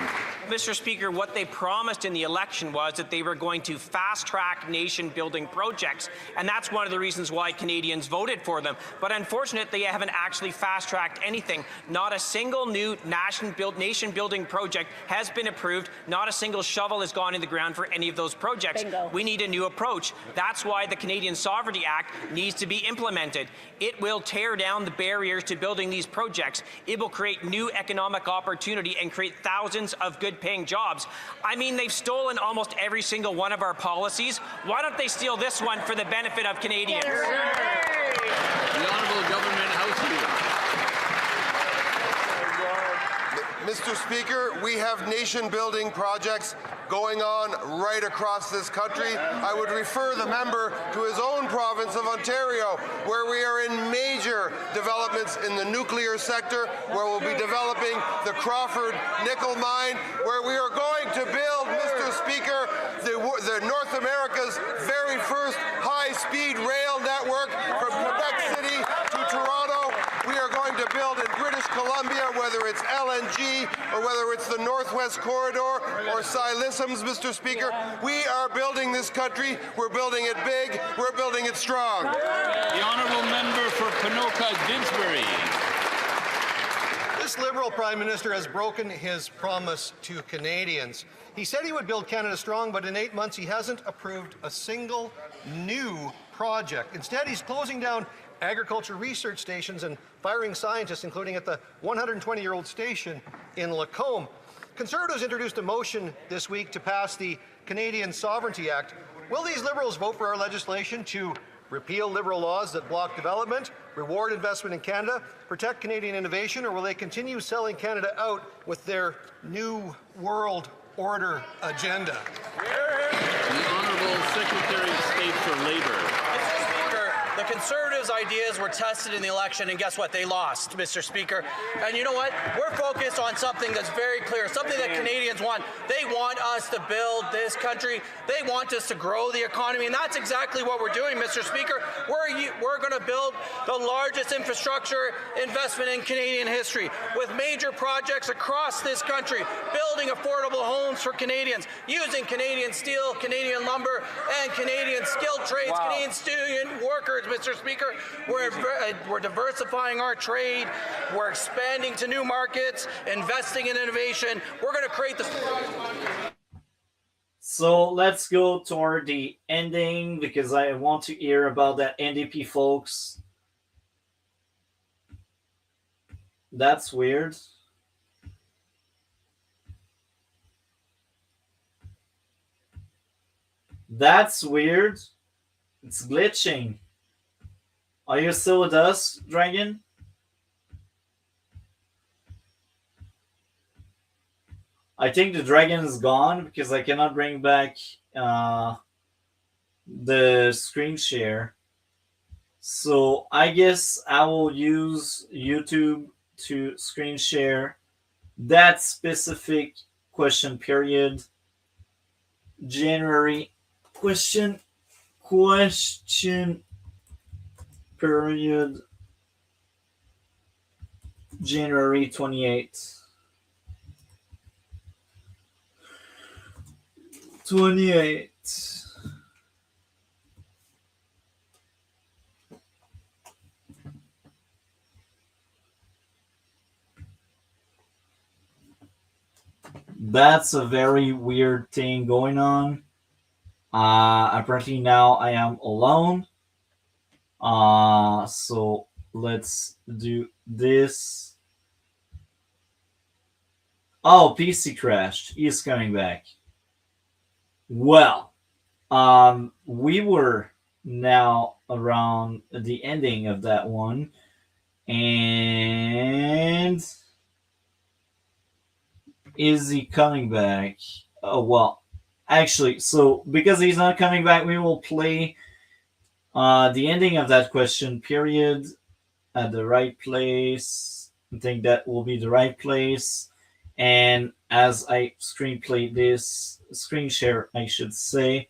Mr. Speaker, what they promised in the election was that they were going to fast-track nation-building projects, and that's one of the reasons why Canadians voted for them. But unfortunately, they haven't actually fast-tracked anything. Not a single new nation-building project has been approved. Not a single shovel has gone in the ground for any of those projects. Bingo. We need a new approach. That's why the Canadian Sovereignty Act needs to be implemented. It will tear down the barriers to building these projects. It will create new economic opportunity and create thousands of good-paying jobs. I mean, they've stolen almost every single one of our policies. Why don't they steal this one for the benefit of Canadians? The Honourable Government House Leader. Mr. Speaker, we have nation-building projects going on right across this country. I would refer the member to his own province of Ontario, where we are in major developments in the nuclear sector, where we'll be developing the Crawford nickel mine, where we are going to build, Mr. Speaker, the North America's very first high-speed rail network from Quebec City to Toronto. We are going to build in British Columbia, whether it's LNG or whether it's the Northwest Corridor or Silicums, Mr. Speaker. We are building this country. We're building it big. We're building it strong. The Honourable Member for Ponoka-Didsbury. This Liberal Prime Minister has broken his promise to Canadians. He said he would build Canada strong, but in 8 months he hasn't approved a single new project. Instead, he's closing down agriculture research stations and firing scientists, including at the 120-year-old station in Lacombe. Conservatives introduced a motion this week to pass the Canadian Sovereignty Act. Will these Liberals vote for our legislation to repeal Liberal laws that block development, reward investment in Canada, protect Canadian innovation, or will they continue selling Canada out with their New World Order agenda? The Honourable Secretary of State for Labour. The Conservatives' ideas were tested in the election, and guess what? They lost, Mr. Speaker. And you know what? We're focused on something that's very clear, something that Canadians want. They want us to build this country. They want us to grow the economy, and that's exactly what we're doing, Mr. Speaker. We're going to build the largest infrastructure investment in Canadian history, with major projects across this country, building affordable homes for Canadians, using Canadian steel, Canadian lumber, and Canadian skilled trades, Canadian student workers, Mr. Speaker. We're diversifying our trade. We're expanding to new markets, investing in innovation. We're going to create the... So let's go toward the ending because I want to hear about that NDP, folks. That's weird. That's weird. It's glitching. Are you still with us, Dragon? I think the dragon is gone because I cannot bring back the screen share. So I guess I will use YouTube to screen share that specific question period. January question period January 28th. 28. That's a very weird thing going on. Apparently now I am alone. So let's do this. Oh, PC crashed. He's coming back. Well, we were now around the ending of that one, and is he coming back? Oh, well, actually, so because he's not coming back, we will play the ending of that question period at the right place. I think that will be the right place. And as I screen share, I should say.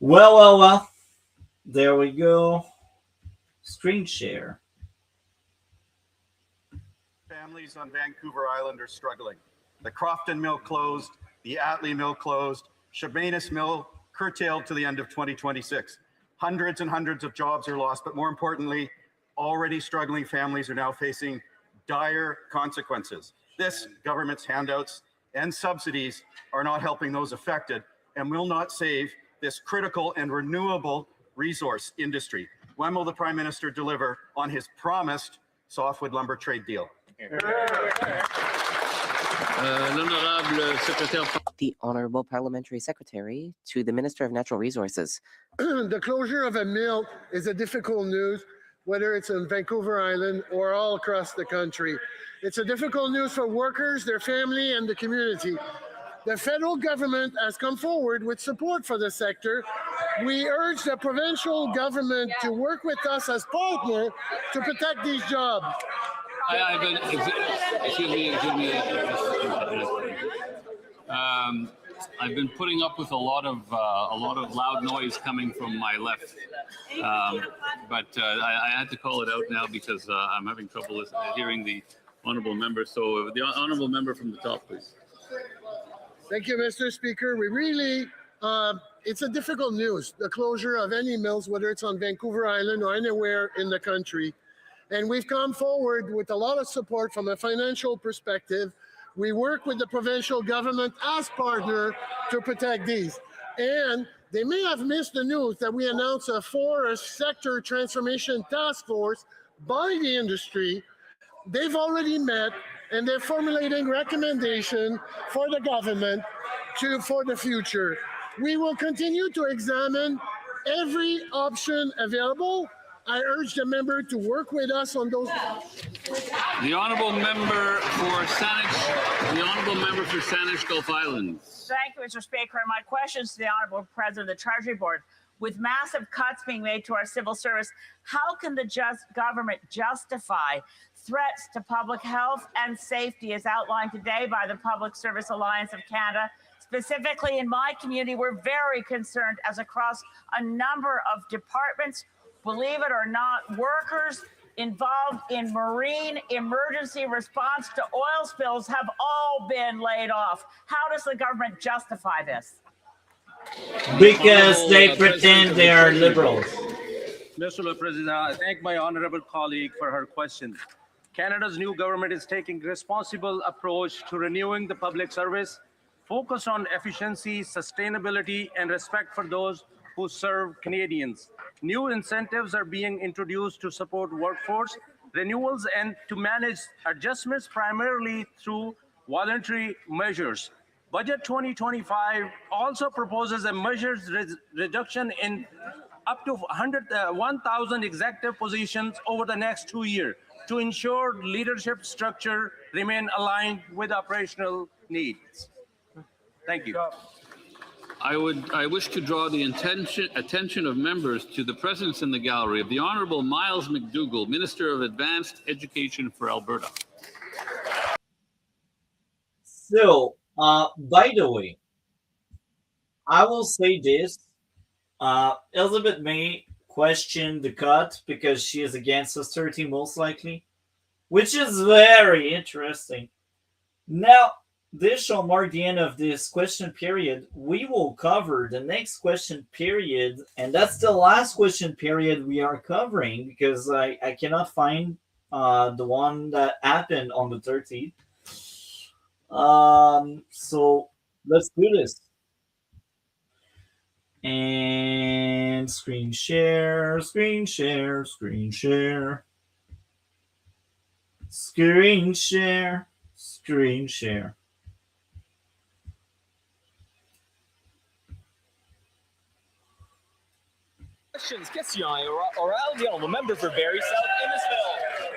Well. There we go. Screen share. Families on Vancouver Island are struggling. The Crofton Mill closed, the Atlee Mill closed, Chemainus Mill curtailed to the end of 2026. Hundreds and hundreds of jobs are lost, but more importantly, already struggling families are now facing dire consequences. This government's handouts and subsidies are not helping those affected and will not save this critical and renewable resource industry. When will the Prime Minister deliver on his promised softwood lumber trade deal? The Honourable Parliamentary Secretary to the Minister of Natural Resources. The closure of a mill is a difficult news, whether it's in Vancouver Island or all across the country. It's a difficult news for workers, their family, and the community. The federal government has come forward with support for the sector. We urge the provincial government to work with us as partner to protect these jobs. I've been putting up with a lot of loud noise coming from my left, but I had to call it out now because I'm having trouble hearing the honourable member. So the honourable member from the top, please. Thank you, Mr. Speaker. We really, it's a difficult news, the closure of any mills, whether it's on Vancouver Island or anywhere in the country. And we've come forward with a lot of support from a financial perspective. We work with the provincial government as partner to protect these. And they may have missed the news that we announced a forest sector transformation task force by the industry. They've already met and they're formulating recommendation for the government for the future. We will continue to examine every option available. I urge the member to work with us on those. The honourable member for Saanich, Gulf Islands. Thank you, Mr. Speaker. And my question is to the Honourable President of the Treasury Board. With massive cuts being made to our civil service, how can the government justify threats to public health and safety as outlined today by the Public Service Alliance of Canada? Specifically in my community, we're very concerned as across a number of departments, believe it or not, workers involved in marine emergency response to oil spills have all been laid off. How does the government justify this? Because they pretend they are liberals. Mr. Le President, I thank my honorable colleague for her question. Canada's new government is taking responsible approach to renewing the public service, focus on efficiency, sustainability, and respect for those who serve Canadians. New incentives are being introduced to support workforce renewals and to manage adjustments primarily through voluntary measures. Budget 2025 also proposes a measures reduction in up to 1,000 executive positions over the next 2 years to ensure leadership structure remain aligned with operational needs. Thank you. I wish to draw the attention of members to the presence in the gallery of the Honourable Miles McDougall, Minister of Advanced Education for Alberta. So, by the way, I will say this. Elizabeth May questioned the cut because she is against austerity most likely, which is very interesting. Now, this shall mark the end of this question period. We will cover the next question period, and that's the last question period we are covering because I cannot find the one that happened on the 13th. So let's do this. And screen share, screen share, screen share, screen share, screen share. Questions, question oral, the honourable member for Barrie South Innisfil.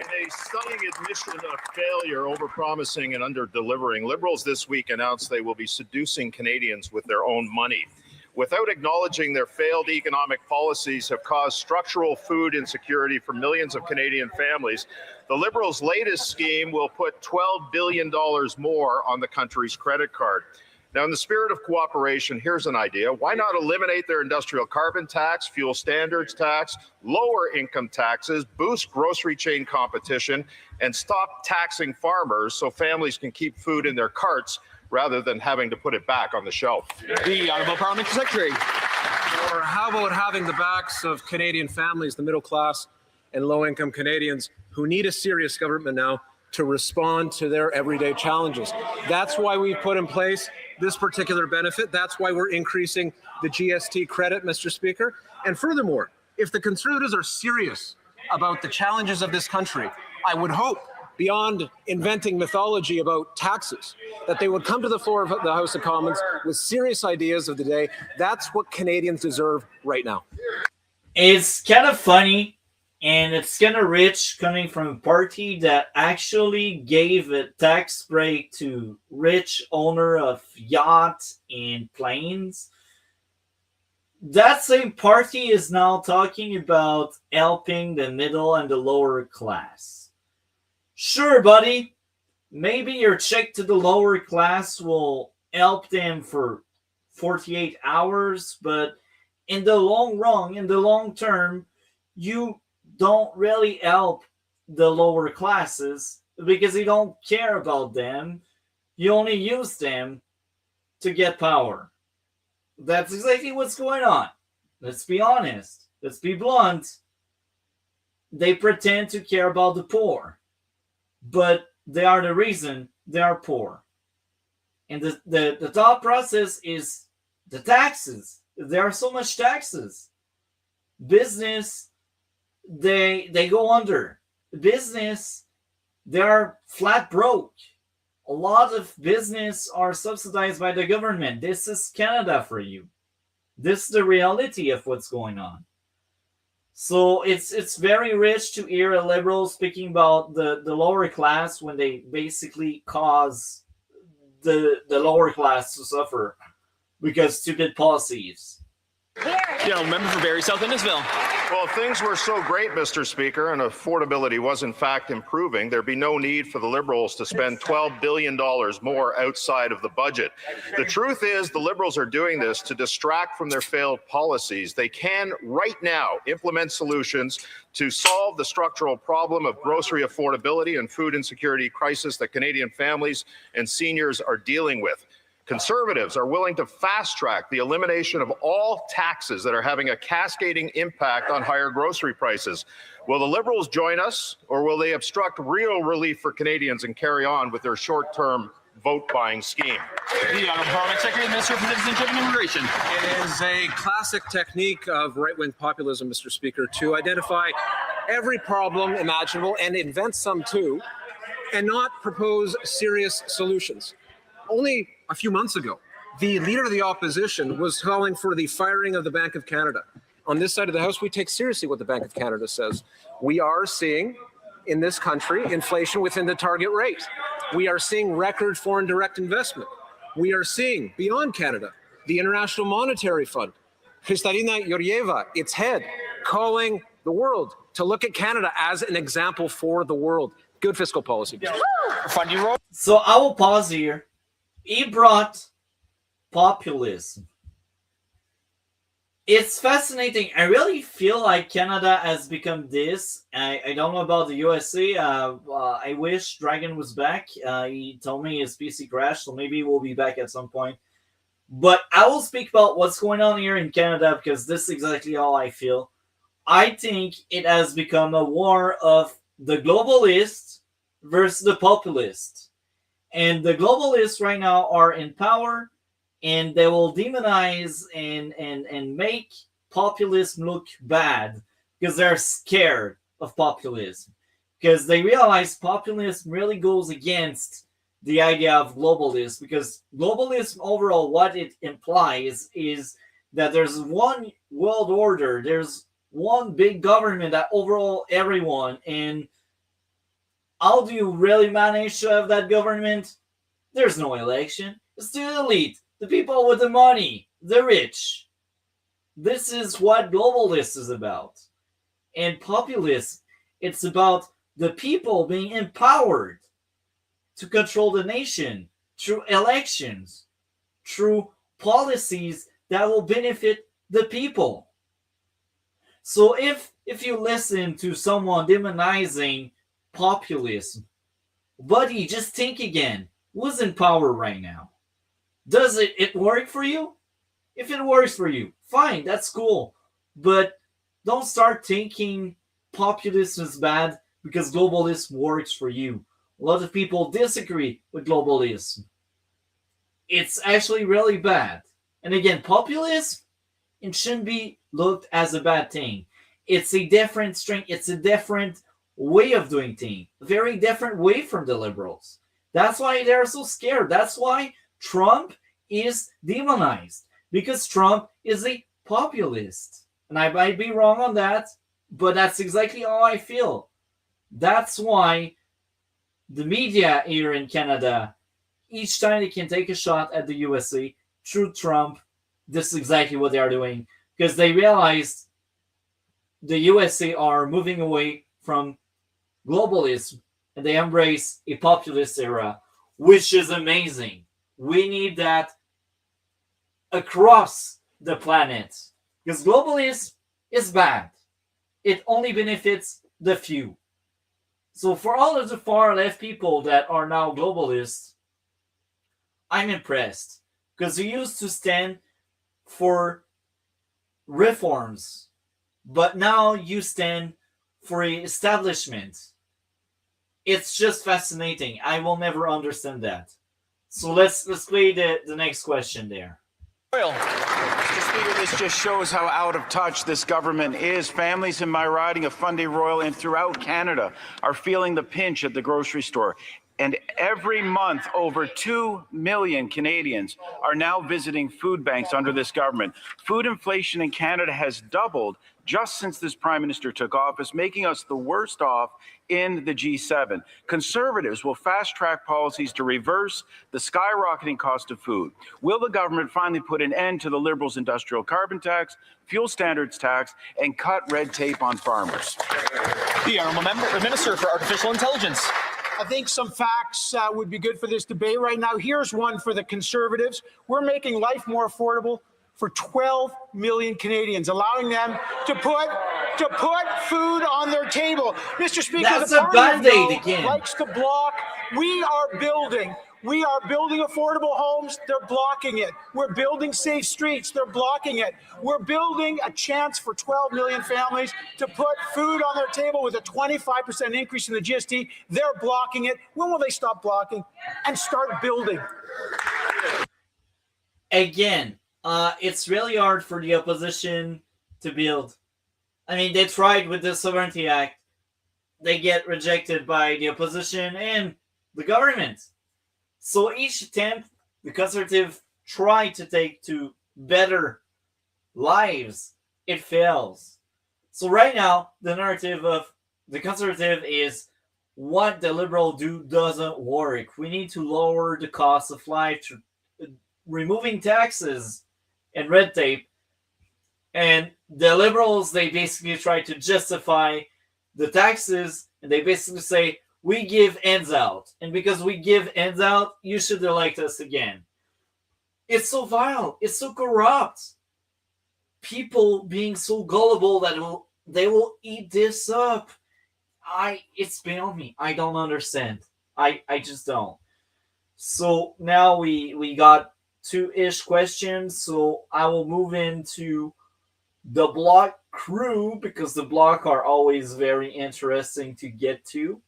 In a stunning admission of failure, overpromising and under-delivering, Liberals this week announced they will be seducing Canadians with their own money. Without acknowledging their failed economic policies have caused structural food insecurity for millions of Canadian families, the Liberals' latest scheme will put $12 billion more on the country's credit card. Now, in the spirit of cooperation, here's an idea. Why not eliminate their industrial carbon tax, fuel standards tax, lower income taxes, boost grocery chain competition, and stop taxing farmers so families can keep food in their carts rather than having to put it back on the shelf? The Honourable Parliamentary Secretary. Or how about having the backs of Canadian families, the middle class and low-income Canadians who need a serious government now to respond to their everyday challenges? That's why we've put in place this particular benefit. That's why we're increasing the GST credit, Mr. Speaker. And furthermore, if the Conservatives are serious about the challenges of this country, I would hope, beyond inventing mythology about taxes, that they would come to the floor of the House of Commons with serious ideas of the day. That's what Canadians deserve right now. It's kind of funny, and it's kind of rich coming from a party that actually gave a tax break to rich owner of yachts and planes. That same party is now talking about helping the middle and the lower class. Sure, buddy, maybe your check to the lower class will help them for 48 hours, but in the long run, in the long term, you don't really help the lower classes because you don't care about them. You only use them to get power. That's exactly what's going on. Let's be honest. Let's be blunt. They pretend to care about the poor, but they are the reason they are poor. And the thought process is the taxes. There are so much taxes. Business, they go under. Business, they are flat broke. A lot of business are subsidized by the government. This is Canada for you. This is the reality of what's going on. So it's very rich to hear a liberal speaking about the lower class when they basically cause the lower class to suffer because stupid policies. Yeah, member for Barrie South Innisfil. Well, if things were so great, Mr. Speaker, and affordability was in fact improving, there'd be no need for the Liberals to spend $12 billion more outside of the budget. The truth is the Liberals are doing this to distract from their failed policies. They can right now implement solutions to solve the structural problem of grocery affordability and food insecurity crisis that Canadian families and seniors are dealing with. Conservatives are willing to fast-track the elimination of all taxes that are having a cascading impact on higher grocery prices. Will the Liberals join us, or will they obstruct real relief for Canadians and carry on with their short-term vote-buying scheme? The Honourable Parliamentary Secretary, Minister for Citizenship and Immigration. It is a classic technique of right-wing populism, Mr. Speaker, to identify every problem imaginable and invent some too, and not propose serious solutions. Only a few months ago, the leader of the opposition was calling for the firing of the Bank of Canada. On this side of the House, we take seriously what the Bank of Canada says. We are seeing in this country inflation within the target rate. We are seeing record foreign direct investment. We are seeing, beyond Canada, the International Monetary Fund, Kristalina Georgieva, its head, calling the world to look at Canada as an example for the world. Good fiscal policy. So I will pause here. He brought populism. It's fascinating. I really feel like Canada has become this. I don't know about the USA. I wish Dragon was back. He told me his PC crashed, so maybe we'll be back at some point. But I will speak about what's going on here in Canada because this is exactly how I feel. I think it has become a war of the globalists versus the populists. And the globalists right now are in power, and they will demonize and make populism look bad because they're scared of populism. Because they realize populism really goes against the idea of globalism. Because globalism overall, what it implies is that there's one world order, there's one big government that overall everyone. And how do you really manage to have that government? There's no election. It's the elite, the people with the money, the rich. This is what globalist is about. And populism, it's about the people being empowered to control the nation through elections. through policies that will benefit the people. So if you listen to someone demonizing populism, buddy, just think again. Who's in power right now? Does it work for you? If it works for you, fine, that's cool. But don't start thinking populism is bad because globalism works for you. A lot of people disagree with globalism. It's actually really bad. And again, populism, it shouldn't be looked as a bad thing. It's a different strength. It's a different way of doing things. A very different way from the liberals. That's why they're so scared. That's why Trump is demonized. Because Trump is a populist. And I might be wrong on that, but that's exactly how I feel. That's why the media here in Canada, each time they can take a shot at the USA through Trump, this is exactly what they are doing. Because they realized the USA are moving away from globalism and they embrace a populist era, which is amazing. We need that across the planet. Because globalism is bad. It only benefits the few. So for all of the far left people that are now globalists, I'm impressed. Because you used to stand for reforms, but now you stand for an establishment. It's just fascinating. I will never understand that. So let's play the next question there. Mr. Speaker, this just shows how out of touch this government is. Families in my riding of Fundy Royal and throughout Canada are feeling the pinch at the grocery store. And every month, over 2 million Canadians are now visiting food banks under this government. Food inflation in Canada has doubled just since this Prime Minister took office, making us the worst off in the G7. Conservatives will fast-track policies to reverse the skyrocketing cost of food. Will the government finally put an end to the Liberals' industrial carbon tax, fuel standards tax, and cut red tape on farmers? The Honourable Minister for Artificial Intelligence. I think some facts would be good for this debate right now. Here's one for the Conservatives. We're making life more affordable for 12 million Canadians, allowing them to put food on their table. Mr. Speaker, that's the a Band-Aid again. Likes to block. We are building affordable homes. They're blocking it. We're building safe streets. They're blocking it. We're building a chance for 12 million families to put food on their table with a 25% increase in the GST. They're blocking it. When will they stop blocking and start building? Again, it's really hard for the opposition to build. I mean, they tried with the Sovereignty Act. They get rejected by the opposition and the government. So each attempt the Conservative try to take to better lives, it fails. So right now, the narrative of the Conservative is what the Liberal do doesn't work. We need to lower the cost of life through removing taxes and red tape. And the Liberals, they basically try to justify the taxes, and they basically say, we give ends out. And because we give ends out, you should elect us again. It's so vile. It's so corrupt. People being so gullible that they will eat this up. It's beyond me. I don't understand. I just don't. So now we got 2-ish questions. So I will move into the block crew because the block are always very interesting to get to.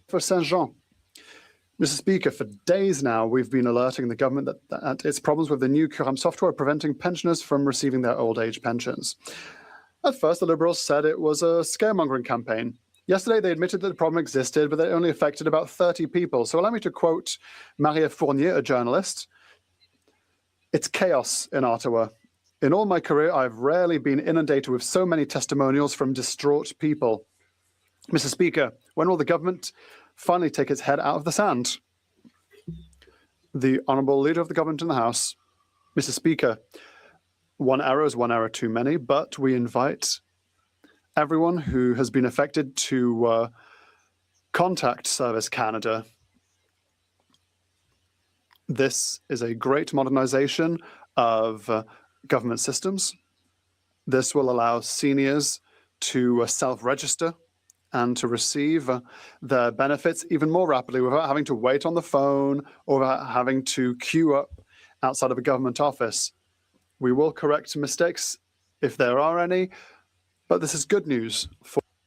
For Saint-Jean. Mr. Speaker, for days now, we've been alerting the government that its problems with the new Curam software are preventing pensioners from receiving their old age pensions. At first, the Liberals said it was a scaremongering campaign. Yesterday, they admitted that the problem existed, but that it only affected about 30 people. So allow me to quote Maria Fournier, a journalist. "It's chaos in Ottawa. In all my career, I've rarely been inundated with so many testimonials from distraught people. Mr. Speaker, when will the government finally take its head out of the sand?" The Honourable Leader of the Government in the House. Mr. Speaker, one error is one error too many, but we invite everyone who has been affected to contact Service Canada. This is a great modernization of government systems. This will allow seniors to self-register and to receive their benefits even more rapidly without having to wait on the phone or without having to queue up outside of a government office. We will correct mistakes if there are any, but this is good news.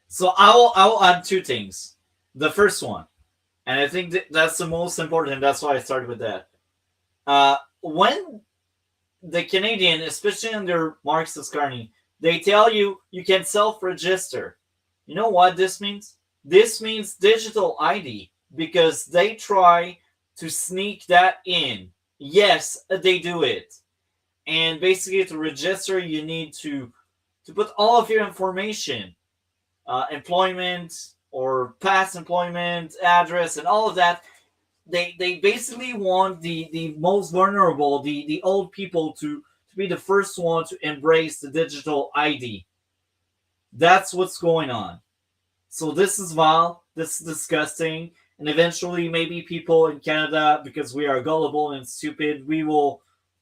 So I'll add two things. The first one, and I think that's the most important, and that's why I started with that. When the Canadian, especially under Marxist Carney, they tell you you can self-register. You know what this means? This means digital ID, because they try to sneak that in. Yes, they do it. And basically to register, you need to put all of your information, employment or past employment, address, and all of that. They basically want the most vulnerable, the old people to be the first one to embrace the digital ID. That's what's going on. So this is vile, this is disgusting, and eventually maybe people in Canada, because we are gullible and stupid, we will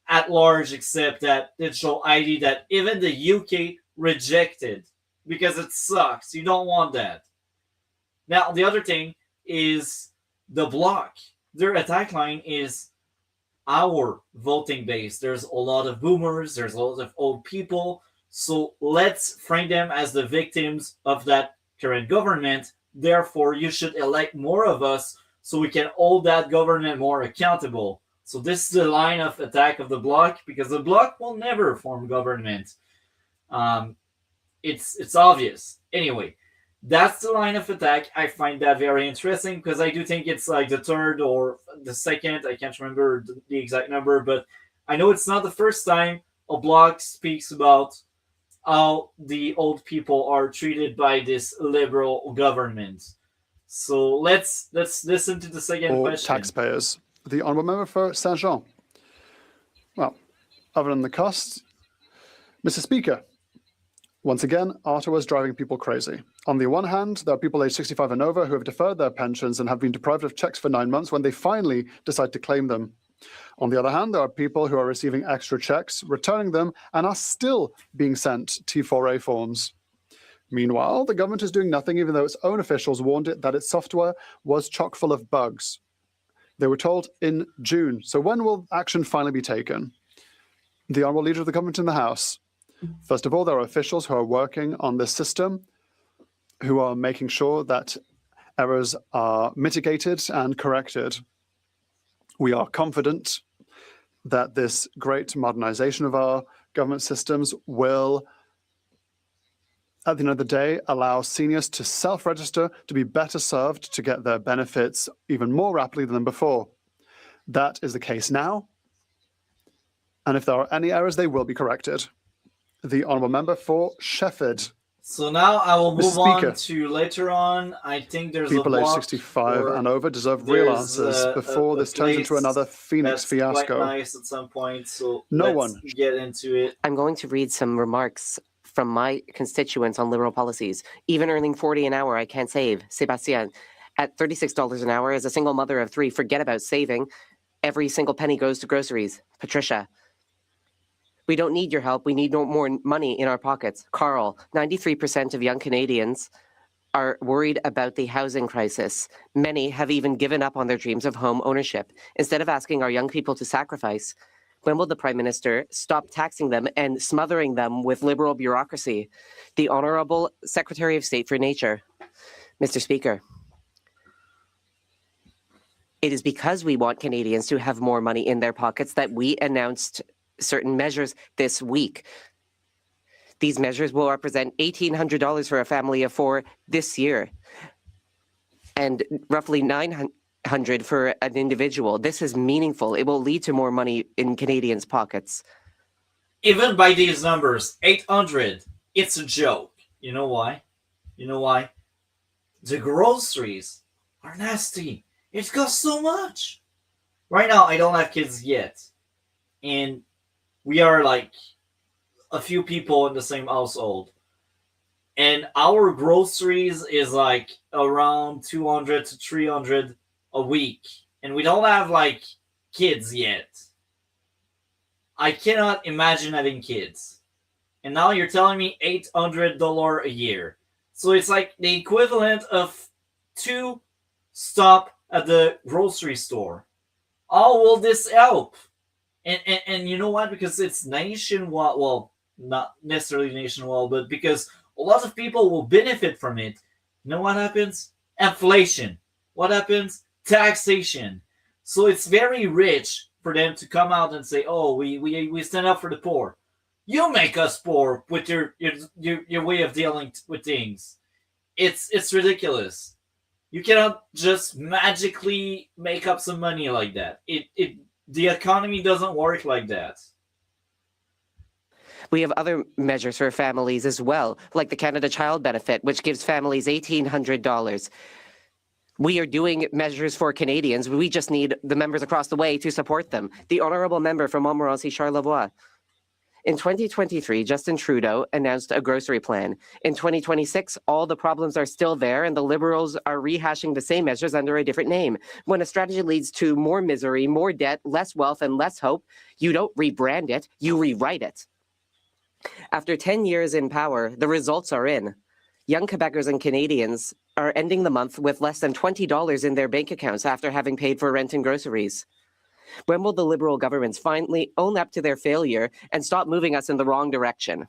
at large accept that digital ID that even the UK rejected, because it sucks. You don't want that. Now, the other thing is the Bloc. Their attack line is our voting base. There's a lot of boomers, there's a lot of old people, so let's frame them as the victims of that current government. Therefore, you should elect more of us so we can hold that government more accountable. So this is the line of attack of the Bloc, because the Bloc will never form government. It's obvious. Anyway, that's the line of attack. I find that very interesting, because I do think it's like the third or the second, I can't remember the exact number, but I know it's not the first time a Bloc speaks about how the old people are treated by this liberal government. So let's listen to the second question. Taxpayers. The honourable member for Saint-Jean. Well, other than the costs, Mr. Speaker, once again, Ottawa's driving people crazy. On the one hand, there are people aged 65 and over who have deferred their pensions and have been deprived of checks for 9 months when they finally decide to claim them. On the other hand, there are people who are receiving extra checks, returning them, and are still being sent T4A forms. Meanwhile, the government is doing nothing, even though its own officials warned it that its software was chock full of bugs. They were told in June. So when will action finally be taken? The Honourable Leader of the Government in the House. First of all, there are officials who are working on this system, who are making sure that errors are mitigated and corrected. We are confident that this great modernization of our government systems will, at the end of the day, allow seniors to self-register, to be better served, to get their benefits even more rapidly than before. That is the case now. And if there are any errors, they will be corrected. The Honourable Member for Shefford. So now I will move Speaker, on to later on. I think there's people a aged block 65 and over deserve real answers before this turns into another Phoenix fiasco. Quite nice at some point, so No let's one. get into it. I'm going to read some remarks from my constituents on liberal policies. Even earning $40 an hour, I can't save. Sebastien, at $36 an hour, as a single mother of 3, forget about saving. Every single penny goes to groceries. Patricia, we don't need your help. We need no more money in our pockets. Carl, 93% of young Canadians are worried about the housing crisis. Many have even given up on their dreams of home ownership. Instead of asking our young people to sacrifice, when will the Prime Minister stop taxing them and smothering them with liberal bureaucracy? The Honourable Secretary of State for Nature. Mr. Speaker, it is because we want Canadians to have more money in their pockets that we announced certain measures this week. These measures will represent $1,800 for a family of 4 this year, and roughly $900 for an individual. This is meaningful. It will lead to more money in Canadians' pockets. Even by these numbers, 800, it's a joke. You know why? You know why? The groceries are nasty. It costs so much. Right now, I don't have kids yet, and we are like a few people in the same household. And our groceries is like around 200 to 300 a week. And we don't have like kids yet. I cannot imagine having kids. And now you're telling me $800 a year. So it's like the equivalent of 2 stops at the grocery store. How will this help? And you know what? Because it's nationwide, well, not necessarily nationwide, but because a lot of people will benefit from it. You know what happens? Inflation. What happens? Taxation. So it's very rich for them to come out and say, "Oh, we stand up for the poor." You make us poor with your way of dealing with things. It's ridiculous. You cannot just magically make up some money like that. The economy doesn't work like that. We have other measures for families as well, like the Canada Child Benefit, which gives families $1,800. We are doing measures for Canadians. We just need the members across the way to support them. The honourable member from Montmorency, Charlevoix. In 2023, Justin Trudeau announced a grocery plan. In 2026, all the problems are still there, and the Liberals are rehashing the same measures under a different name. When a strategy leads to more misery, more debt, less wealth, and less hope, you don't rebrand it, you rewrite it. After 10 years in power, the results are in. Young Quebecers and Canadians are ending the month with less than $20 in their bank accounts after having paid for rent and groceries. When will the Liberal governments finally own up to their failure and stop moving us in the wrong direction?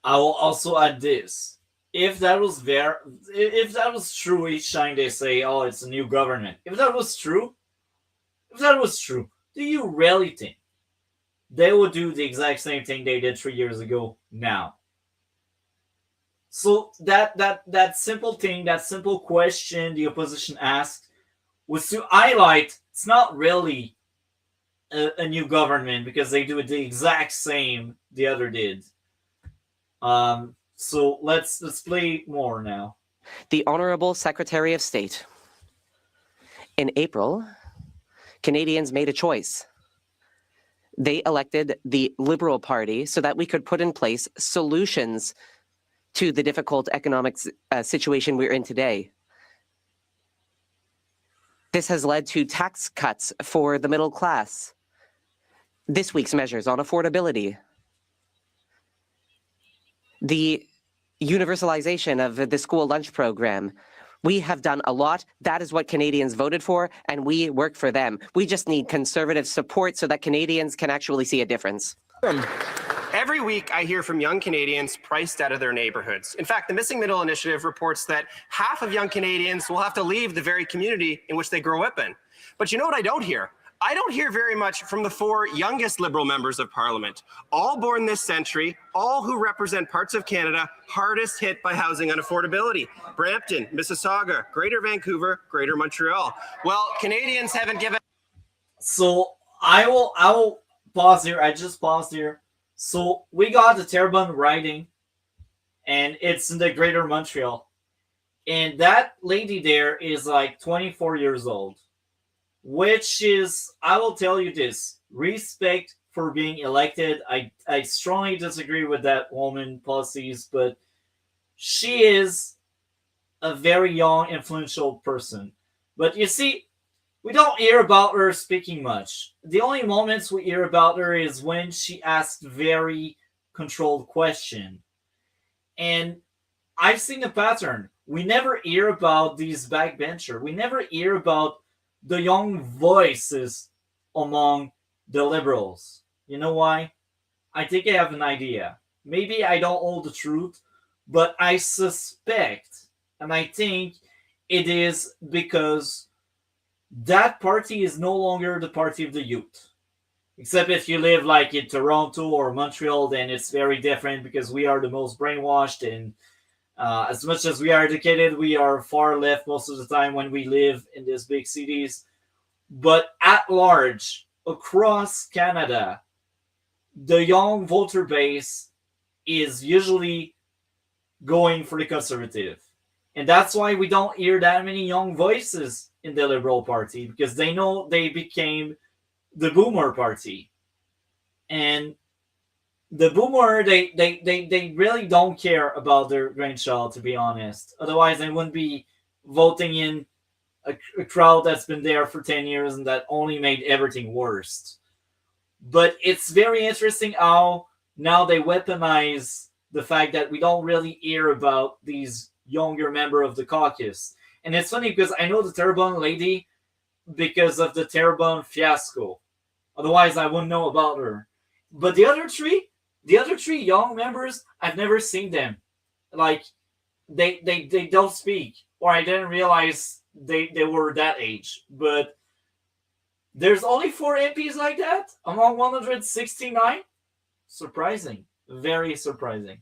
I will also add this. If that was true each time they say, "Oh, it's a new government," if that was true, do you really think they would do the exact same thing they did 3 years ago now? So that simple thing, that simple question the opposition asked was to highlight it's not really a new government because they do it the exact same the other did. So let's play more now. The Honourable Secretary of State. In April, Canadians made a choice. They elected the Liberal Party so that we could put in place solutions to the difficult economic situation we're in today. This has led to tax cuts for the middle class. This week's measures on affordability. The universalization of the school lunch program. We have done a lot. That is what Canadians voted for, and we work for them. We just need Conservative support so that Canadians can actually see a difference. Every week, I hear from young Canadians priced out of their neighborhoods. In fact, the Missing Middle Initiative reports that half of young Canadians will have to leave the very community in which they grew up in. But you know what I don't hear? I don't hear very much from the 4 youngest Liberal members of Parliament, all born this century, all who represent parts of Canada hardest hit by housing unaffordability. Brampton, Mississauga, Greater Vancouver, Greater Montreal. Well, Canadians haven't given... So I will pause here. I just paused here. So we got the Terrebonne riding, and it's in the Greater Montreal. And that lady there is like 24 years old, which is, I will tell you this, respect for being elected. I strongly disagree with that woman policies, but she is a very young, influential person. But you see, we don't hear about her speaking much. The only moments we hear about her is when she asks very controlled question. And I've seen a pattern. We never hear about these backbenchers. We never hear about the young voices among the Liberals. You know why? I think I have an idea. Maybe I don't hold the truth, but I suspect, and I think it is because that party is no longer the party of the youth. Except if you live like in Toronto or Montreal, then it's very different because we are the most brainwashed, and as much as we are educated, we are far left most of the time when we live in these big cities. But at large, across Canada, the young voter base is usually going for the Conservative. And that's why we don't hear that many young voices in the Liberal Party, because they know they became the Boomer Party. And the Boomer, they really don't care about their grandchild, to be honest. Otherwise, they wouldn't be voting in a crowd that's been there for 10 years and that only made everything worse. But it's very interesting how now they weaponize the fact that we don't really hear about these younger members of the caucus. And it's funny because I know the Terrebonne lady because of the Terrebonne fiasco. Otherwise, I wouldn't know about her. But the other three young members, I've never seen them. Like, they don't speak, or I didn't realize they were that age. But there's only 4 MPs like that among 169. Surprising, very surprising.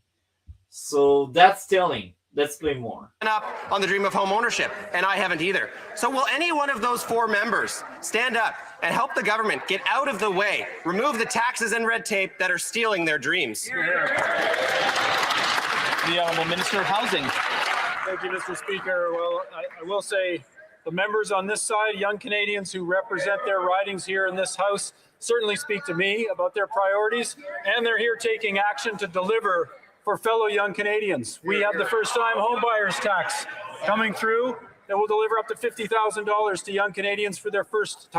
So that's telling. Let's play more. Up on the dream of home ownership, and I haven't either. So will any one of those 4 members stand up and help the government get out of the way, remove the taxes and red tape that are stealing their dreams? The Honourable Minister of Housing. Thank you, Mr. Speaker. Well, I will say the members on this side, young Canadians who represent their ridings here in this House, certainly speak to me about their priorities, and they're here taking action to deliver for fellow young Canadians. We have the first-time homebuyers tax coming through that will deliver up to $50,000 to young Canadians for their first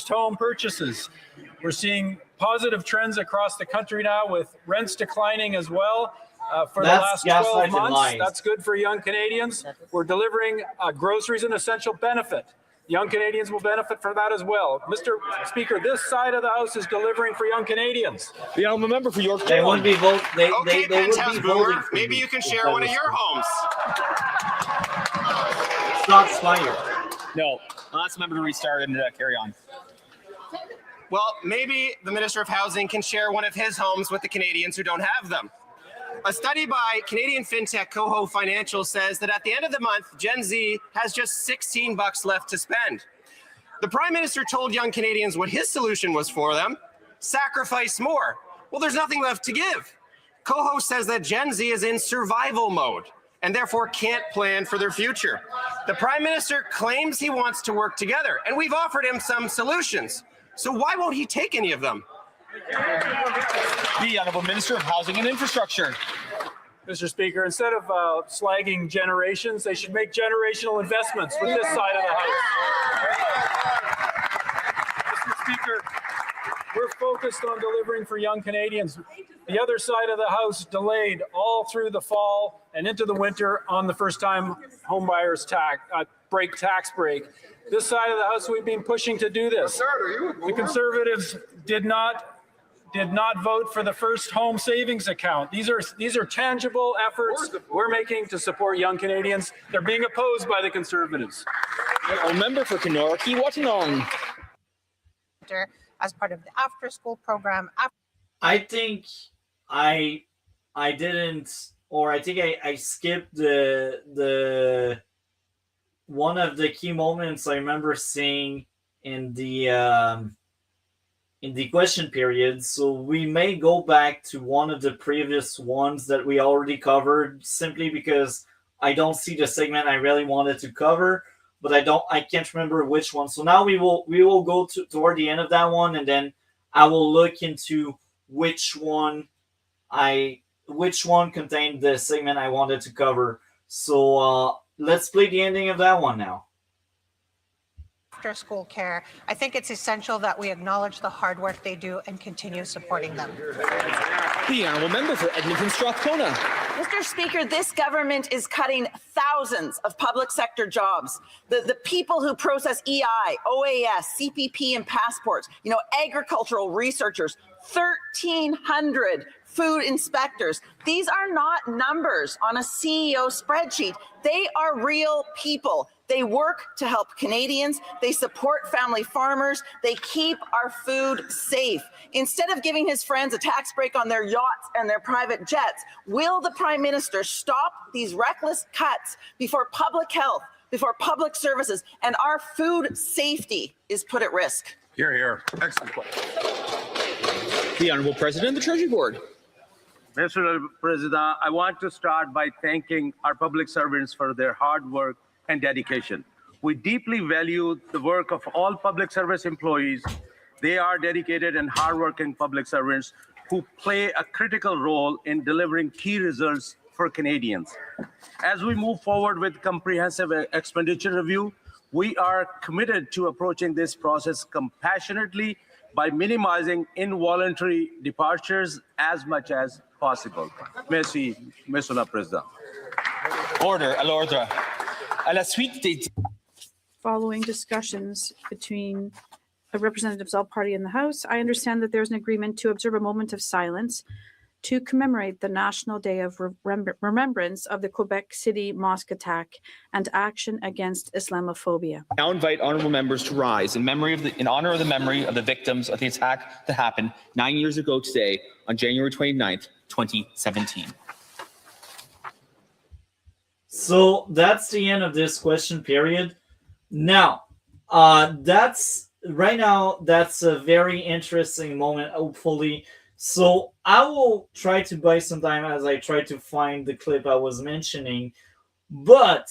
home purchases. We're seeing positive trends across the country now with rents declining as well. For the last 12 months, that's good for young Canadians. We're delivering groceries and essential benefit. Young Canadians will benefit from that as well. Mr. Speaker, this side of the House is delivering for young Canadians. The honourable member for York. They wouldn't be voting. Okay, Penthouse Boomer, maybe you can share one of your homes. Shots fired. No, last member to restart and carry on. Well, maybe the Minister of Housing can share one of his homes with the Canadians who don't have them. A study by Canadian fintech Coho Financial says that at the end of the month, Gen Z has just $16 left to spend. The Prime Minister told young Canadians what his solution was for them: sacrifice more. Well, there's nothing left to give. Coho says that Gen Z is in survival mode and therefore can't plan for their future. The Prime Minister claims he wants to work together, and we've offered him some solutions. So why won't he take any of them? The Honourable Minister of Housing and Infrastructure. Mr. Speaker, instead of slagging generations, they should make generational investments with this side of the House. Mr. Speaker, we're focused on delivering for young Canadians. The other side of the House delayed all through the fall and into the winter on the first-time homebuyers tax break. This side of the House, we've been pushing to do this. The Conservatives did not vote for the first home savings account. These are tangible efforts we're making to support young Canadians. They're being opposed by the Conservatives. A member for Kenora-Key Watanong. As part of the after-school program. I think I didn't, or I think I skipped the one of the key moments I remember seeing in the question period. So we may go back to one of the previous ones that we already covered, simply because I don't see the segment I really wanted to cover, but I can't remember which one. So now we will go toward the end of that one, and then I will look into which one contained the segment I wanted to cover. So let's play the ending of that one now. After school care, I think it's essential that we acknowledge the hard work they do and continue supporting them. The Honourable Member for Edmonton Strathcona. Mr. Speaker, this government is cutting thousands of public sector jobs. The people who process EI, OAS, CPP, and passports, agricultural researchers, 1,300 food inspectors. These are not numbers on a CEO spreadsheet. They are real people. They work to help Canadians. They support family farmers. They keep our food safe. Instead of giving his friends a tax break on their yachts and their private jets, will the Prime Minister stop these reckless cuts before public health, before public services, and our food safety is put at risk? Hear, hear. Excellent question. The Honourable President of the Treasury Board. Mr. President, I want to start by thanking our public servants for their hard work and dedication. We deeply value the work of all public service employees. They are dedicated and hardworking public servants who play a critical role in delivering key results for Canadians. As we move forward with comprehensive expenditure review, We are committed to approaching this process compassionately by minimizing involuntary departures as much as possible. Merci, Monsieur le Président. Order, à l'ordre. À la suite des Following discussions between representatives of all party in the House, I understand that there's an agreement to observe a moment of silence to commemorate the National Day of Remembrance of the Quebec City mosque attack and action against Islamophobia. now invite honorable members to rise in honor of the memory of the victims of the attack that happened 9 years ago today on January 29th, 2017. So that's the end of this question period. Now, that's a very interesting moment, hopefully. So I will try to buy some time as I try to find the clip I was mentioning. But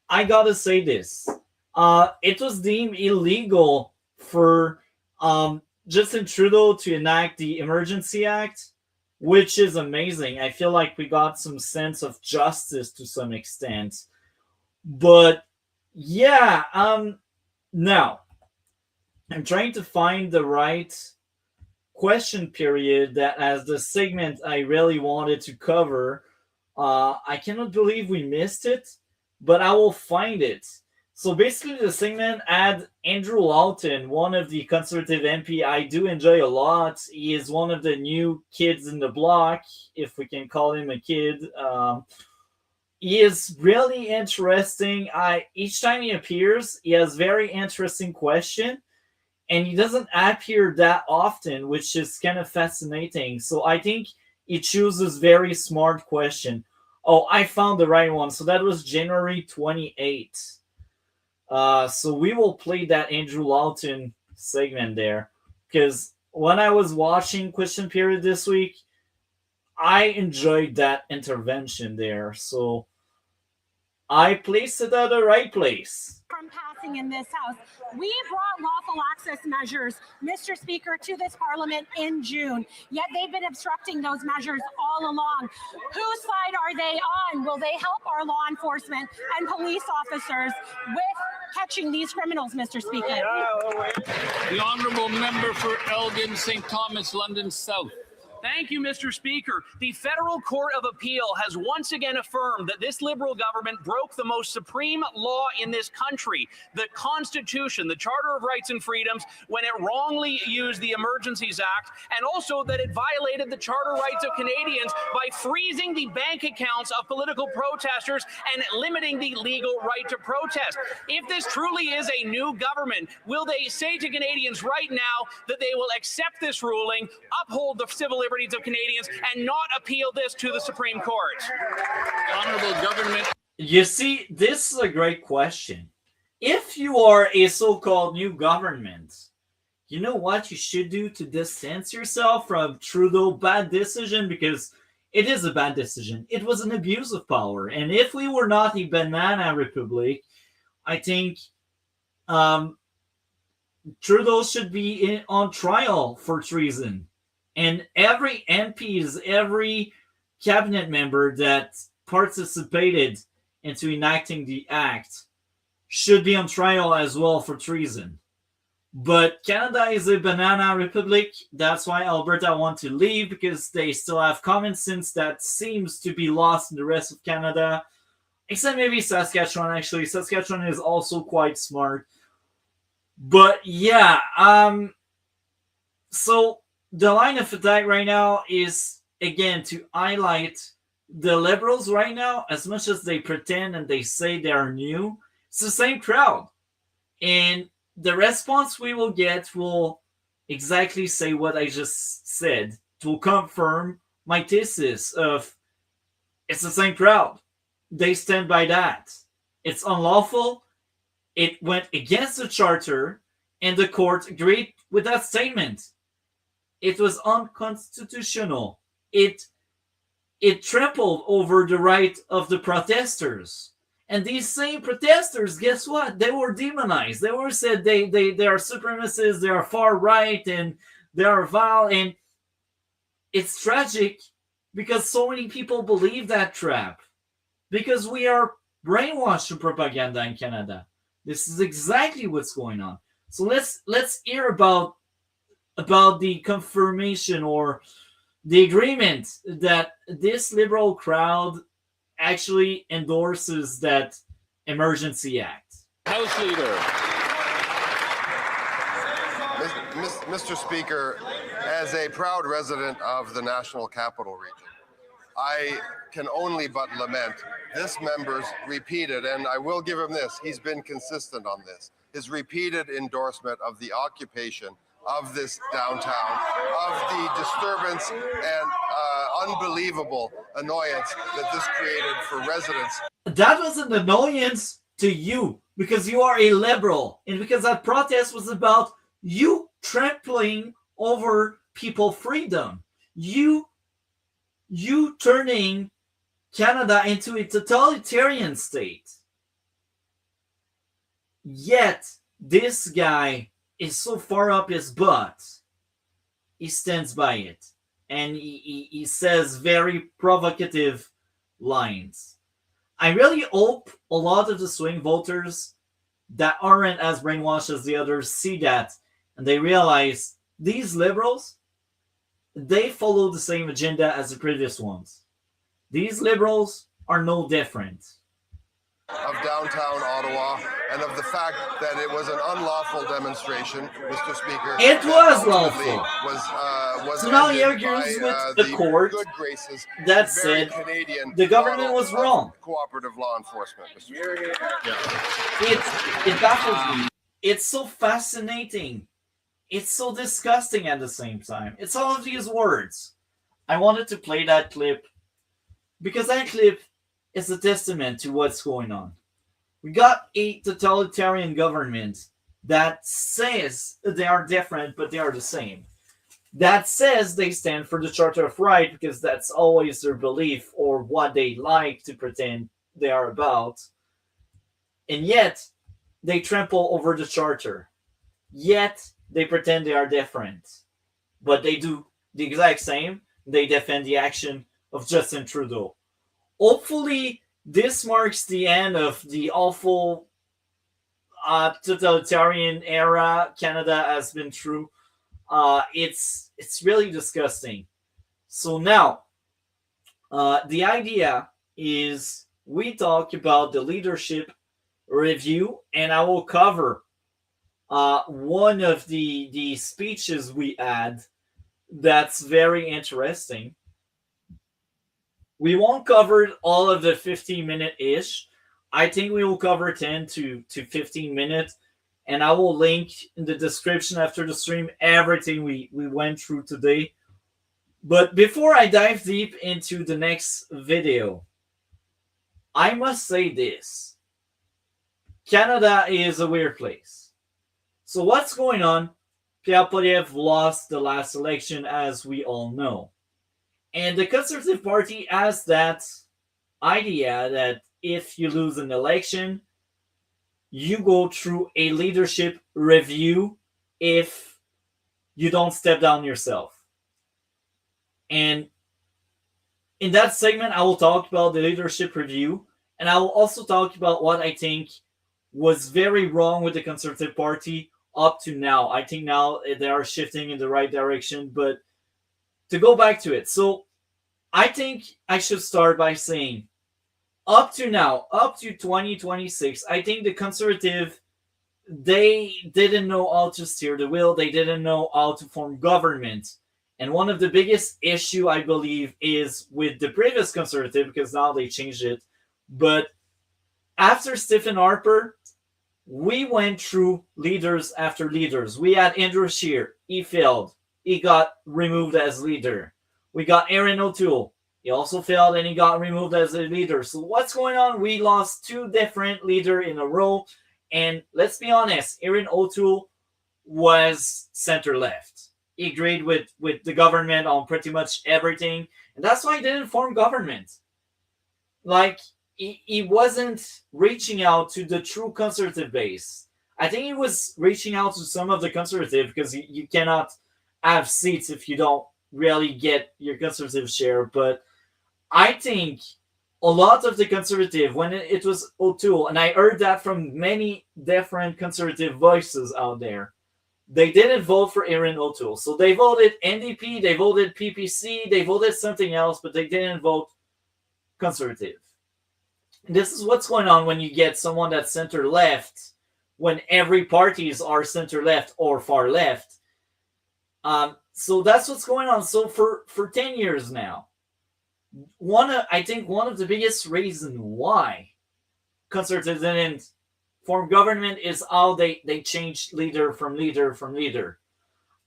I gotta say this. It was deemed illegal for Justin Trudeau to enact the Emergency Act, which is amazing. I feel like we got some sense of justice to some extent. But yeah, now I'm trying to find the right question period that as the segment I really wanted to cover. I cannot believe we missed it, but I will find it. So basically the segment had Andrew Lawton, one of the Conservative MP I do enjoy a lot. He is one of the new kids in the block, if we can call him a kid. He is really interesting. Each time he appears, he has very interesting question. And he doesn't appear that often, which is kind of fascinating. So I think he chooses very smart question. Oh, I found the right one. So that was January 28th. So we will play that Andrew Lawton segment there. Because when I was watching question period this week, I enjoyed that intervention there. So I placed it at the right place. From passing in this House, we brought lawful access measures, Mr. Speaker, to this Parliament in June, yet they've been obstructing those measures all along. Whose side are they on? Will they help our law enforcement and police officers with catching these criminals, Mr. Speaker? The honourable member for Elgin, St. Thomas, London South. Thank you, Mr. Speaker. The Federal Court of Appeal has once again affirmed that this Liberal government broke the most supreme law in this country, the Constitution, the Charter of Rights and Freedoms, when it wrongly used the Emergencies Act, and also that it violated the Charter rights of Canadians by freezing the bank accounts of political protesters and limiting the legal right to protest. If this truly is a new government, will they say to Canadians right now that they will accept this ruling, uphold the civil liberties of Canadians, and not appeal this to the Supreme Court? Honorable government. You see, this is a great question. If you are a so-called new government, you know what you should do to distance yourself from Trudeau's bad decision? Because it is a bad decision. It was an abuse of power. And if we were not a banana republic, I think Trudeau should be on trial for treason. And every MPs, every cabinet member that participated into enacting the act should be on trial as well for treason. But Canada is a banana republic. That's why Alberta want to leave, because they still have common sense that seems to be lost in the rest of Canada. Except maybe Saskatchewan, actually. Saskatchewan is also quite smart. But yeah, so the line of attack right now is, again, to highlight the Liberals right now, as much as they pretend and they say they are new, it's the same crowd. And the response we will get will exactly say what I just said. It will confirm my thesis of it's the same crowd. They stand by that. It's unlawful. It went against the charter, and the court agreed with that statement. It was unconstitutional. It trampled over the right of the protesters. And these same protesters, guess what? They were demonized. They were said they are supremacists, they are far right, and they are vile. And it's tragic because so many people believe that trap. Because we are brainwashed through propaganda in Canada. This is exactly what's going on. So let's hear about the confirmation or the agreement that this liberal crowd actually endorses that emergency act. House Leader. Mr. Speaker, as a proud resident of the National Capital Region, I can only but lament this member's repeated, and I will give him this, he's been consistent on this, his repeated endorsement of the occupation of this downtown, of the disturbance and unbelievable annoyance that this created for residents. That was an annoyance to you because you are a liberal and because that protest was about you trampling over people's freedom. You turning Canada into a totalitarian state. Yet, this guy is so far up his butt, he stands by it. And he says very provocative lines. I really hope a lot of the swing voters that aren't as brainwashed as the others see that and they realize these liberals, they follow the same agenda as the previous ones. These liberals are no different. Of downtown Ottawa and of the fact that it was an unlawful demonstration, Mr. Speaker. It was lawful. Was so now he ended argues by, with the court good graces, that very said Canadian the government model was of wrong. Cooperative law enforcement, Mr. Speaker. It baffles me. It's so fascinating. It's so disgusting at the same time. It's all of these words. I wanted to play that clip because that clip is a testament to what's going on. We got a totalitarian government that says they are different, but they are the same. That says they stand for the Charter of Rights because that's always their belief or what they like to pretend they are about. And yet, they trample over the Charter. Yet, they pretend they are different. But they do the exact same. They defend the action of Justin Trudeau. Hopefully, this marks the end of the awful totalitarian era Canada has been through. It's really disgusting. So now, the idea is we talk about the leadership review, and I will cover one of the speeches we had that's very interesting. We won't cover all of the 15-minute-ish. I think we will cover 10 to 15 minutes. And I will link in the description after the stream everything we went through today. But before I dive deep into the next video, I must say this. Canada is a weird place. So what's going on? Pierre Poilievre lost the last election, as we all know. And the Conservative Party has that idea that if you lose an election, you go through a leadership review if you don't step down yourself. And in that segment, I will talk about the leadership review, and I will also talk about what I think was very wrong with the Conservative Party up to now. I think now they are shifting in the right direction, but to go back to it. So I think I should start by saying up to now, up to 2026, I think the Conservative, they didn't know how to steer the wheel. They didn't know how to form government. And one of the biggest issue, I believe, is with the previous Conservative, because now they changed it. But after Stephen Harper, we went through leaders after leaders. We had Andrew Scheer. He failed. He got removed as leader. We got Erin O'Toole. He also failed and he got removed as a leader. So what's going on? We lost two different leaders in a row. And let's be honest, Erin O'Toole was center-left. He agreed with the government on pretty much everything. And that's why he didn't form government. Like, he wasn't reaching out to the true Conservative base. I think he was reaching out to some of the Conservative because you cannot have seats if you don't really get your Conservative share. But I think a lot of the conservative, when it was O'Toole, and I heard that from many different conservative voices out there, they didn't vote for Erin O'Toole. So they voted NDP, they voted PPC, they voted something else, but they didn't vote conservative. And this is what's going on when you get someone that's center left, when every parties are center left or far left. So that's what's going on. So for 10 years now, I think one of the biggest reasons why conservatives didn't form government is how they changed leader from leader.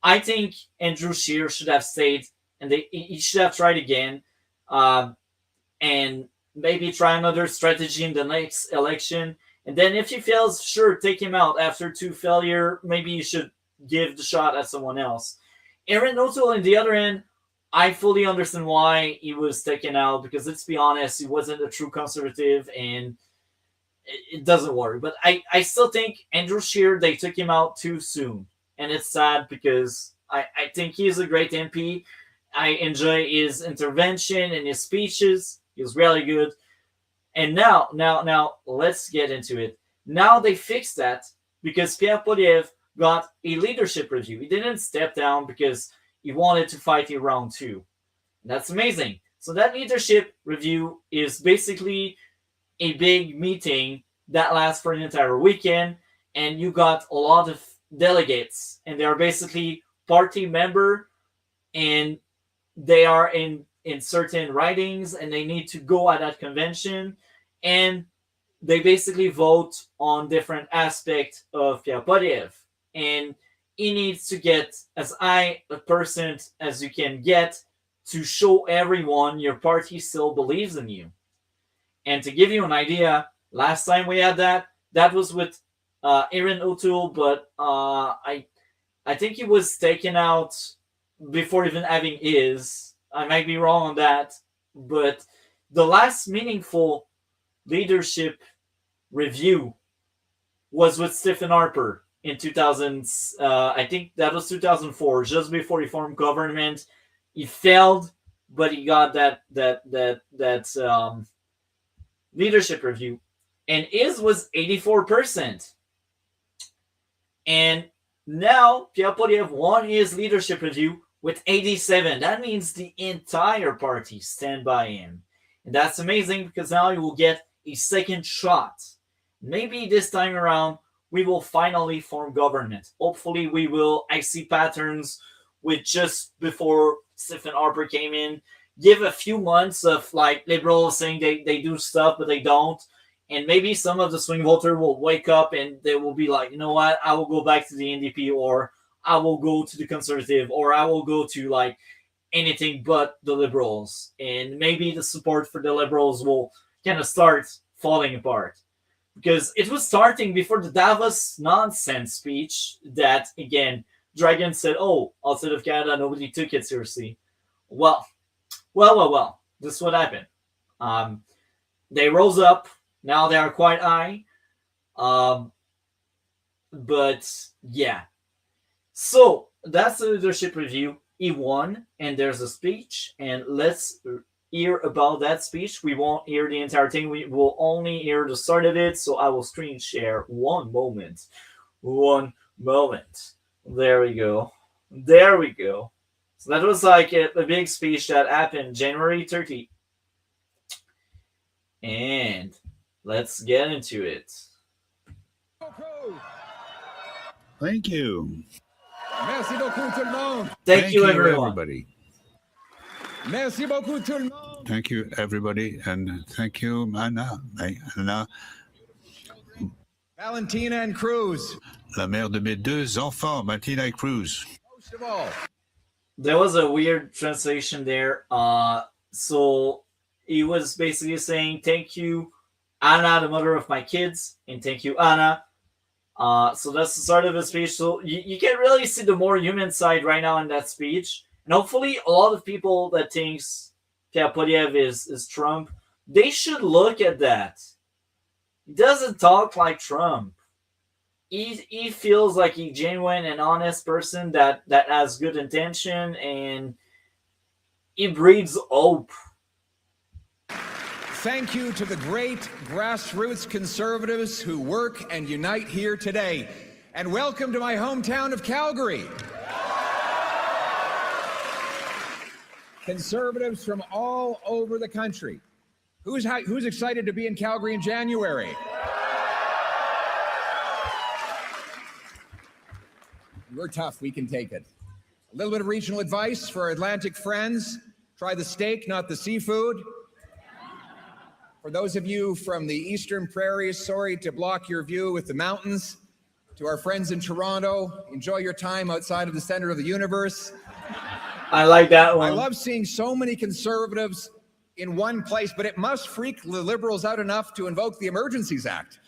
I think Andrew Scheer should have stayed, and he should have tried again, and maybe try another strategy in the next election. And then if he fails, sure, take him out. After 2 failure, maybe you should give the shot at someone else. Erin O'Toole, on the other end, I fully understand why he was taken out, because let's be honest, he wasn't a true conservative, and it doesn't work. But I still think Andrew Scheer, they took him out too soon. And it's sad because I think he's a great MP. I enjoy his intervention and his speeches. He was really good. And now, let's get into it. Now they fixed that because Pierre Poilievre got a leadership review. He didn't step down because he wanted to fight in round 2. That's amazing. So that leadership review is basically a big meeting that lasts for an entire weekend, and you got a lot of delegates, and they are basically party member, and they are in certain ridings, and they need to go at that convention, and they basically vote on different aspects of Pierre Poilievre, and he needs to get as high a percent as you can get to show everyone your party still believes in you. And to give you an idea, last time we had that was with Erin O'Toole, but I think he was taken out before even having his. I might be wrong on that, but the last meaningful leadership review was with Stephen Harper in 2000. I think that was 2004, just before he formed government. He failed, but he got that leadership review, and his was 84%. And now Pierre Poilievre won his leadership review with 87. That means the entire party stand by him, and that's amazing because now you will get a second shot. Maybe this time around we will finally form government. Hopefully we will. I see patterns with just before Stephen Harper came in. Give a few months of like liberals saying they do stuff, but they don't. And maybe some of the swing voter will wake up and they will be like, you know what, I will go back to the NDP, or I will go to the conservative, or I will go to like anything but the liberals. And maybe the support for the liberals will kind of start falling apart. Because it was starting before the Davos nonsense speech that, again, Dragon said, oh, outside of Canada, nobody took it seriously. Well, this is what happened. They rose up. Now they are quite high. But, yeah. So, that's the leadership review. He won, and there's a speech, and let's hear about that speech. We won't hear the entire thing. We will only hear the start of it, so I will screen share one moment. There we go. So that was like a big speech that happened January 30. And let's get into it. Thank you. Merci beaucoup tout le monde. Thank you, everyone. Everybody. Merci beaucoup tout le monde. Thank you, everybody, and thank you, Anna. Valentina and Cruz. La mère de mes 2 enfants, Valentina et Cruz. Most of all. There was a weird translation there. So he was basically saying, thank you, Anna, the mother of my kids, and thank you, Anna. So that's the start of his speech. So you can really see the more human side right now in that speech. And hopefully a lot of people that thinks Pierre Poilievre is Trump, they should look at that. He doesn't talk like Trump. He feels like a genuine and honest person that has good intention, and he breeds hope. thank you to the great grassroots Conservatives who work and unite here today. And welcome to my hometown of Calgary. Conservatives from all over the country. Who's excited to be in Calgary in January? We're tough, we can take it. A little bit of regional advice for our Atlantic friends. Try the steak, not the seafood. For those of you from the Eastern Prairies, sorry to block your view with the mountains. To our friends in Toronto, enjoy your time outside of the center of the universe. I like that one. I love seeing so many Conservatives in one place, but it must freak the Liberals out enough to invoke the Emergencies Act.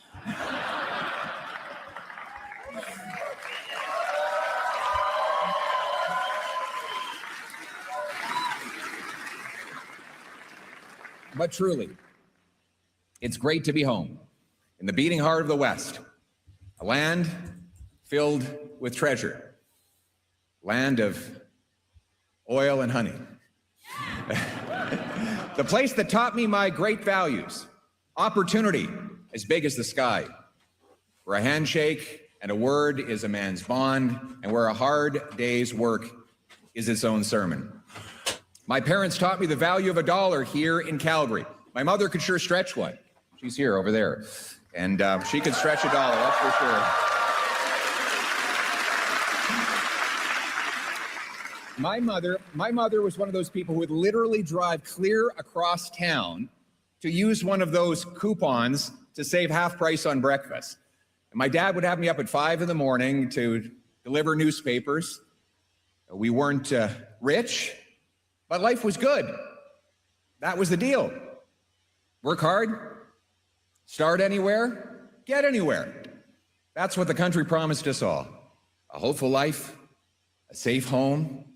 But truly, it's great to be home in the beating heart of the West, a land filled with treasure, land of oil and honey. The place that taught me my great values, opportunity as big as the sky, where a handshake and a word is a man's bond, and where a hard day's work is its own sermon. My parents taught me the value of a dollar here in Calgary. My mother could sure stretch one. She's here over there. And she could stretch a dollar, that's for sure. My mother was one of those people who would literally drive clear across town to use one of those coupons to save half price on breakfast. And my dad would have me up at 5 in the morning to deliver newspapers. We weren't rich, but life was good. That was the deal. Work hard, start anywhere, get anywhere. That's what the country promised us all. A hopeful life, a safe home,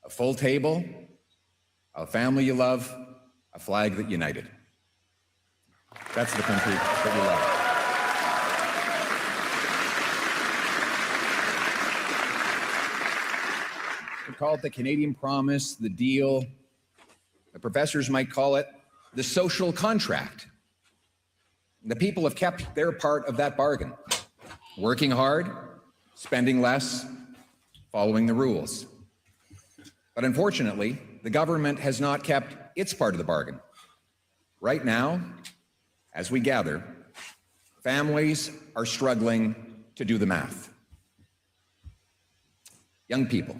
a full table, a family you love, a flag that united. That's the country that we love. We call it the Canadian Promise, the deal. The professors might call it the social contract. The people have kept their part of that bargain, working hard, spending less, following the rules. But unfortunately, the government has not kept its part of the bargain. Right now, as we gather, families are struggling to do the math. Young people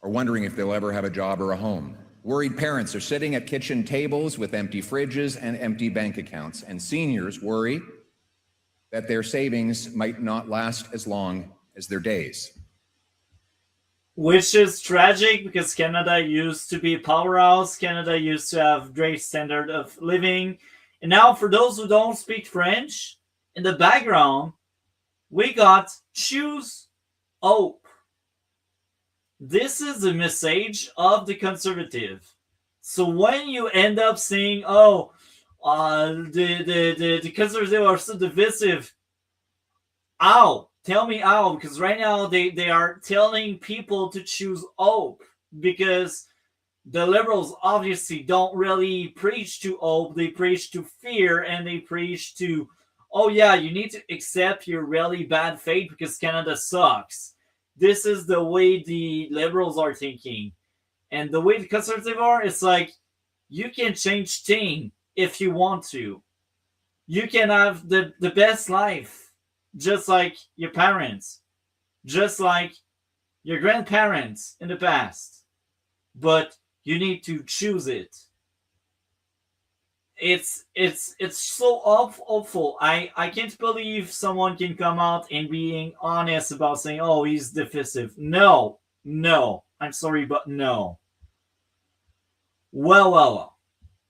are wondering if they'll ever have a job or a home. Worried parents are sitting at kitchen tables with empty fridges and empty bank accounts, and seniors worry that their savings might not last as long as their days. Which is tragic because Canada used to be a powerhouse. Canada used to have great standard of living. And now for those who don't speak French, in the background, we got choose hope. This is the message of the Conservative. So when you end up saying, oh, the Conservative are so divisive, how? Tell me how, because right now they are telling people to choose hope, because the Liberals obviously don't really preach to hope. They preach to fear, and they preach to, oh yeah, you need to accept your really bad fate because Canada sucks. This is the way the Liberals are thinking. And the way the Conservatives are, it's like, you can change things if you want to. You can have the best life, just like your parents, just like your grandparents in the past. But you need to choose it. It's so awful. I can't believe someone can come out and being honest about saying, oh, he's divisive. No. I'm sorry, but no. Well.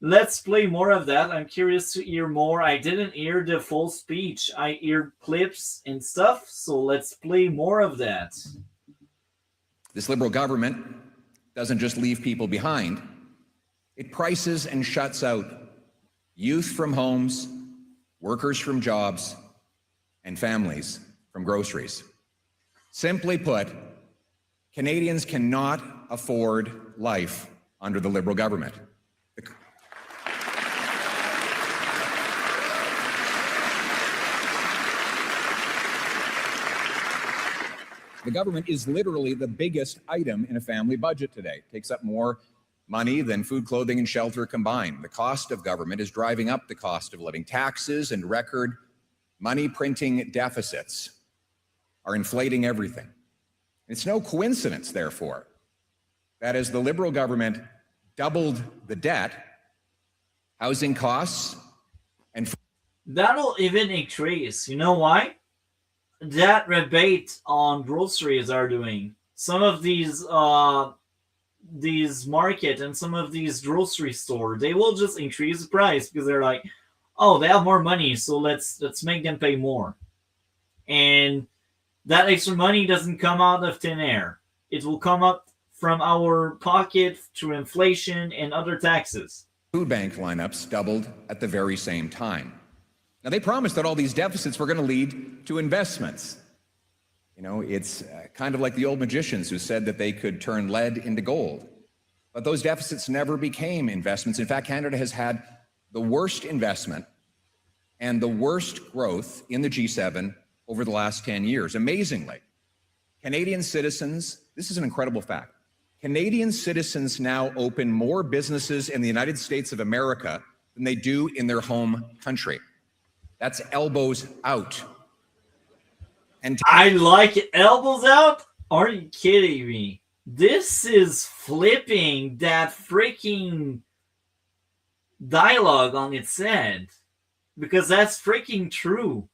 Let's play more of that. I'm curious to hear more. I didn't hear the full speech. I heard clips and stuff, so let's play more of that. This Liberal government doesn't just leave people behind. It prices and shuts out youth from homes, workers from jobs, and families from groceries. Simply put, Canadians cannot afford life under the Liberal government. The government is literally the biggest item in a family budget today. It takes up more money than food, clothing, and shelter combined. The cost of government is driving up the cost of living. Taxes and record money printing deficits are inflating everything. It's no coincidence, therefore, that as the Liberal government doubled the debt, housing costs, and that'll even increase. You know why? That rebate on groceries are doing. Some of these market and some of these grocery store, they will just increase the price because they're like, oh, they have more money, so let's make them pay more. And that extra money doesn't come out of thin air. It will come up from our pocket through inflation and other taxes. Food bank lineups doubled at the very same time. Now, they promised that all these deficits were going to lead to investments. You know, it's kind of like the old magicians who said that they could turn lead into gold. But those deficits never became investments. In fact, Canada has had the worst investment and the worst growth in the G7 over the last 10 years. Amazingly, Canadian citizens, this is an incredible fact, Canadian citizens now open more businesses in the United States of America than they do in their home country. That's elbows out. And I like it. Elbows out? Are you kidding me? This is flipping that freaking dialogue on its head. Because that's freaking true.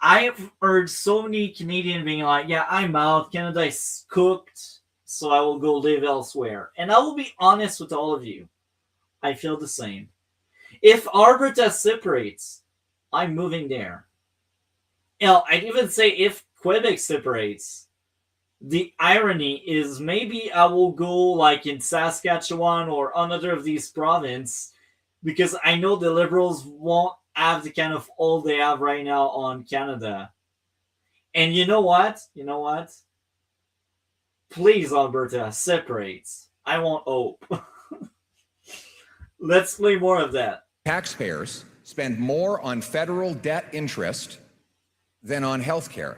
I've heard so many Canadians being like, yeah, I'm out. Canada is cooked, so I will go live elsewhere. And I will be honest with all of you. I feel the same. If Alberta separates, I'm moving there. You know, I'd even say if Quebec separates, the irony is maybe I will go like in Saskatchewan or another of these provinces because I know the Liberals won't have the kind of hold they have right now on Canada. And you know what? You know what? Please, Alberta, separate. I want hope. Let's play more of that. taxpayers spend more on federal debt interest than on health care.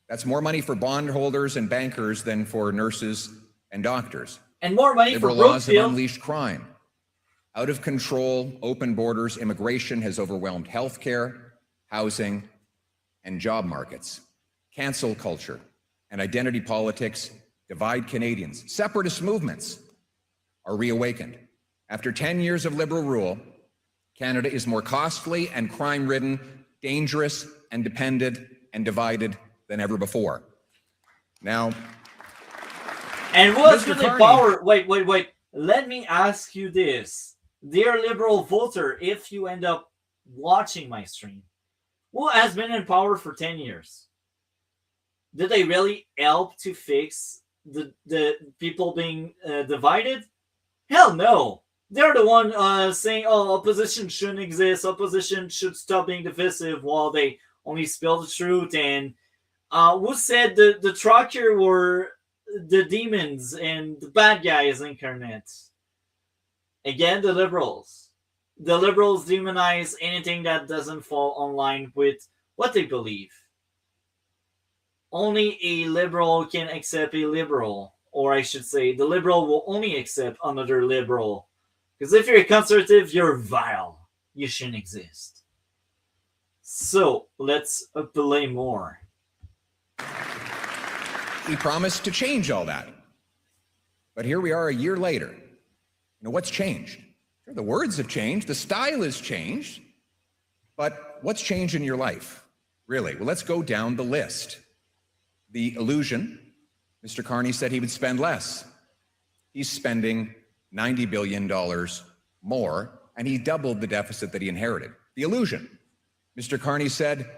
That's more money for bondholders and bankers than for nurses and doctors. And more money Liberal for laws have Brookfield. unleashed crime. Out of control, open borders, immigration has overwhelmed healthcare, housing, and job markets. Cancel culture and identity politics divide Canadians. Separatist movements are reawakened. After 10 years of Liberal rule, Canada is more costly and crime-ridden, dangerous and dependent and divided than ever before. Now, And what's Mr. really Carney- power? Wait. Let me ask you this. Dear Liberal voter, if you end up watching my stream, who has been in power for 10 years? Did they really help to fix the people being divided? Hell no. They're the one saying, oh, opposition shouldn't exist. Opposition should stop being divisive while they only spill the truth. And who said the trucker were the demons and the bad guys incarnate? Again, the Liberals. The Liberals demonize anything that doesn't fall in line with what they believe. Only a Liberal can accept a Liberal. Or I should say, the Liberal will only accept another Liberal. Because if you're a conservative, you're vile. You shouldn't exist. So, let's play more. he promised to change all that. But here we are a year later. You know, what's changed? Sure, the words have changed, the style has changed, but what's changed in your life, really? Well, let's go down the list. The illusion, Mr. Carney said he would spend less. He's spending $90 billion more, and he doubled the deficit that he inherited. The illusion, Mr. Carney said,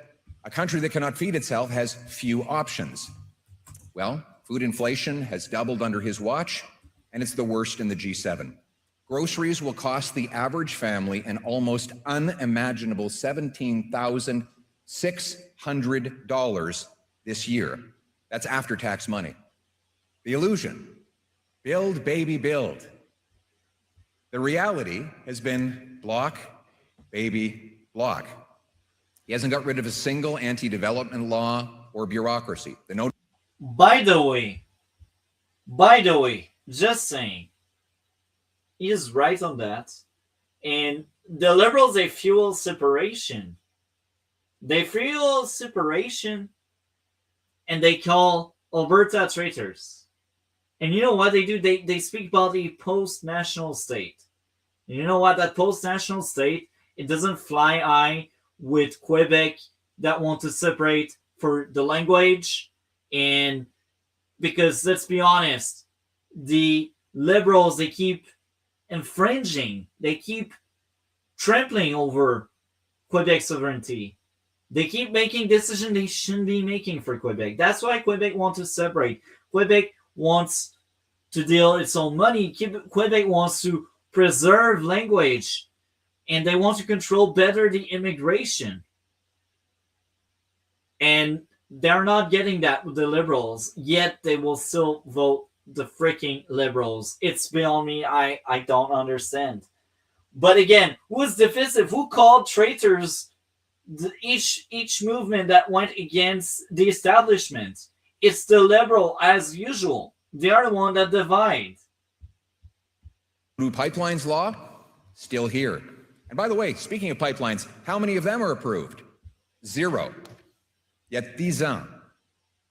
a country that cannot feed itself has few options. Well, food inflation has doubled under his watch, and it's the worst in the G7. Groceries will cost the average family an almost unimaginable $17,600 this year. That's after-tax money. The illusion, build, baby, build. The reality has been block, baby, block. He hasn't got rid of a single anti-development law or bureaucracy. By the way, just saying, he is right on that. And the Liberals, they fuel separation. They fuel separation, and they call Alberta traitors. And you know what they do? They speak about the post-national state. And you know what? That post-national state, it doesn't fly high with Quebec that want to separate for the language. And because let's be honest, the Liberals, they keep infringing, they keep trampling over Quebec sovereignty. They keep making decisions they shouldn't be making for Quebec. That's why Quebec wants to separate. Quebec wants to deal its own money. Quebec wants to preserve language, and they want to control better the immigration. And they're not getting that with the Liberals, yet they will still vote the freaking Liberals. It's beyond me. I don't understand. But again, who is divisive? Who called traitors each movement that went against the establishment? It's the Liberal, as usual. They are the one that divide. Blue Pipelines law, still here. And by the way, speaking of pipelines, how many of them are approved? 0. Yet 10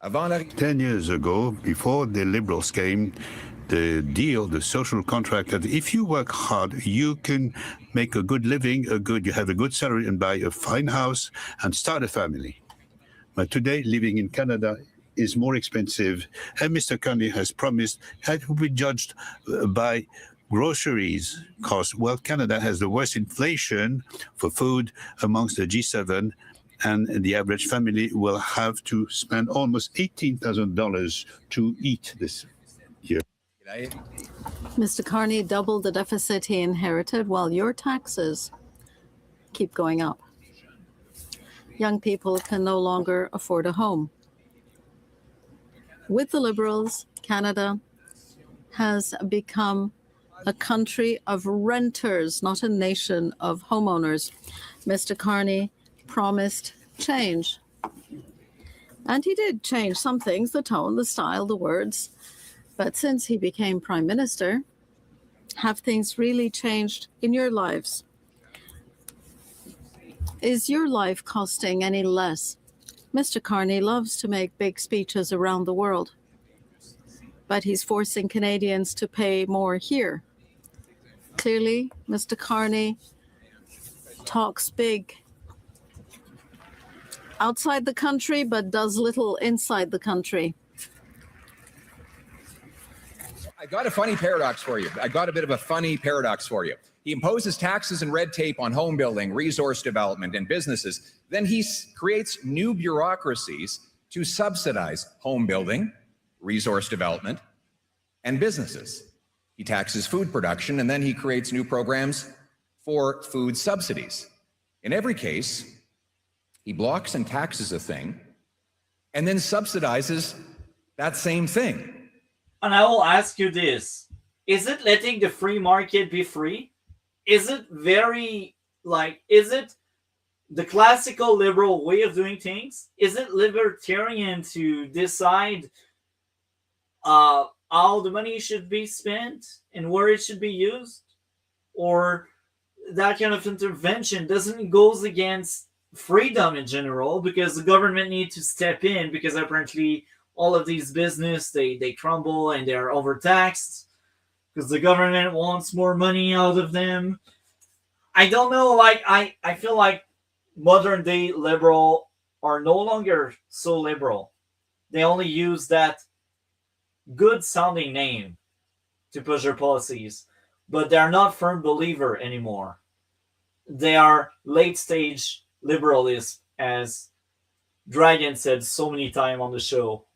ans. 10 years ago, before the Liberals came, the deal, the social contract, that if you work hard, you can make a good living, you have a good salary and buy a fine house and start a family. But today, living in Canada is more expensive. And Mr. Carney has promised that will be judged by groceries costs. Well, Canada has the worst inflation for food amongst the G7, and the average family will have to spend almost $18,000 to eat this year. Mr. Carney doubled the deficit he inherited while your taxes keep going up. Young people can no longer afford a home. With the Liberals, Canada has become a country of renters, not a nation of homeowners. Mr. Carney promised change. And he did change some things, the tone, the style, the words. But since he became Prime Minister, have things really changed in your lives? Is your life costing any less? Mr. Carney loves to make big speeches around the world, but he's forcing Canadians to pay more here. Clearly, Mr. Carney talks big outside the country, but does little inside the country. I got a funny paradox for you. I got a bit of a funny paradox for you. He imposes taxes and red tape on home building, resource development, and businesses. Then he creates new bureaucracies to subsidize home building, resource development, and businesses. He taxes food production, and then he creates new programs for food subsidies. In every case, he blocks and taxes a thing, and then subsidizes that same thing. And I will ask you this. Is it letting the free market be free? Is it is it the classical liberal way of doing things? Is it libertarian to decide how the money should be spent and where it should be used? Or that kind of intervention doesn't goes against freedom in general, because the government needs to step in, because apparently all of these business, they crumble and they're overtaxed because the government wants more money out of them. I don't know, I feel like modern day liberal are no longer so liberal. They only use that good sounding name to push their policies, but they're not firm believer anymore. They are late stage liberalists, as Dragon said so many times on the show.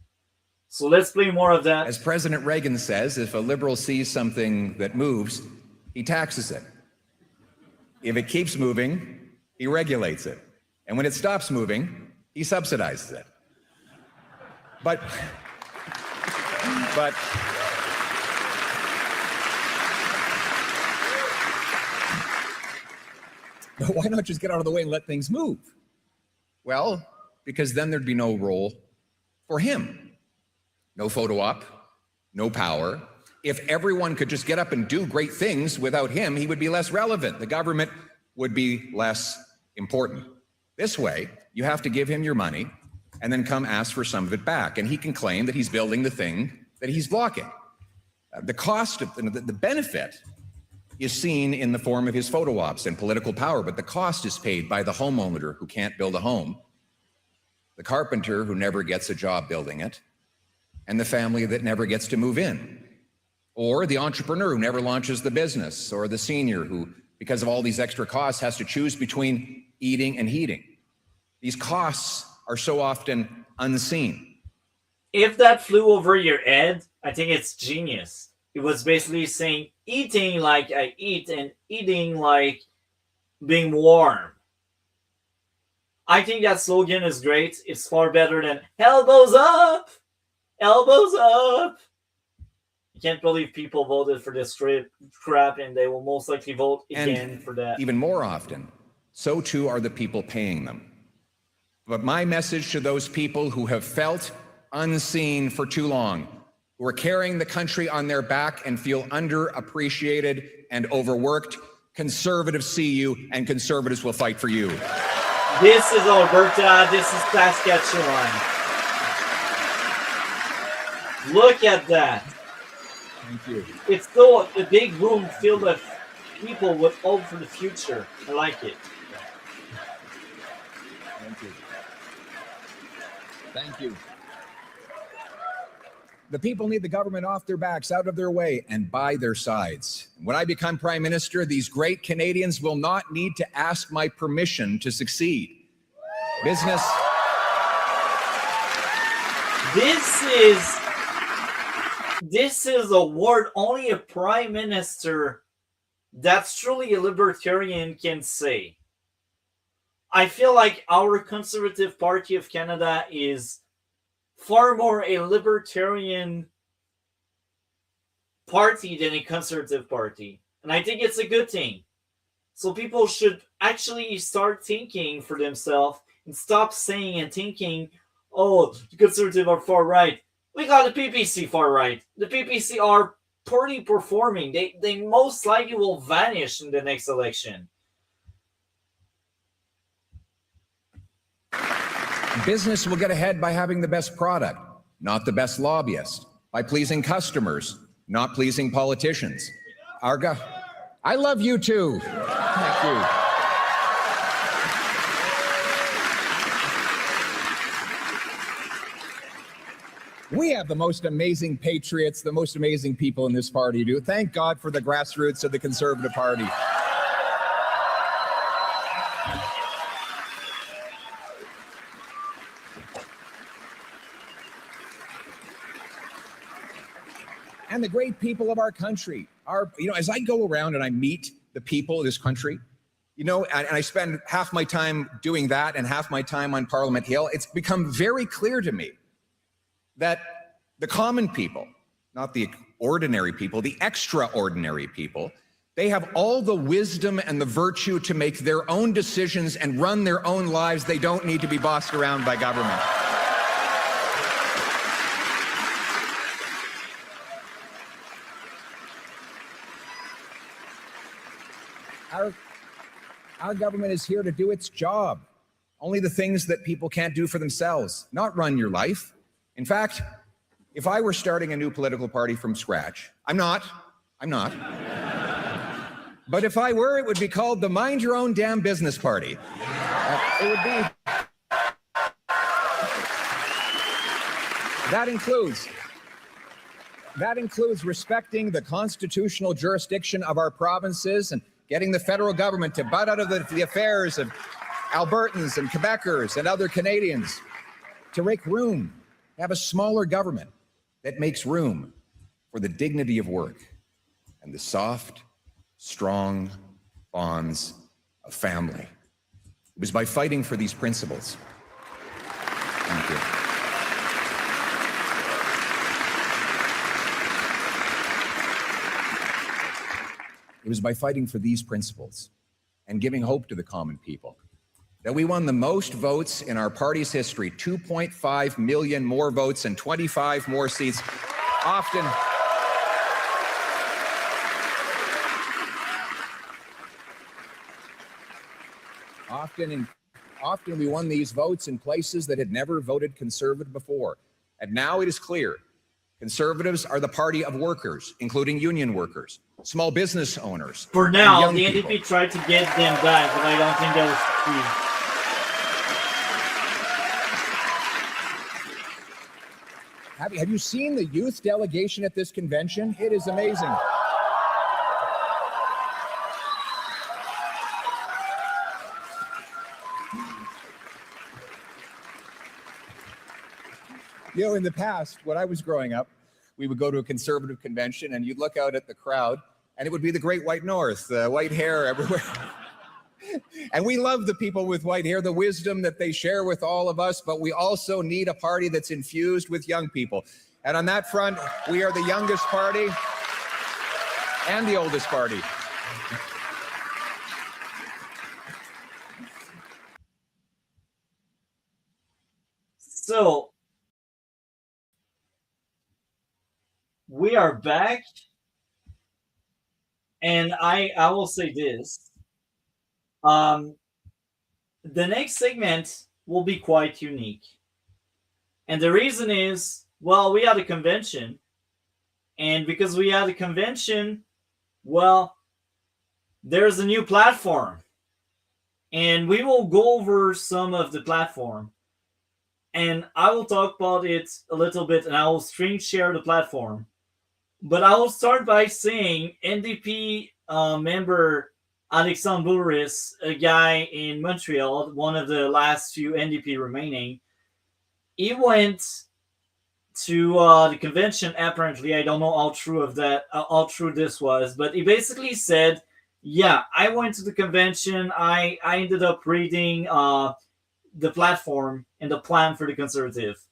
So let's play more of that. As President Reagan says, if a liberal sees something that moves, he taxes it. If it keeps moving, he regulates it. And when it stops moving, he subsidizes it. But why not just get out of the way and let things move? Well, because then there'd be no role for him. no photo op, no power. If everyone could just get up and do great things without him, he would be less relevant. The government would be less important. This way, you have to give him your money and then come ask for some of it back. And he can claim that he's building the thing that he's blocking. The cost of the benefit is seen in the form of his photo ops and political power, but the cost is paid by the homeowner who can't build a home, the carpenter who never gets a job building it, and the family that never gets to move in, or the entrepreneur who never launches the business, or the senior who, because of all these extra costs, has to choose between eating and heating. These costs are so often unseen. If that flew over your head, I think it's genius. It was basically saying eating like I eat and eating like being warm. I think that slogan is great. It's far better than elbows up, elbows up. I can't believe people voted for this crap, and they will most likely vote again for that. Even more often, so too are the people paying them. But my message to those people who have felt unseen for too long, who are carrying the country on their back and feel underappreciated and overworked, conservatives see you, and conservatives will fight for you. This is Alberta. This is Saskatchewan. Look at that. Thank you. It's still a big room filled with people with hope for the future. I like it. Thank you. Thank you. The people need the government off their backs, out of their way, and by their sides. When I become Prime Minister, these great Canadians will not need to ask my permission to succeed. Business. This is a word only a Prime Minister that's truly a libertarian can say. I feel like our Conservative Party of Canada is far more a libertarian party than a conservative party. And I think it's a good thing. So people should actually start thinking for themselves and stop saying and thinking, oh, the conservative are far right. We got the PPC far right. The PPC are poorly performing. They most likely will vanish in the next election. Business will get ahead by having the best product, not the best lobbyist, by pleasing customers, not pleasing politicians. I love you too. Thank you. We have the most amazing patriots, the most amazing people in this party, do. Thank God for the grassroots of the Conservative Party. And the great people of our country are, as I go around and I meet the people of this country, and I spend half my time doing that and half my time on Parliament Hill, it's become very clear to me that the common people, not the ordinary people, the extraordinary people, they have all the wisdom and the virtue to make their own decisions and run their own lives. They don't need to be bossed around by government. Our government is here to do its job. Only the things that people can't do for themselves, not run your life. In fact, if I were starting a new political party from scratch, I'm not. But if I were, it would be called the Mind Your Own Damn Business Party. It would be. That includes respecting the constitutional jurisdiction of our provinces and getting the federal government to butt out of the affairs of Albertans and Quebecers and other Canadians, to make room, have a smaller government that makes room for the dignity of work and the soft, strong bonds of family. It was by fighting for these principles. Thank you. It was by fighting for these principles and giving hope to the common people that we won the most votes in our party's history, 2.5 million more votes and 25 more seats, often we won these votes in places that had never voted Conservative before. And now it is clear Conservatives are the party of workers, including union workers, small business owners. For and now, young the people. NDP tried to get them back, but I don't think that was free. Have you seen the youth delegation at this convention? It is amazing. You know, in the past, when I was growing up, we would go to a Conservative convention and you'd look out at the crowd and it would be the Great White North, white hair everywhere. And we love the people with white hair, the wisdom that they share with all of us, but we also need a party that's infused with young people. And on that front, we are the youngest party and the oldest party. So, we are back, and I will say this. The next segment will be quite unique. And the reason is, well, we had a convention, and because we had a convention, well, there's a new platform. And we will go over some of the platform. And I will talk about it a little bit, and I will screen share the platform. But I will start by saying NDP member Alexandre Boulris, a guy in Montreal, one of the last few NDP remaining, he went to the convention. Apparently, I don't know how true this was, but he basically said, "Yeah, I went to the convention. I ended up reading the platform and the plan for the Conservative."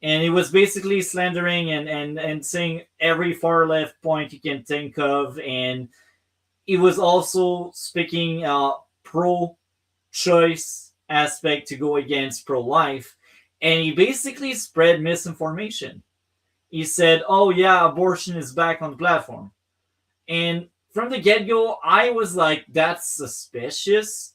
And he was basically slandering and saying every far left point you can think of. And he was also speaking pro-choice aspect to go against pro-life. And he basically spread misinformation. He said, "Oh yeah, abortion is back on the platform." And from the get-go, I was like, that's suspicious.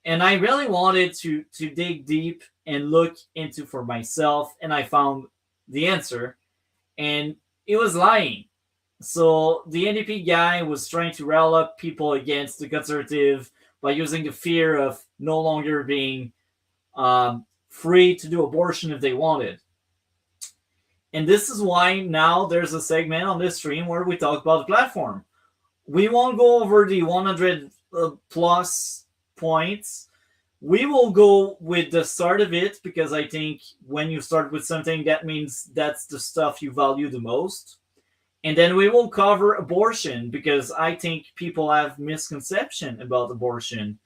And I really wanted to dig deep and look into for myself, and I found the answer, and it was lying. So the NDP guy was trying to rile up people against the Conservative by using the fear of no longer being free to do abortion if they wanted. And this is why now there's a segment on this stream where we talk about the platform. We won't go over the 100 plus points. We will go with the start of it, because I think when you start with something, that means that's the stuff you value the most. And then we will cover abortion, because I think people have misconception about abortion.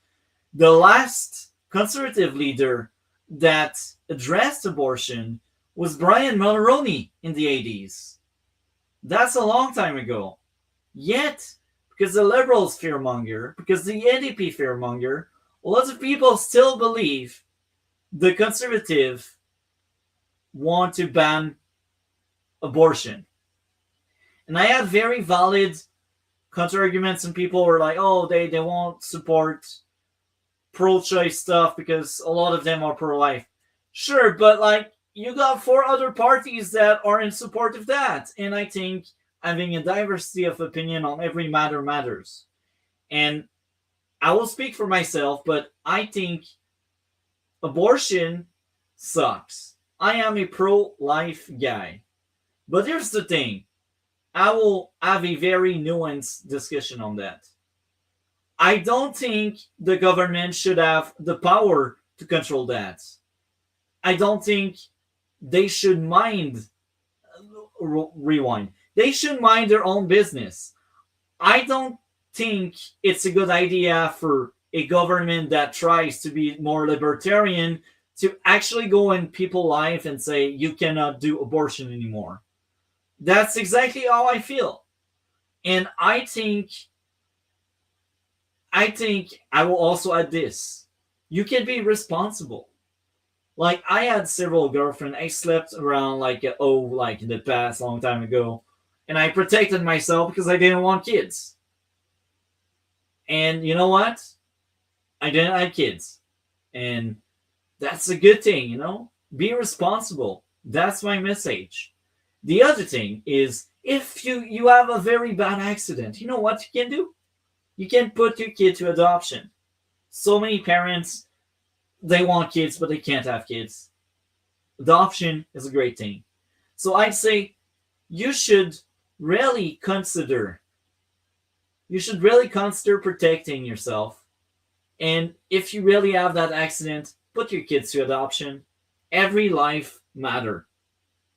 The last Conservative leader that addressed abortion was Brian Mulroney in the 80s. That's a long time ago. Yet, because the Liberals fearmonger, because the NDP fearmonger, lots of people still believe the Conservative want to ban abortion. And I had very valid counter-arguments, and people were like, oh, they won't support pro-choice stuff because a lot of them are pro-life. Sure, but like, you got 4 other parties that are in support of that. And I think having a diversity of opinion on every matter matters. And I will speak for myself, but I think abortion sucks. I am a pro-life guy. But here's the thing. I will have a very nuanced discussion on that. I don't think the government should have the power to control that. I don't think they should mind rewind. They should mind their own business. I don't think it's a good idea for a government that tries to be more libertarian to actually go in people's life and say you cannot do abortion anymore. That's exactly how I feel. And I think I will also add this. You can be responsible. Like, I had several girlfriends. I slept around like in the past, long time ago, and I protected myself because I didn't want kids. And you know what? I didn't have kids, and that's a good thing, you know? Be responsible. That's my message. The other thing is, if you have a very bad accident, you know what you can do? You can put your kid to adoption. So many parents, they want kids, but they can't have kids. Adoption is a great thing. So I'd say you should really consider protecting yourself. And if you really have that accident, put your kids to adoption. Every life matters.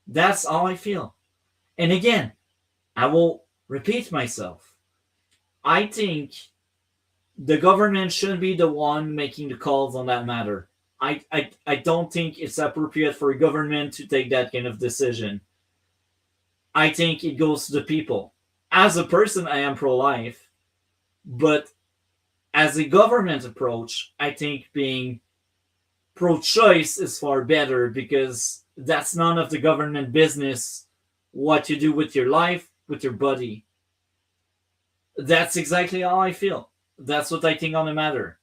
That's how I feel. And again, I will repeat myself. I think the government should be the one making the calls on that matter. I don't think it's appropriate for a government to take that kind of decision. I think it goes to the people. As a person, I am pro-life, but as a government approach, I think being pro-choice is far better, because that's none of the government business what you do with your life, with your body. That's exactly how I feel. That's what I think on the matter.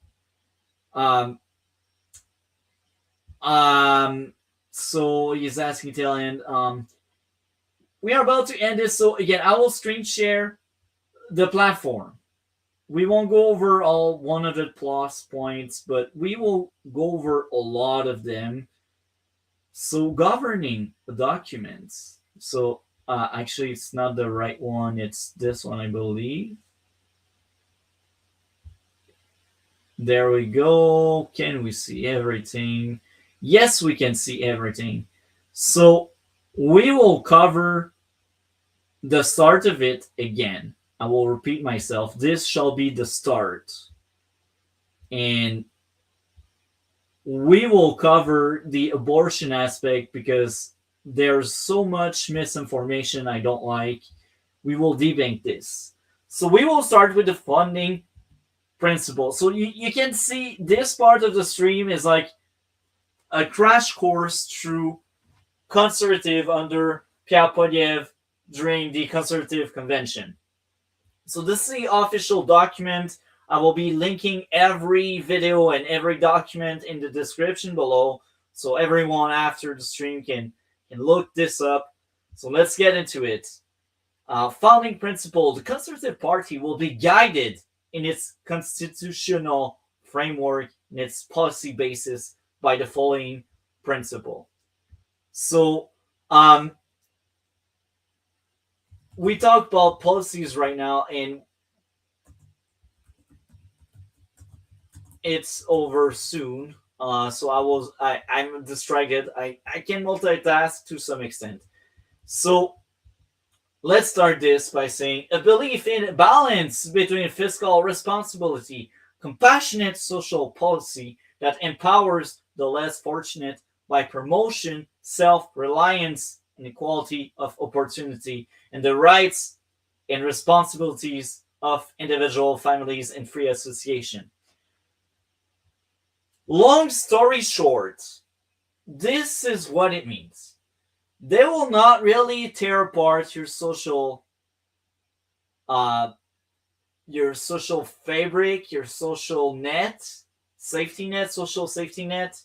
So he's asking tail end. We are about to end this, so again, I will screen share the platform. We won't go over all 100 plus points, but we will go over a lot of them. So governing the documents. So actually, it's not the right one. It's this one, I believe. There we go. Can we see everything? Yes, we can see everything. So we will cover the start of it again. I will repeat myself. This shall be the start. And we will cover the abortion aspect because there's so much misinformation I don't like. We will debunk this. So we will start with the funding principle. So you can see this part of the stream is like a crash course through conservative under Pierre Poilievre during the Conservative Convention. So this is the official document. I will be linking every video and every document in the description below, so everyone after the stream can look this up. So let's get into it. Founding principle: the Conservative Party will be guided in its constitutional framework and its policy basis by the following principle. So we talk about policies right now, and it's over soon. So I'm distracted. I can multitask to some extent. So let's start this by saying a belief in balance between fiscal responsibility, compassionate social policy that empowers the less fortunate by promotion, self-reliance, and equality of opportunity, and the rights and responsibilities of individual families and free association. Long story short, this is what it means. They will not really tear apart your social fabric, your social net, social safety net.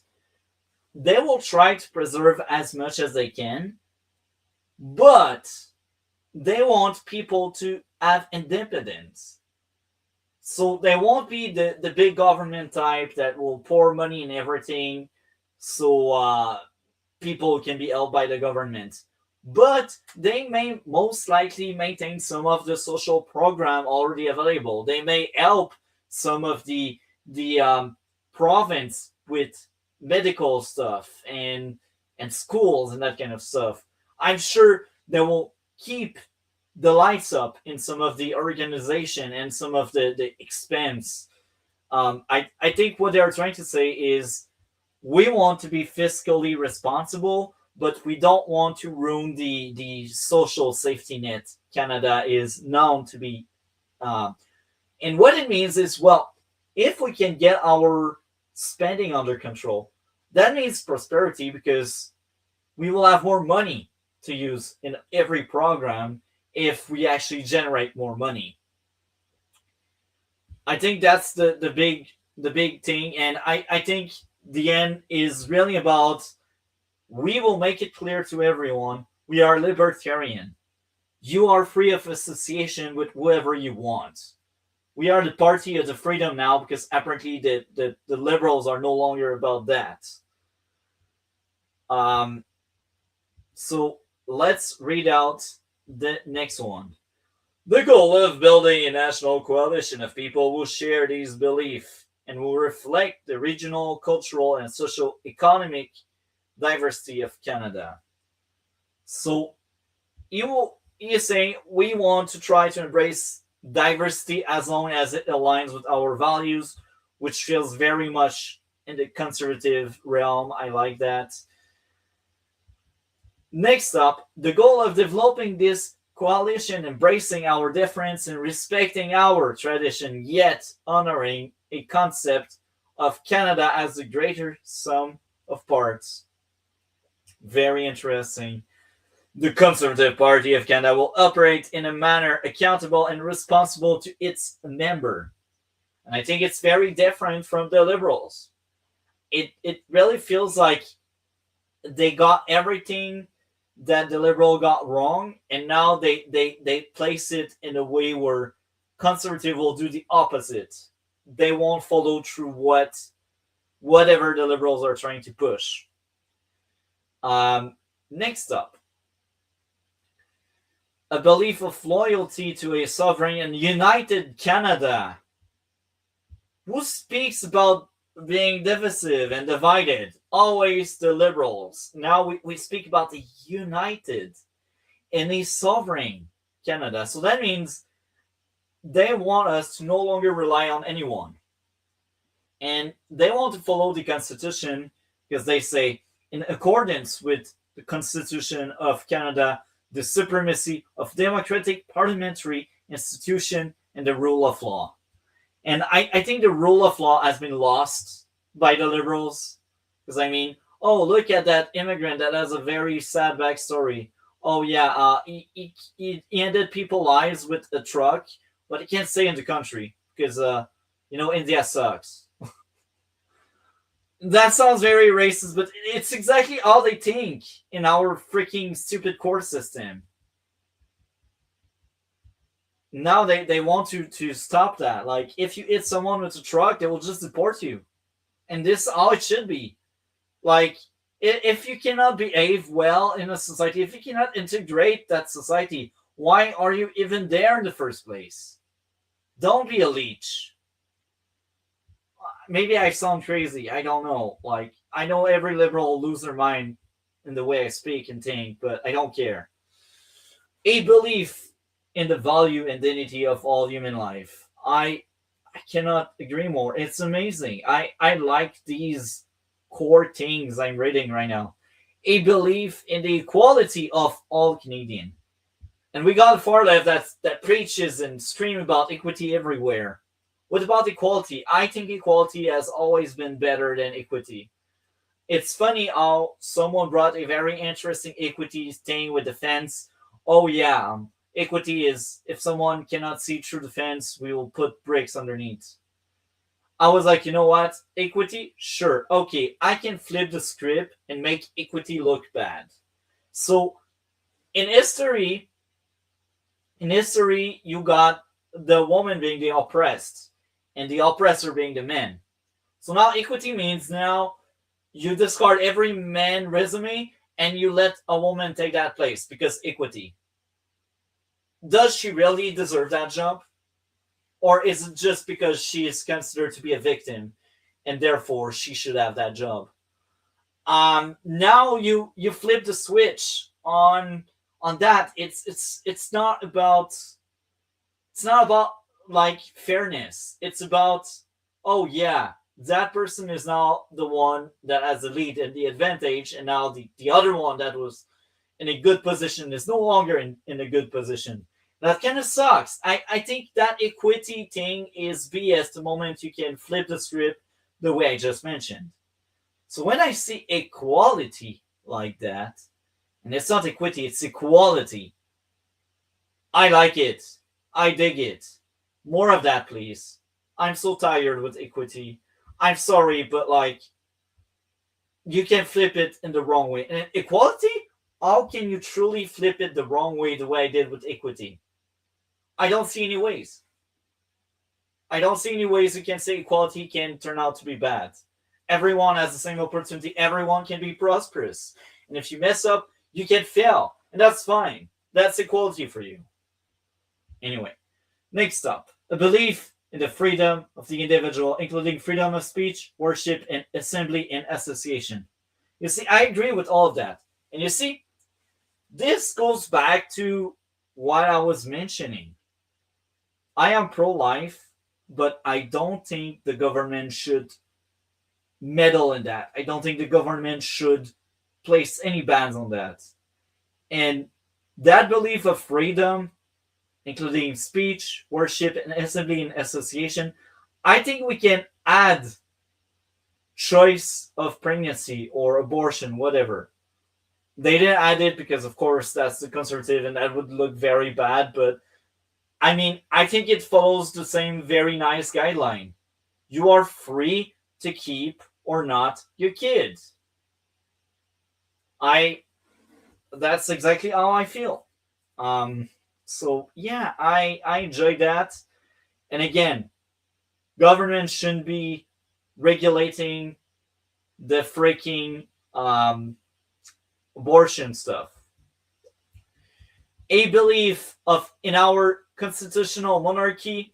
They will try to preserve as much as they can, but they want people to have independence. So they won't be the big government type that will pour money in everything so people can be held by the government. But they may most likely maintain some of the social program already available. They may help some of the province with medical stuff and schools and that kind of stuff. I'm sure they will keep the lights up in some of the organization and some of the expense. I think what they're trying to say is we want to be fiscally responsible, but we don't want to ruin the social safety net Canada is known to be. And what it means is, well, if we can get our spending under control. That means prosperity because we will have more money to use in every program if we actually generate more money. I think that's the big thing, and I think the end is really about we will make it clear to everyone we are libertarian. You are free of association with whoever you want. We are the party of the freedom now because apparently the liberals are no longer about that. So let's read out the next one. The goal of building a national coalition of people who share these beliefs and will reflect the regional, cultural, and socio-economic diversity of Canada. So you're saying we want to try to embrace diversity as long as it aligns with our values, which feels very much in the conservative realm. I like that. Next up, the goal of developing this coalition, embracing our difference and respecting our tradition, yet honoring a concept of Canada as the greater sum of parts. Very interesting. The Conservative Party of Canada will operate in a manner accountable and responsible to its member. And I think it's very different from the Liberals. It really feels like they got everything that the Liberal got wrong, and now they place it in a way where Conservative will do the opposite. They won't follow through whatever the Liberals are trying to push. Next up, a belief of loyalty to a sovereign and united Canada. Who speaks about being divisive and divided? Always the Liberals. Now we speak about the united and a sovereign Canada. So that means they want us to no longer rely on anyone. And they want to follow the Constitution because they say, in accordance with the Constitution of Canada, the supremacy of democratic parliamentary institution and the rule of law. And I think the rule of law has been lost by the Liberals. Because I mean, oh, look at that immigrant that has a very sad backstory. Oh yeah, he ended people's lives with a truck, but he can't stay in the country because India sucks. That sounds very racist, but it's exactly all they think in our freaking stupid court system. Now they want to stop that. Like, if you hit someone with a truck, they will just deport you. And this is all it should be. Like, if you cannot behave well in a society, if you cannot integrate that society, why are you even there in the first place? Don't be a leech. Maybe I sound crazy. I don't know. Like, I know every Liberal will lose their mind in the way I speak and think, but I don't care. A belief in the value and dignity of all human life. I cannot agree more. It's amazing. I like these core things I'm reading right now. A belief in the equality of all Canadians. And we got far left that preaches and screams about equity everywhere. What about equality? I think equality has always been better than equity. It's funny how someone brought a very interesting equity thing with the fence. Oh yeah, equity is if someone cannot see through the fence, we will put bricks underneath. I was like, you know what? Equity? Sure. Okay, I can flip the script and make equity look bad. So in history, you got the woman being the oppressed and the oppressor being the man. So now equity means now you discard every man resume and you let a woman take that place because equity. Does she really deserve that job? Or is it just because she is considered to be a victim and therefore she should have that job? Now you flip the switch on that. It's not about like fairness. It's about, oh yeah, that person is now the one that has the lead and the advantage, and now the other one that was in a good position is no longer in a good position. That kind of sucks. I think that equity thing is BS the moment you can flip the script, the way I just mentioned. So when I see equality like that, and it's not equity, it's equality, I like it. I dig it. More of that, please. I'm so tired with equity. I'm sorry, but like, you can flip it in the wrong way. And equality, how can you truly flip it the wrong way the way I did with equity? I don't see any ways. I don't see any ways you can say equality can turn out to be bad. Everyone has the same opportunity. Everyone can be prosperous. And if you mess up, you can fail. And that's fine. That's equality for you. Anyway, next up, a belief in the freedom of the individual, including freedom of speech, worship, and assembly and association. You see, I agree with all of that. And you see, this goes back to what I was mentioning. I am pro-life, but I don't think the government should meddle in that. I don't think the government should place any bans on that. And that belief of freedom, including speech, worship, and assembly and association, I think we can add choice of pregnancy or abortion, whatever. They didn't add it because, of course, that's the conservative and that would look very bad. But, I mean, I think it follows the same very nice guideline. You are free to keep or not your kids. That's exactly how I feel. So, yeah, I enjoy that. And again, government shouldn't be regulating the freaking abortion stuff. A belief in our constitutional monarchy,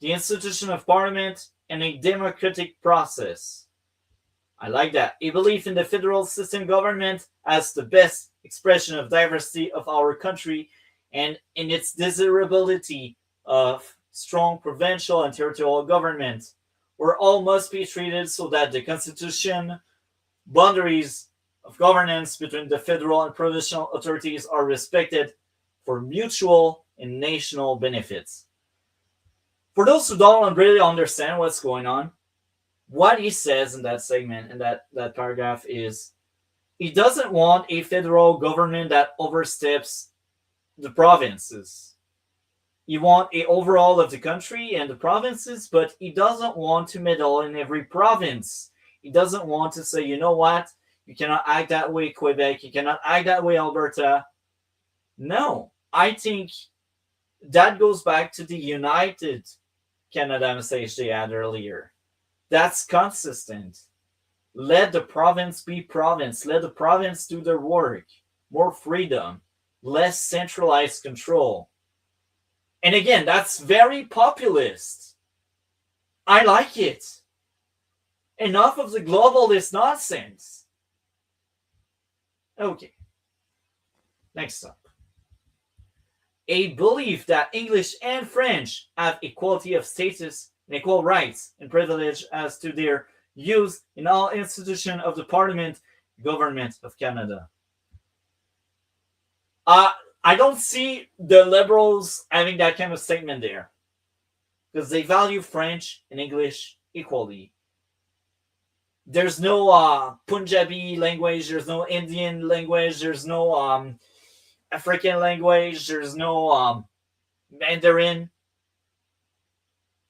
the institution of parliament, and a democratic process. I like that. A belief in the federal system government as the best expression of diversity of our country and in its desirability of strong provincial and territorial government, where all must be treated so that the constitution, boundaries of governance between the federal and provincial authorities are respected for mutual and national benefits. For those who don't really understand what's going on, what he says in that segment, in that paragraph, is he doesn't want a federal government that oversteps the provinces. He wants a overall of the country and the provinces, but he doesn't want to meddle in every province. He doesn't want to say, you know what, you cannot act that way, Quebec, you cannot act that way, Alberta. No, I think that goes back to the United Canada message they had earlier. That's consistent. Let the province be province. Let the province do their work. More freedom. Less centralized control. And again, that's very populist. I like it. Enough of the globalist nonsense. Okay. Next up. A belief that English and French have equality of status and equal rights and privilege as to their use in all institutions of the Parliament, Government of Canada. I don't see the Liberals having that kind of statement there, because they value French and English equally. There's no Punjabi language, there's no Indian language, there's no African language, there's no Mandarin.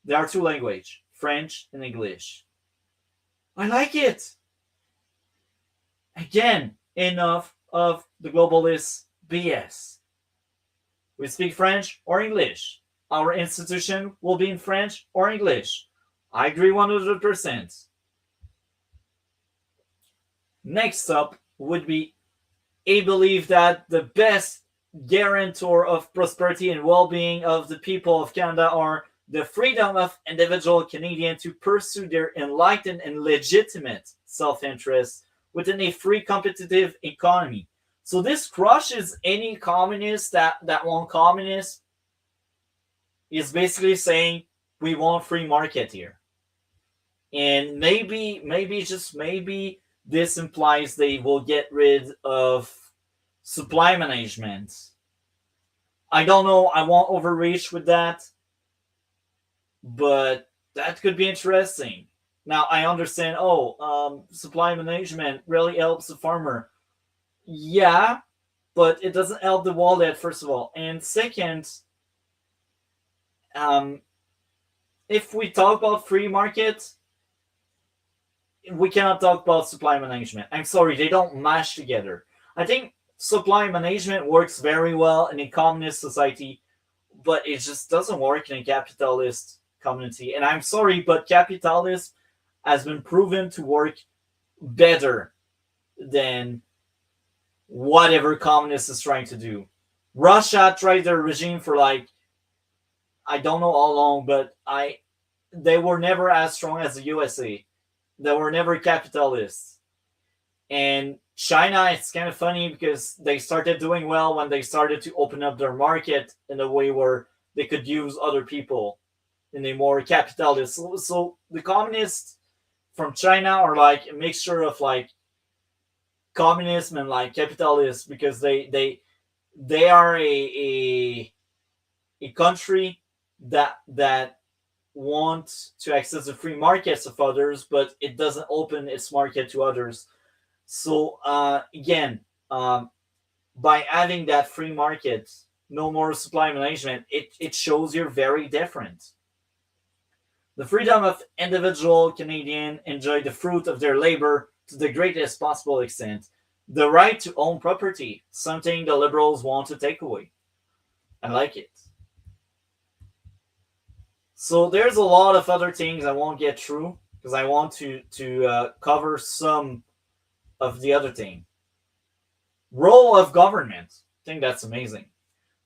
There are two languages, French and English. I like it. Again, enough of the globalist BS. We speak French or English. Our institution will be in French or English. I agree 100%. Next up would be a belief that the best guarantor of prosperity and well-being of the people of Canada are the freedom of individual Canadians to pursue their enlightened and legitimate self-interest within a free competitive economy. So this crushes any communist that want communist is basically saying we want free market here. And maybe this implies they will get rid of supply management. I don't know. I won't overreach with that. But that could be interesting. Now, I understand, supply management really helps the farmer. Yeah, but it doesn't help the wallet, first of all. And second, if we talk about free market, we cannot talk about supply management. I'm sorry, they don't mash together. I think supply management works very well in a communist society, but it just doesn't work in a capitalist community. And I'm sorry, but capitalism has been proven to work better than whatever communist is trying to do. Russia tried their regime for like, I don't know how long, but they were never as strong as the USA. They were never capitalists. And China, it's kind of funny because they started doing well when they started to open up their market in a way where they could use other people in a more capitalist. So the communists from China are like a mixture of like communism and like capitalists, because they are a country that want to access the free markets of others, but it doesn't open its market to others. So again, by adding that free market, no more supply management, it shows you're very different. The freedom of individual Canadian enjoy the fruit of their labor to the greatest possible extent. The right to own property, something the Liberals want to take away. I like it. So there's a lot of other things I won't get through because I want to cover some of the other thing. Role of government. I think that's amazing.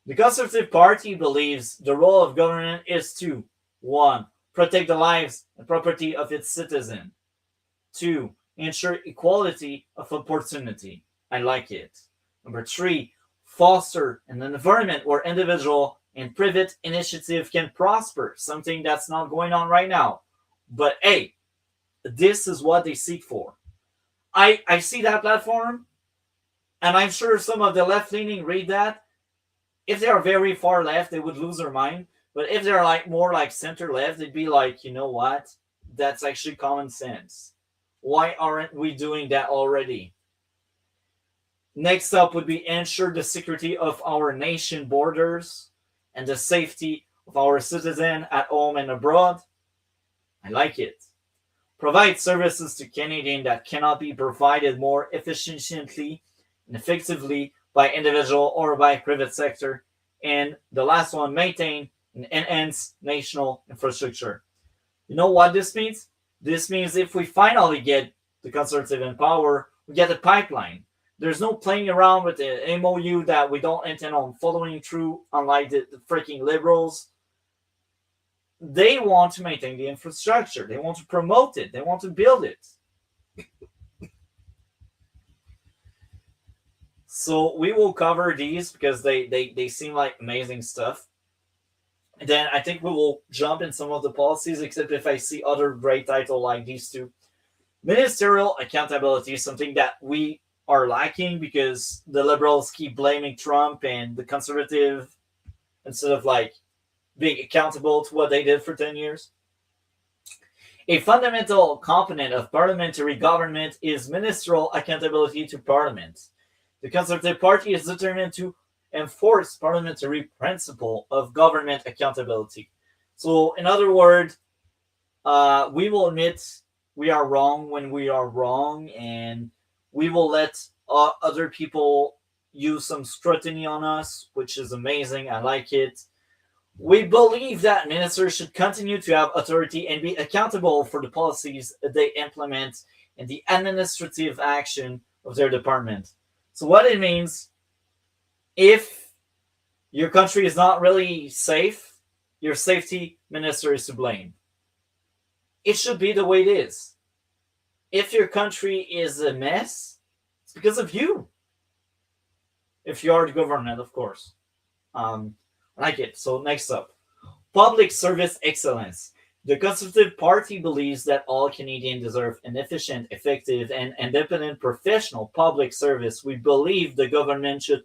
The Conservative Party believes the role of government is to 1. Protect the lives and property of its citizens. 2. Ensure equality of opportunity. I like it. Number 3. Foster an environment where individual and private initiative can prosper. Something that's not going on right now. But hey, this is what they seek for. I see that platform, and I'm sure some of the left-leaning read that. If they are very far left, they would lose their mind. But if they're like more like center left, they'd be like, you know what? That's actually common sense. Why aren't we doing that already? Next up would be ensure the security of our nation borders and the safety of our citizens at home and abroad. I like it. Provide services to Canadians that cannot be provided more efficiently and effectively by individual or by private sector. And the last one, maintain and enhance national infrastructure. You know what this means? This means if we finally get the Conservative in power, we get a pipeline. There's no playing around with the MOU that we don't intend on following through, unlike the freaking Liberals. They want to maintain the infrastructure. They want to promote it. They want to build it. So we will cover these because they seem like amazing stuff. And then I think we will jump in some of the policies, except if I see other great titles like these two. Ministerial accountability is something that we are lacking because the Liberals keep blaming Trump and the Conservative instead of like being accountable to what they did for 10 years. A fundamental component of parliamentary government is ministerial accountability to Parliament. The Conservative Party is determined to enforce parliamentary principle of government accountability. So, in other words, we will admit we are wrong when we are wrong, and we will let other people use some scrutiny on us, which is amazing. I like it. We believe that ministers should continue to have authority and be accountable for the policies they implement and the administrative action of their department. So what it means, if your country is not really safe, your safety minister is to blame. It should be the way it is. If your country is a mess, it's because of you. If you are the government, of course. Like it. So next up, public service excellence. The Conservative Party believes that all Canadians deserve an efficient, effective, and independent professional public service. We believe the government should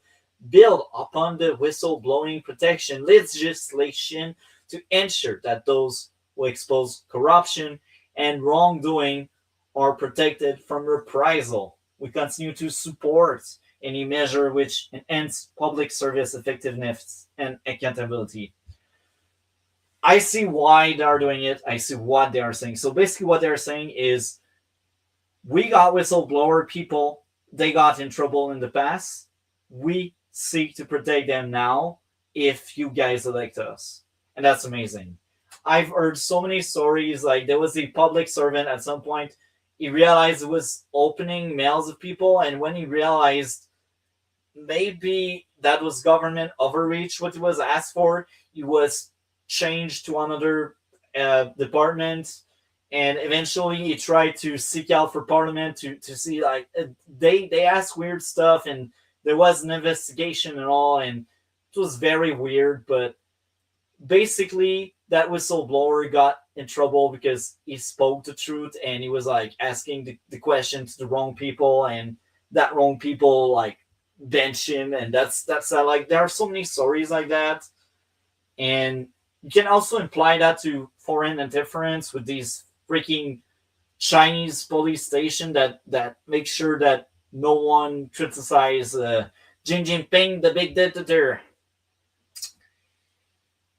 build upon the whistleblowing protection legislation to ensure that those who expose corruption and wrongdoing are protected from reprisal. We continue to support any measure which enhance public service effectiveness and accountability. I see why they are doing it. I see what they are saying. So basically what they're saying is, we got whistleblower people. They got in trouble in the past. We seek to protect them now if you guys elect us. And that's amazing. I've heard so many stories. Like, there was a public servant at some point. He realized it was opening mails of people. And when he realized maybe that was government overreach, what he was asked for, he was changed to another department. And eventually he tried to seek out for parliament to see, like, they asked weird stuff, and there was an investigation and all, and it was very weird. But basically that whistleblower got in trouble because he spoke the truth, and he was like asking the question to the wrong people, and that wrong people like bench him. And that's like, there are so many stories like that. And you can also imply that to foreign interference with these freaking Chinese police station that make sure that no one criticize Xi Jinping, the big dictator.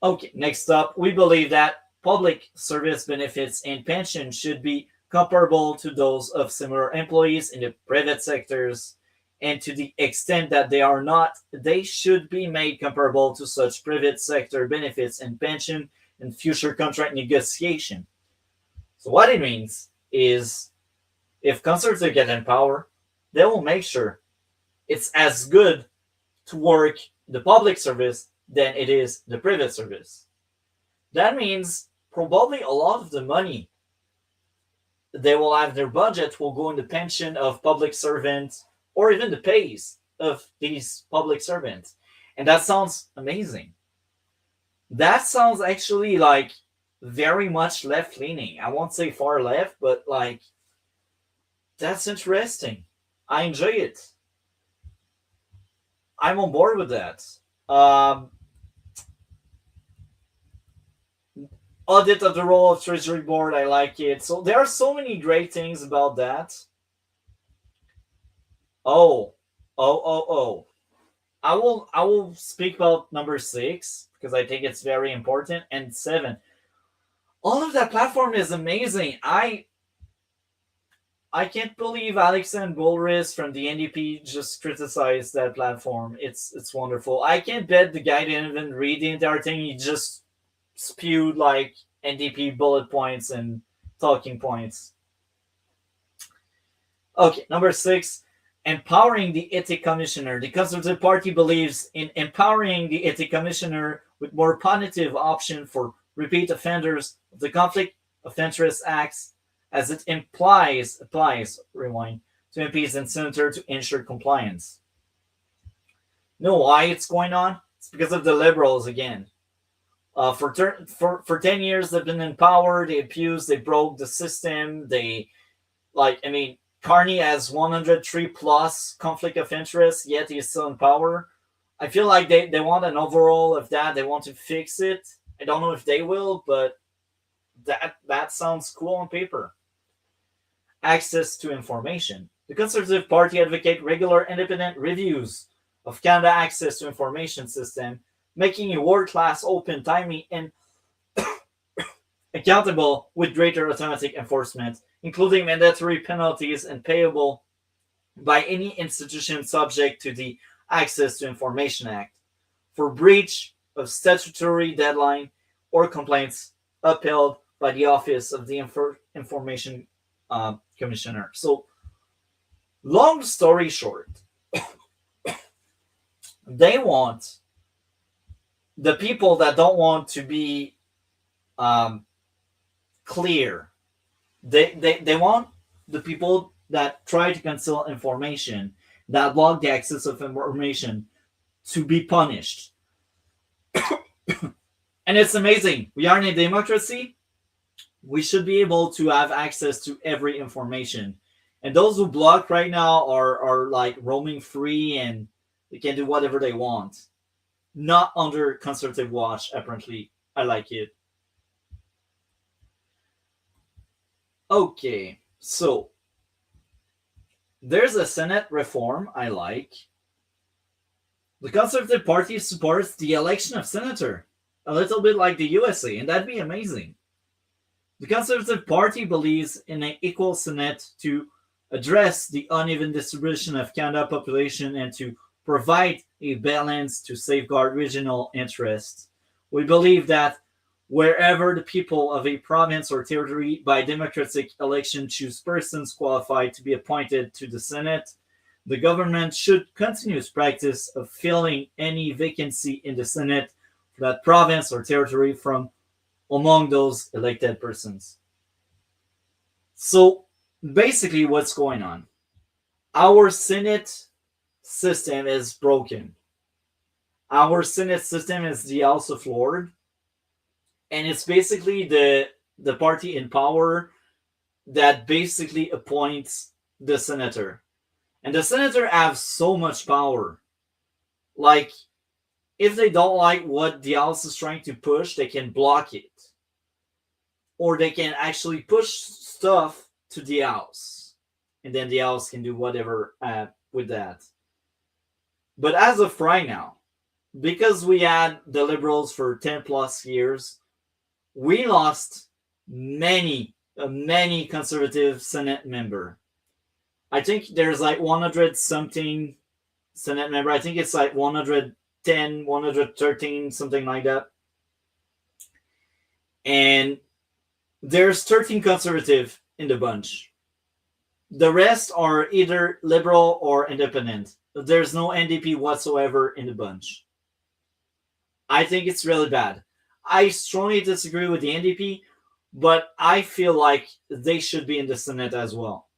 Okay, next up, we believe that public service benefits and pensions should be comparable to those of similar employees in the private sectors, and to the extent that they are not, they should be made comparable to such private sector benefits and pension in future contract negotiation. So what it means is, if conservatives get in power, they will make sure it's as good to work the public service than it is the private service. That means probably a lot of the money they will have, their budget will go in the pension of public servants, or even the pays of these public servants. And that sounds amazing. That sounds actually like very much left-leaning. I won't say far left, but like, that's interesting. I enjoy it. I'm on board with that. Audit of the role of Treasury Board, I like it. So there are so many great things about that. I will speak about number 6 because I think it's very important, and 7. All of that platform is amazing. I can't believe Alexandre Boulris from the NDP just criticized that platform. It's wonderful. I can't bet the guy didn't even read the entire thing. He just spewed like NDP bullet points and talking points. Okay, number 6, empowering the Ethics Commissioner. The Conservative Party believes in empowering the Ethics Commissioner with more punitive option for repeat offenders of the Conflict of Interest Acts, as it applies to MPs and senators to ensure compliance. You know why it's going on? It's because of the Liberals again. For 10 years they've been in power. They abused. They broke the system. Carney has 103 plus conflict of interest, yet he's still in power. I feel like they want an overhaul of that. They want to fix it. I don't know if they will, but that sounds cool on paper. Access to information. The Conservative Party advocate regular independent reviews of Canada access to information system, making a world-class, open, timely, and accountable with greater automatic enforcement, including mandatory penalties and payable by any institution subject to the Access to Information Act for breach of statutory deadline or complaints upheld by the Office of the Information Commissioner. So, long story short, they want the people that don't want to be clear. They want the people that try to conceal information, that block the access of information, to be punished. And it's amazing. We are in a democracy. We should be able to have access to every information. And those who block right now are like roaming free, and they can do whatever they want. Not under Conservative watch, apparently. I like it. Okay, so there's a Senate reform I like. The Conservative Party supports the election of senator, a little bit like the USA, and that'd be amazing. The Conservative Party believes in an equal Senate to address the uneven distribution of Canada population and to provide a balance to safeguard regional interests. We believe that wherever the people of a province or territory by democratic election choose persons qualified to be appointed to the Senate, the government should continue its practice of filling any vacancy in the Senate for that province or territory from among those elected persons. So basically what's going on? Our Senate system is broken. Our Senate system is the House of Lords, and it's basically the party in power that basically appoints the senator. And the senator have so much power. Like, if they don't like what the House is trying to push, they can block it. Or they can actually push stuff to the House. And then the House can do whatever with that. But as of right now, because we had the Liberals for 10 plus years, we lost many Conservative Senate member. I think there's like 100 something Senate member. I think it's like 110, 113, something like that. And there's 13 Conservative in the bunch. The rest are either Liberal or Independent. There's no NDP whatsoever in the bunch. I think it's really bad. I strongly disagree with the NDP, but I feel like they should be in the Senate as well.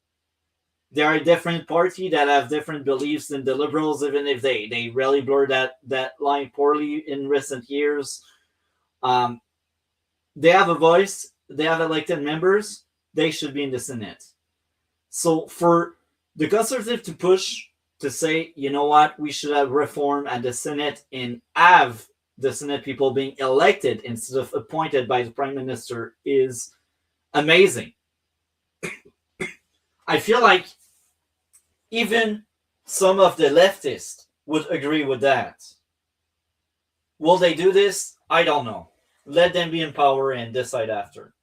They are a different party that have different beliefs than the Liberals, even if they really blur that line poorly in recent years. They have a voice. They have elected members. They should be in the Senate. So for the Conservative to push to say, you know what, we should have reform at the Senate and have the Senate people being elected instead of appointed by the Prime Minister is amazing. I feel like even some of the leftists would agree with that. Will they do this? I don't know. Let them be in power and decide after.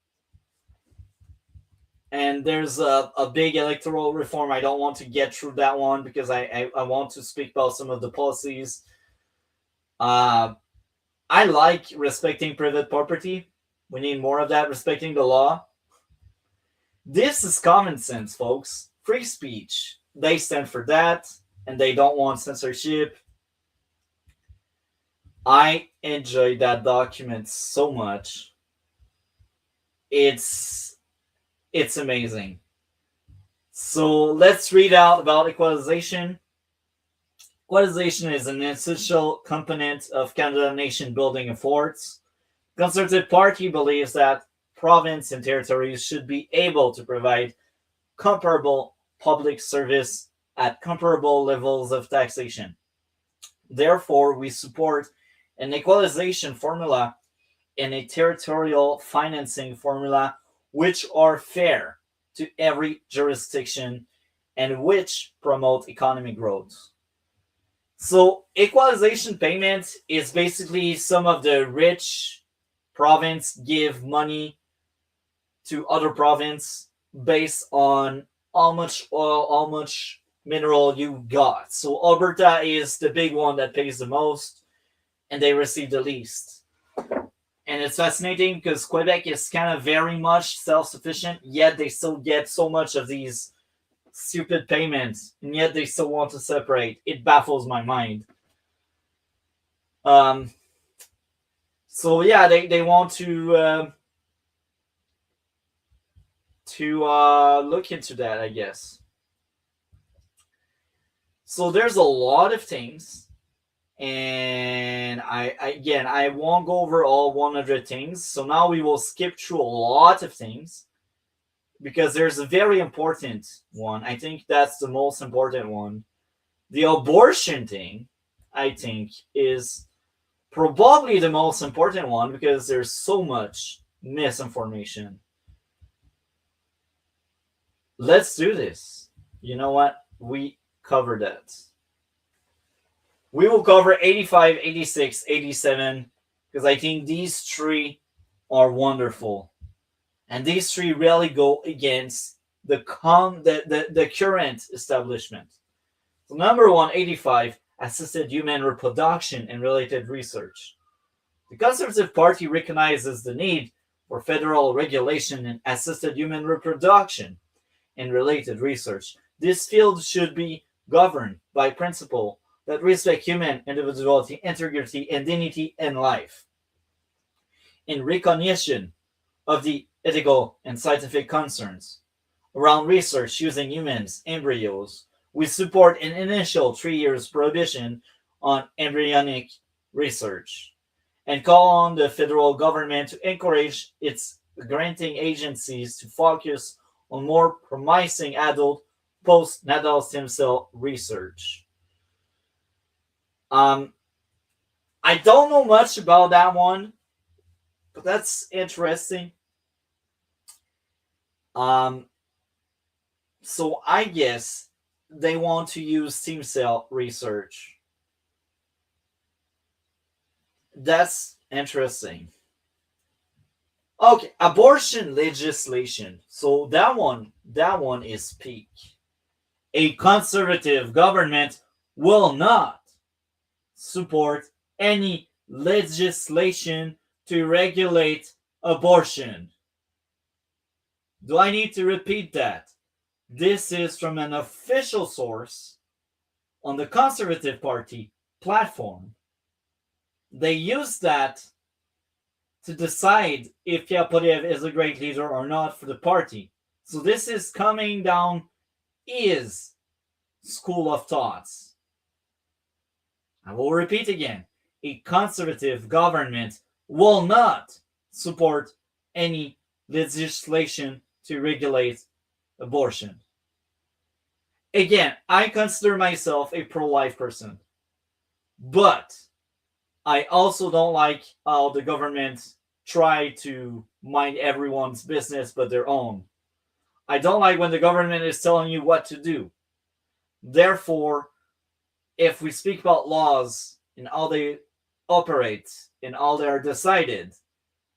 And there's a big electoral reform. I don't want to get through that one because I want to speak about some of the policies. I like respecting private property. We need more of that, respecting the law. This is common sense, folks. Free speech. They stand for that, and they don't want censorship. I enjoy that document so much. It's amazing. So let's read out about equalization. Equalization is an essential component of Canada nation building efforts. The Conservative Party believes that provinces and territories should be able to provide comparable public service at comparable levels of taxation. Therefore, we support an equalization formula and a territorial financing formula which are fair to every jurisdiction and which promote economic growth. So equalization payment is basically some of the rich province give money to other province based on how much oil, how much mineral you got. So Alberta is the big one that pays the most and they receive the least. And it's fascinating because Quebec is kind of very much self-sufficient, yet they still get so much of these stupid payments, and yet they still want to separate. It baffles my mind. So yeah, they want to look into that, I guess. So there's a lot of things, and I won't go over all 100 things. So now we will skip through a lot of things, because there's a very important one. I think that's the most important one. The abortion thing, I think, is probably the most important one because there's so much misinformation. let's do this. You know what? We covered that. We will cover 85, 86, 87, because I think these three are wonderful. And these three really go against the current establishment. So number 1, 85, assisted human reproduction and related research. The Conservative Party recognizes the need for federal regulation in assisted human reproduction and related research. This field should be governed by principle that respect human individuality, integrity, and dignity in life. In recognition of the ethical and scientific concerns around research using humans' embryos, we support an initial 3 years prohibition on embryonic research and call on the federal government to encourage its granting agencies to focus on more promising adult postnatal stem cell research. I don't know much about that one, but that's interesting. So I guess they want to use stem cell research. That's interesting. Okay, abortion legislation. So that one is peak. A conservative government will not support any legislation to regulate abortion. Do I need to repeat that? This is from an official source on the Conservative Party platform. They use that to decide if Pierre Poilievre is a great leader or not for the party. So this is coming down his school of thoughts. I will repeat again. A conservative government will not support any legislation to regulate abortion. Again, I consider myself a pro-life person, but I also don't like how the government try to mind everyone's business but their own. I don't like when the government is telling you what to do. Therefore, if we speak about laws and how they operate and how they are decided,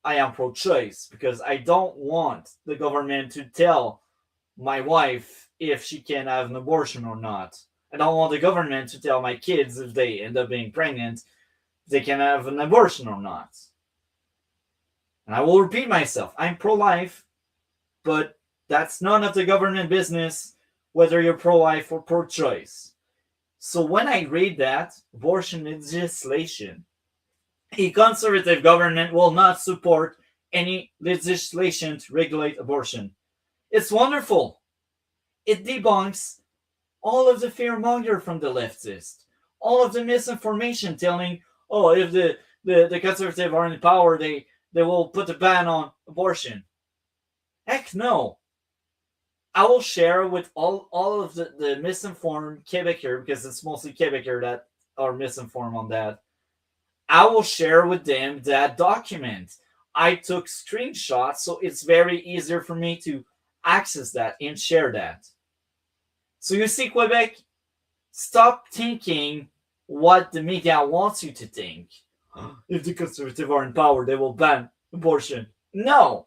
I am pro-choice because I don't want the government to tell my wife if she can have an abortion or not. I don't want the government to tell my kids if they end up being pregnant if they can have an abortion or not. And I will repeat myself. I'm pro-life, but that's none of the government business whether you're pro-life or pro-choice. So when I read that, abortion legislation, a conservative government will not support any legislation to regulate abortion. It's wonderful. It debunks all of the fearmonger from the leftists, all of the misinformation telling, oh, if the conservative are in power, they will put a ban on abortion. Heck no. I will share with all of the misinformed Quebecers, because it's mostly Quebecers that are misinformed on that. I will share with them that document. I took screenshots, so it's very easier for me to access that and share that. So you see, Quebec, stop thinking what the media wants you to think. If the conservatives are in power, they will ban abortion. No.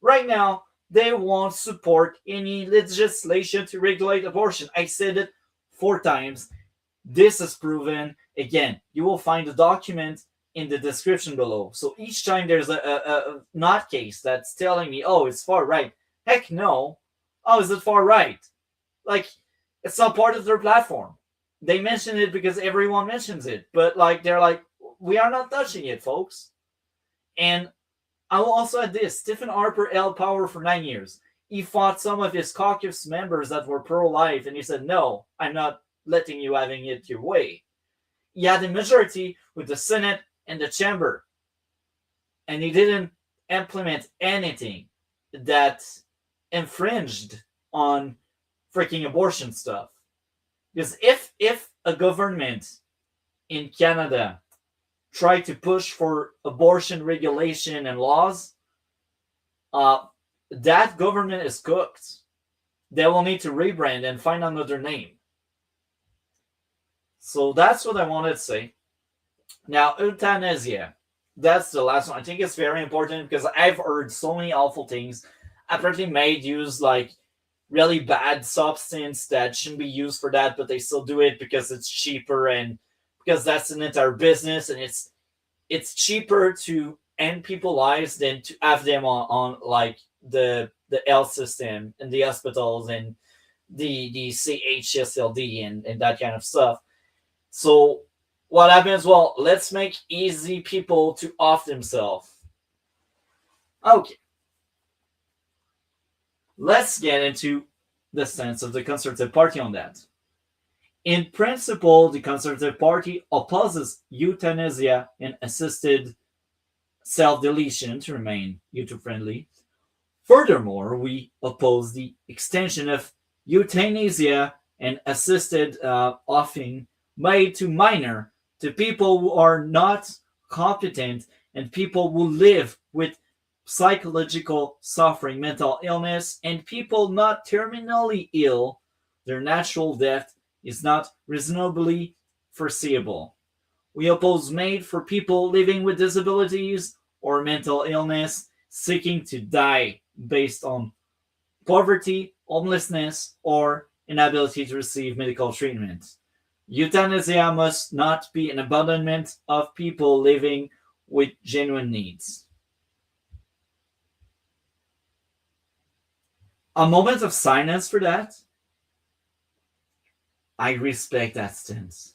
Right now, they won't support any legislation to regulate abortion. I said it 4 times. This is proven. Again, you will find the document in the description below. So each time there's a not case that's telling me, oh, it's far right. Heck no. Oh, is it far right? Like, it's not part of their platform. They mention it because everyone mentions it. But like, they're like, we are not touching it, folks. And I will also add this. Stephen Harper held power for 9 years. He fought some of his caucus members that were pro-life, and he said, no, I'm not letting you having it your way. He had a majority with the Senate and the Chamber, and he didn't implement anything that infringed on freaking abortion stuff. Because if a government in Canada try to push for abortion regulation and laws, that government is cooked. they will need to rebrand and find another name. So that's what I wanted to say. Now, euthanasia. That's the last one. I think it's very important because I've heard so many awful things. Apparently, MAID use like really bad substance that shouldn't be used for that, but they still do it because it's cheaper and because that's an entire business, and it's cheaper to end people's lives than to have them on like the health system and the hospitals and the CHSLD and that kind of stuff. So what happens? Well, let's make easy people to off themselves. Okay. Let's get into the stance of the Conservative Party on that. In principle, the Conservative Party opposes euthanasia and assisted self-deletion to remain user-friendly. Furthermore, we oppose the extension of euthanasia and assisted offing made to minor to people who are not competent and people who live with psychological suffering, mental illness, and people not terminally ill. Their natural death is not reasonably foreseeable. We oppose MAID for people living with disabilities or mental illness seeking to die based on poverty, homelessness, or inability to receive medical treatment. Euthanasia must not be an abandonment of people living with genuine needs. A moment of silence for that. I respect that stance.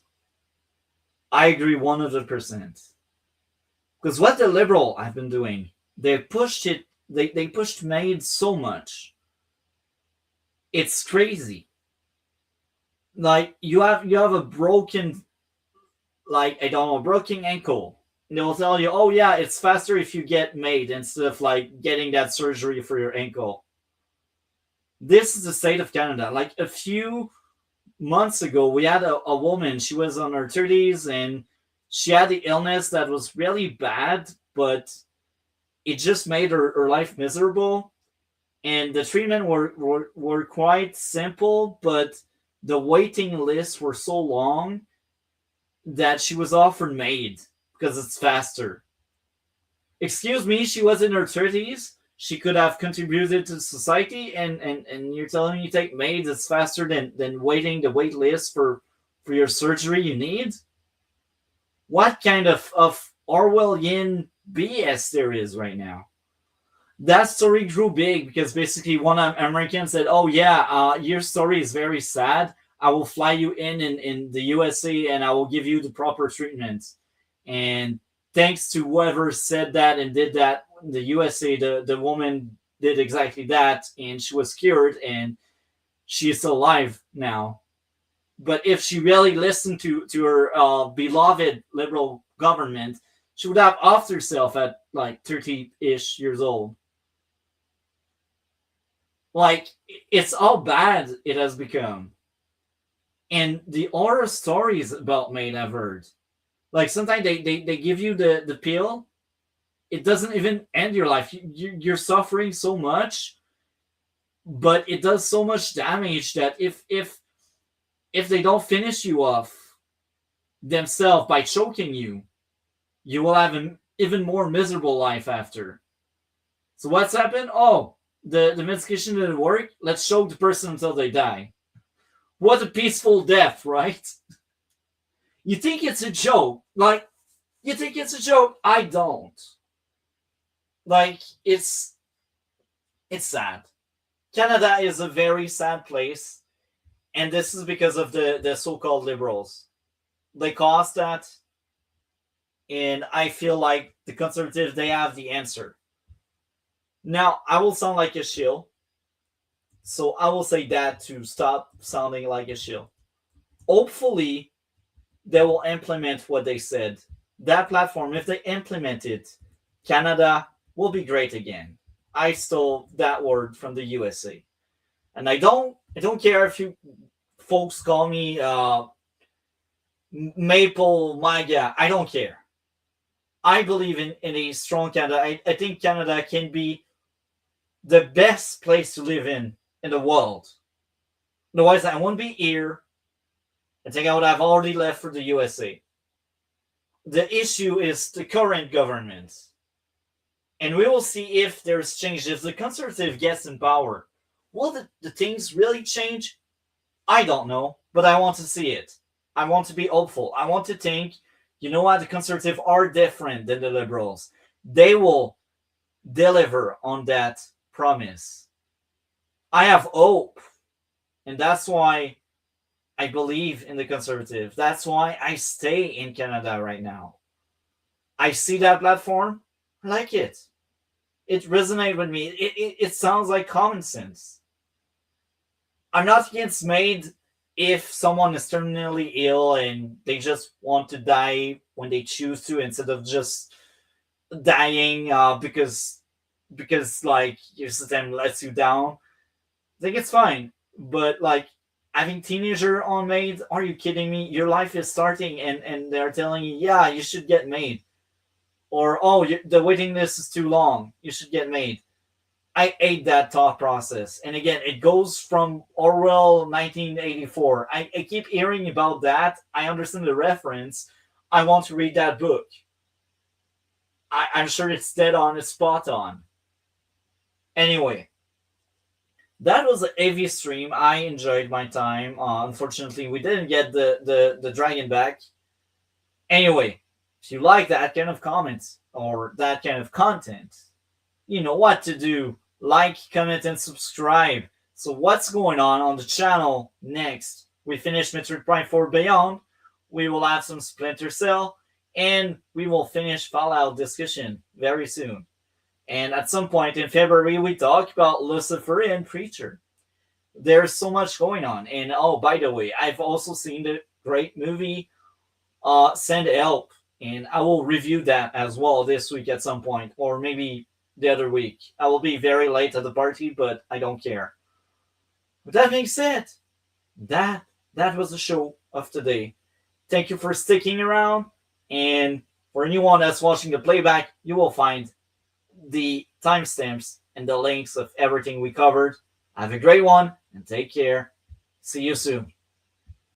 I agree 100%. Because what the Liberal have been doing, they pushed it, they pushed MAID so much. It's crazy. Like you have a broken, like I don't know, broken ankle. And they'll tell you, oh yeah, it's faster if you get MAID instead of like getting that surgery for your ankle. This is the state of Canada. Like a few months ago, we had a woman, she was on her 30s and she had the illness that was really bad, but it just made her life miserable. And the treatment were quite simple, but the waiting lists were so long that she was offered MAID because it's faster. Excuse me, she was in her 30s. She could have contributed to society, and you're telling me you take MAID that's faster than waiting the wait list for your surgery you need? What kind of Orwellian BS there is right now? That story grew big because basically one American said, oh yeah, your story is very sad. I will fly you in the USA and I will give you the proper treatment. And thanks to whoever said that and did that in the USA, the woman did exactly that and she was cured and she is still alive now. But if she really listened to her beloved Liberal government, she would have offed herself at like 30-ish years old. Like, it's all bad it has become. And the horror stories about MAID I've heard. Like, sometimes they give you the pill. It doesn't even end your life. You're suffering so much, but it does so much damage that if they don't finish you off themselves by choking you, you will have an even more miserable life after. So what's happened? Oh, the medication didn't work. Let's choke the person until they die. What a peaceful death, right? You think it's a joke? Like, you think it's a joke? I don't. Like, it's sad. Canada is a very sad place, and this is because of the so-called Liberals. They caused that, and I feel like the Conservatives, they have the answer. Now, I will sound like a shill, so I will say that to stop sounding like a shill. Hopefully, they will implement what they said. That platform, if they implement it, Canada will be great again. I stole that word from the USA. And I don't care if you folks call me Maple MAGA. I don't care. I believe in a strong Canada. I think Canada can be the best place to live in the world. Otherwise, I wouldn't be here. I think I would have already left for the USA. The issue is the current government. And we will see if there's change. If the Conservative gets in power, will the things really change? I don't know, but I want to see it. I want to be hopeful. I want to think, you know what, the Conservative are different than the Liberals. They will deliver on that promise. I have hope. And that's why I believe in the Conservative. That's why I stay in Canada right now. I see that platform. I like it. It resonates with me. It sounds like common sense. I'm not against MAID if someone is terminally ill and they just want to die when they choose to instead of just dying because like your system lets you down. I think it's fine. But like having teenager on MAID, are you kidding me? Your life is starting and they're telling you, yeah, you should get MAID. Or, oh, the waiting list is too long. You should get MAID. I hate that thought process. And again, it goes from Orwell 1984. I keep hearing about that. I understand the reference. I want to read that book. I'm sure it's dead on, it's spot on. Anyway, that was a heavy stream. I enjoyed my time. Unfortunately, we didn't get the dragon back. Anyway, if you like that kind of comments or that kind of content, you know what to do. Like, comment, and subscribe. So what's going on the channel next? We finished Metroid Prime 4 Beyond. We will have some Splinter Cell. And we will finish Fallout discussion very soon. And at some point in February, we talk about Lucifer and Preacher. There's so much going on. And oh, by the way, I've also seen the great movie Send Help. And I will review that as well this week at some point. Or maybe the other week. I will be very late at the party, but I don't care. With that being said, that was the show of today. Thank you for sticking around. And for anyone that's watching the playback, you will find the timestamps and the links of everything we covered. Have a great one and take care. See you soon.